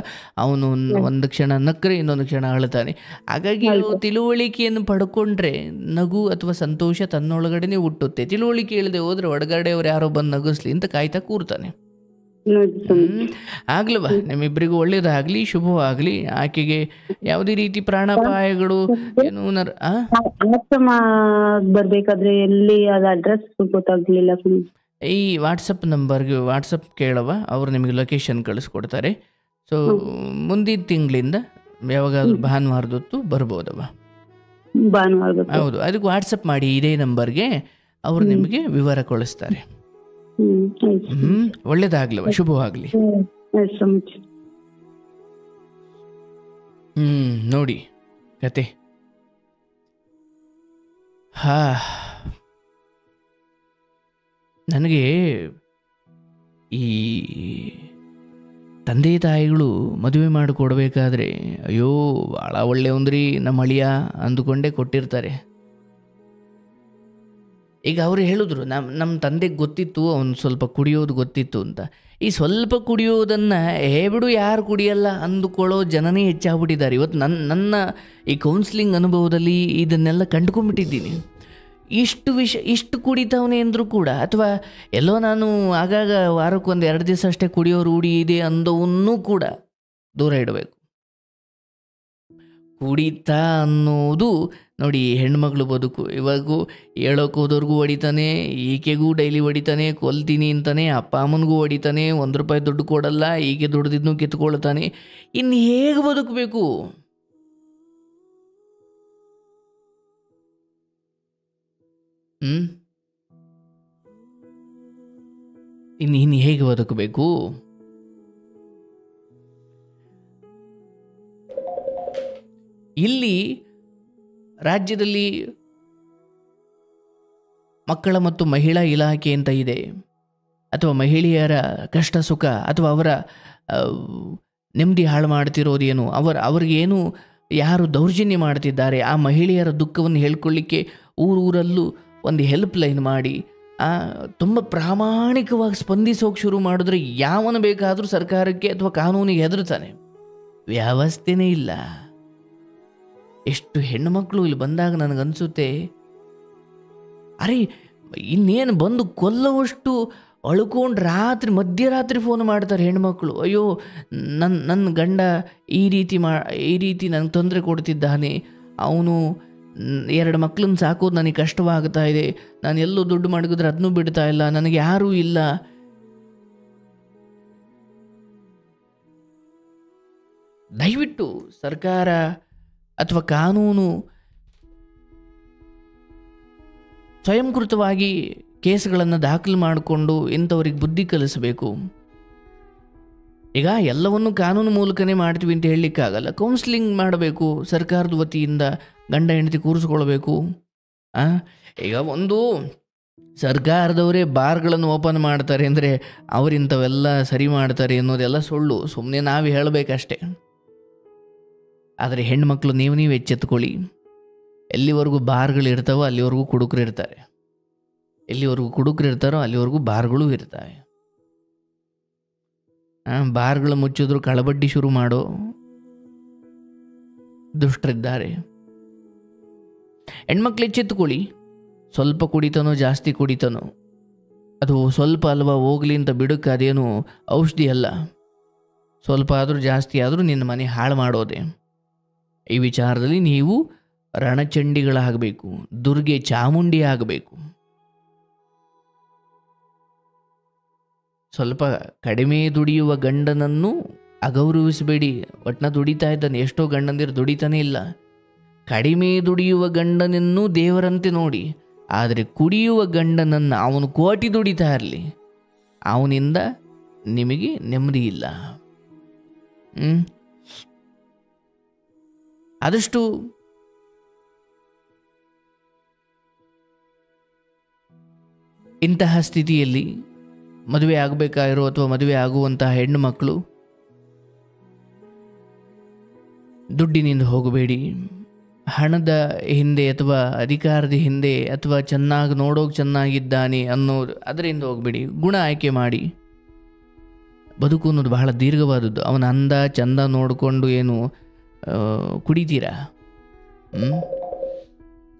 ಅವನು ಒಂದು ಕ್ಷಣ ನಕ್ಕರೆ ಇನ್ನೊಂದು ಕ್ಷಣ ಅಳ್ತಾನೆ. ಹಾಗಾಗಿ ತಿಳುವಳಿಕೆಯನ್ನು ಪಡ್ಕೊಂಡ್ರೆ ನಗು ಅಥವಾ ಸಂತೋಷ ತನ್ನೊಳಗಡೆನೆ ಹುಟ್ಟುತ್ತೆ. ತಿಳುವಳಿಕೆ ಇಲ್ಲದೆ ಹೋದ್ರೆ ಹೊರಗಡೆ ಅವ್ರು ಯಾರೋ ಬಂದು ನಗಿಸ್ಲಿ ಅಂತ ಕಾಯ್ತಾ ಕೂರ್ತಾನೆ. ಆಗ್ಲವಾ, ನಿಮ್ಮಿಬ್ಬರಿಗೂ ಒಳ್ಳೇದಾಗ್ಲಿ, ಶುಭವಾಗ್ಲಿ. ಆಕೆಗೆ ಯಾವುದೇ ರೀತಿ ಪ್ರಾಣಾಪಾಯಗಳು ಏನು ಬರ್ಬೇಕಾದ್ರೆ ಎಲ್ಲಿ ಅದ ಅಡ್ರೆಸ್ ಗೊತ್ತಾಗ್ಲಿಲ್ಲ. ಈ ವಾಟ್ಸಪ್ ನಂಬರ್ಗೆ ವಾಟ್ಸಪ್ ಕೇಳವ, ಅವರು ನಿಮಗೆ ಲೊಕೇಶನ್ ಕಳಿಸ್ಕೊಡ್ತಾರೆ. ಸೊ ಮುಂದಿನ ತಿಂಗಳಿಂದ ಯಾವಾಗಾದ್ರೂ ಭಾನುವಾರದೊತ್ತು ಬರ್ಬೋದವ. ಭಾನುವಾರ ಹೌದು, ಅದಕ್ಕೆ ವಾಟ್ಸಪ್ ಮಾಡಿ ಇದೇ ನಂಬರ್ಗೆ. ಅವರು ನಿಮಗೆ ವಿವರ ಕಳಿಸ್ತಾರೆ. ಆಯ್ತು ಒಳ್ಳೇದಾಗ್ಲವ, ಶುಭವಾಗ್ಲಿ. ಆಯ್ತು ಸ್ವಾಮೀಜಿ. ನೋಡಿ ಕತೆ. ನನಗೆ ಈ ತಂದೆ ತಾಯಿಗಳು ಮದುವೆ ಮಾಡಿಕೊಡ್ಬೇಕಾದ್ರೆ ಅಯ್ಯೋ ಭಾಳ ಒಳ್ಳೆಯವಂದ್ರಿ ನಮ್ಮ ಅಳಿಯ ಅಂದುಕೊಂಡೇ ಕೊಟ್ಟಿರ್ತಾರೆ. ಈಗ ಅವರು ಹೇಳಿದ್ರು, ನಮ್ಮ ತಂದೆಗೆ ಗೊತ್ತಿತ್ತು ಅವನು ಸ್ವಲ್ಪ ಕುಡಿಯೋದು ಗೊತ್ತಿತ್ತು ಅಂತ. ಈ ಸ್ವಲ್ಪ ಕುಡಿಯೋದನ್ನು ಬಿಡು ಯಾರು ಕುಡಿಯಲ್ಲ ಅಂದುಕೊಳ್ಳೋ ಜನನೇ ಹೆಚ್ಚಾಗ್ಬಿಟ್ಟಿದ್ದಾರೆ ಇವತ್ತು. ನನ್ನ ಈ ಕೌನ್ಸಿಲಿಂಗ್ ಅನುಭವದಲ್ಲಿ ಇದನ್ನೆಲ್ಲ ಕಂಡುಕೊಂಡ್ಬಿಟ್ಟಿದ್ದೀನಿ. ಇಷ್ಟು ಕುಡಿತಾವನೆ ಅಂದರೂ ಕೂಡ, ಅಥವಾ ಎಲ್ಲೋ ನಾನು ಆಗಾಗ ವಾರಕ್ಕೊಂದು 2 ದಿವಸ ಅಷ್ಟೇ ಕುಡಿಯೋ ರೂಢಿ ಇದೆ ಅಂದವನ್ನೂ ಕೂಡ ದೂರ ಇಡಬೇಕು. ಕುಡಿತಾ ಅನ್ನೋದು ನೋಡಿ ಹೆಣ್ಮಕ್ಳು ಬದುಕು. ಇವಾಗೂ ಹೇಳೋಕೆ ಹೋದವ್ರಿಗೂ ಹೊಡಿತಾನೆ, ಈಕೆಗೂ ಡೈಲಿ ಹೊಡಿತಾನೆ, ಕೊಲ್ತೀನಿ ಅಂತಾನೆ, ಅಪ್ಪ ಅಮ್ಮನಿಗೂ ಹೊಡಿತಾನೆ, ₹1 ದುಡ್ಡು ಕೊಡಲ್ಲ, ಈಕೆ ದುಡ್ದಿದ್ನೂ ಕಿತ್ಕೊಳ್ತಾನೆ. ಇನ್ನು ಹೇಗೆ ಬದುಕಬೇಕು? ಇನ್ನು ಹೇಗೆ ಬದುಕಬೇಕು? ಇಲ್ಲಿ ರಾಜ್ಯದಲ್ಲಿ ಮಕ್ಕಳ ಮತ್ತು ಮಹಿಳಾ ಇಲಾಖೆ ಅಂತ ಇದೆ, ಅಥವಾ ಮಹಿಳೆಯರ ಕಷ್ಟ ಸುಖ ಅಥವಾ ಅವರ ನೆಮ್ಮದಿ ಹಾಳು ಮಾಡ್ತಿರೋದೇನು, ಅವ್ರಿಗೇನು ಯಾರು ದೌರ್ಜನ್ಯ ಮಾಡ್ತಿದ್ದಾರೆ ಆ ಮಹಿಳೆಯರ ದುಃಖವನ್ನು ಹೇಳ್ಕೊಳ್ಳಿಕ್ಕೆ ಊರಲ್ಲೂ ಒಂದು ಹೆಲ್ಪ್ ಲೈನ್ ಮಾಡಿ ತುಂಬ ಪ್ರಾಮಾಣಿಕವಾಗಿ ಸ್ಪಂದಿಸೋಕೆ ಶುರು ಮಾಡಿದ್ರೆ ಯಾವನು ಬೇಕಾದರೂ ಸರ್ಕಾರಕ್ಕೆ ಅಥವಾ ಕಾನೂನಿಗೆ ಹೆದರ್ತಾನೆ. ವ್ಯವಸ್ಥೆನೇ ಇಲ್ಲ. ಎಷ್ಟು ಹೆಣ್ಣುಮಕ್ಕಳು ಇಲ್ಲಿ ಬಂದಾಗ ನನಗನ್ಸುತ್ತೆ, ಅರೆ ಇನ್ನೇನು ಬಂದು ಕೊಲ್ಲುವಷ್ಟು ಅಳ್ಕೊಂಡು ಮಧ್ಯರಾತ್ರಿ ಫೋನ್ ಮಾಡ್ತಾರೆ ಹೆಣ್ಮಕ್ಳು. ಅಯ್ಯೋ ನನ್ನ ಗಂಡ ಈ ರೀತಿ ನನಗೆ ತೊಂದರೆ ಕೊಡ್ತಿದ್ದಾನೆ, ಅವನು 2 ಮಕ್ಕಳನ್ನ ಸಾಕೋದು ನನಗೆ ಕಷ್ಟವಾಗ್ತಾ ಇದೆ, ನಾನು ಎಲ್ಲೂ ದುಡ್ಡು ಮಾಡಿದ್ರೆ ಅದನ್ನೂ ಬಿಡ್ತಾ ಇಲ್ಲ, ನನಗೆ ಯಾರೂ ಇಲ್ಲ. ದಯವಿಟ್ಟು ಸರ್ಕಾರ ಅಥವಾ ಕಾನೂನು ಸ್ವಯಂಕೃತವಾಗಿ ಕೇಸ್ಗಳನ್ನು ದಾಖಲು ಮಾಡಿಕೊಂಡು ಇಂಥವ್ರಿಗೆ ಬುದ್ಧಿ ಕಲಿಸಬೇಕು. ಈಗ ಎಲ್ಲವನ್ನು ಕಾನೂನು ಮೂಲಕನೇ ಮಾಡ್ತೀವಿ ಅಂತ ಹೇಳಲಿಕ್ಕಾಗಲ್ಲ. ಕೌನ್ಸಿಲಿಂಗ್ ಮಾಡಬೇಕು, ಸರ್ಕಾರದ ವತಿಯಿಂದ ಗಂಡ ಹೆಂಡತಿ ಕೂರಿಸ್ಕೊಳ್ಬೇಕು. ಈಗ ಒಂದು ಸರ್ಕಾರದವರೇ ಬಾರ್ಗಳನ್ನು ಓಪನ್ ಮಾಡ್ತಾರೆ ಅಂದರೆ ಅವರಿಂಥವೆಲ್ಲ ಸರಿ ಮಾಡ್ತಾರೆ ಅನ್ನೋದೆಲ್ಲ ಸುಳ್ಳು, ಸುಮ್ಮನೆ ನಾವು ಹೇಳಬೇಕಷ್ಟೆ. ಆದರೆ ಹೆಣ್ಮಕ್ಳು ನೀವು ಎಚ್ಚೆತ್ಕೊಳ್ಳಿ. ಎಲ್ಲಿವರೆಗೂ ಬಾರ್ಗಳಿರ್ತಾವೋ ಅಲ್ಲಿವರೆಗೂ ಕುಡುಕರು ಇರ್ತಾರೆ, ಎಲ್ಲಿವರೆಗೂ ಕುಡುಕರು ಇರ್ತಾರೋ ಅಲ್ಲಿವರೆಗೂ ಬಾರ್ಗಳು ಇರ್ತವೆ. ಬಾರ್ಗಳು ಮುಚ್ಚಿದ್ರು ಕಳಬಡ್ಡಿ ಶುರು ಮಾಡೋ ದುಷ್ಟರಿದ್ದಾರೆ. ಹೆಣ್ಮಕ್ಳು ಎಚ್ಚೆತ್ತುಕೊಳ್ಳಿ. ಸ್ವಲ್ಪ ಕುಡಿತಾನೋ ಜಾಸ್ತಿ ಕುಡಿತಾನೋ ಅದು ಸ್ವಲ್ಪ ಅಲ್ವಾ ಹೋಗ್ಲಿ ಅಂತ ಬಿಡಕ್ಕೆ ಅದೇನು ಔಷಧಿ ಅಲ್ಲ. ಸ್ವಲ್ಪ ಆದರೂ ಜಾಸ್ತಿ ಆದರೂ ನಿನ್ನ ಮನೆ ಹಾಳು ಮಾಡೋದೆ. ಈ ವಿಚಾರದಲ್ಲಿ ನೀವು ರಣಚಂಡಿಗಳಾಗಬೇಕು, ದುರ್ಗೆ ಚಾಮುಂಡಿ ಆಗಬೇಕು. ಸ್ವಲ್ಪ ಕಡಿಮೆ ದುಡಿಯುವ ಗಂಡನನ್ನು ಅಗೌರವಿಸಬೇಡಿ. ಒಟ್ನ ದುಡಿತಾ ಇದ್ದಾನೆ, ಎಷ್ಟೋ ಗಂಡಂದಿರು ದುಡಿತಾನೇ ಇಲ್ಲ. ಕಡಿಮೆ ದುಡಿಯುವ ಗಂಡನನ್ನು ದೇವರಂತೆ ನೋಡಿ, ಆದರೆ ಕುಡಿಯುವ ಗಂಡನನ್ನು ಅವನು ಕೋಟಿ ದುಡಿತಾ ಇರಲಿ, ಅವನಿಂದ ನಿಮಗೆ ನೆಮ್ಮದಿ ಇಲ್ಲ. ಆದಷ್ಟು ಇಂತಹ ಸ್ಥಿತಿಯಲ್ಲಿ ಮದುವೆ ಆಗಬೇಕಾಗಿರೋ ಅಥವಾ ಮದುವೆ ಆಗುವಂತಹ ಹೆಣ್ಣು ಮಕ್ಕಳು ದುಡ್ಡಿನಿಂದ ಹೋಗಬೇಡಿ. ಹಣದ ಹಿಂದೆ ಅಥವಾ ಅಧಿಕಾರದ ಹಿಂದೆ ಅಥವಾ ಚೆನ್ನಾಗಿ ನೋಡೋಕೆ ಚೆನ್ನಾಗಿದ್ದಾನೆ ಅನ್ನೋದು ಅದರಿಂದ ಹೋಗಬೇಡಿ. ಗುಣ ಆಯ್ಕೆ ಮಾಡಿ. ಬದುಕು ಅನ್ನೋದು ಬಹಳ ದೀರ್ಘವಾದದ್ದು. ಅವನ ಅಂದ ಚಂದ ನೋಡಿಕೊಂಡು ಏನು ಕುಡಿತೀರಾ?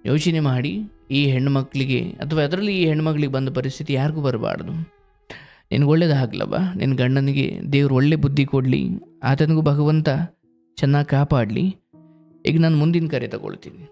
ಯೋಚನೆ ಮಾಡಿ. ಈ ಹೆಣ್ಮಕ್ಳಿಗೆ ಅಥವಾ ಅದರಲ್ಲಿ ಈ ಹೆಣ್ಮಕ್ಳಿಗೆ ಬಂದ ಪರಿಸ್ಥಿತಿ ಯಾರಿಗೂ ಬರಬಾರ್ದು. ನಿನಗೆ ಒಳ್ಳೇದಾಗಲವ, ನಿನ್ನ ಗಂಡನಿಗೆ ದೇವ್ರು ಒಳ್ಳೆ ಬುದ್ಧಿ ಕೊಡಲಿ, ಆತನಿಗೂ ಭಗವಂತ ಚೆನ್ನಾಗಿ ಕಾಪಾಡಲಿ. ಈಗ ನಾನು ಮುಂದಿನ ಕರೆ ತಗೊಳ್ತೀನಿ.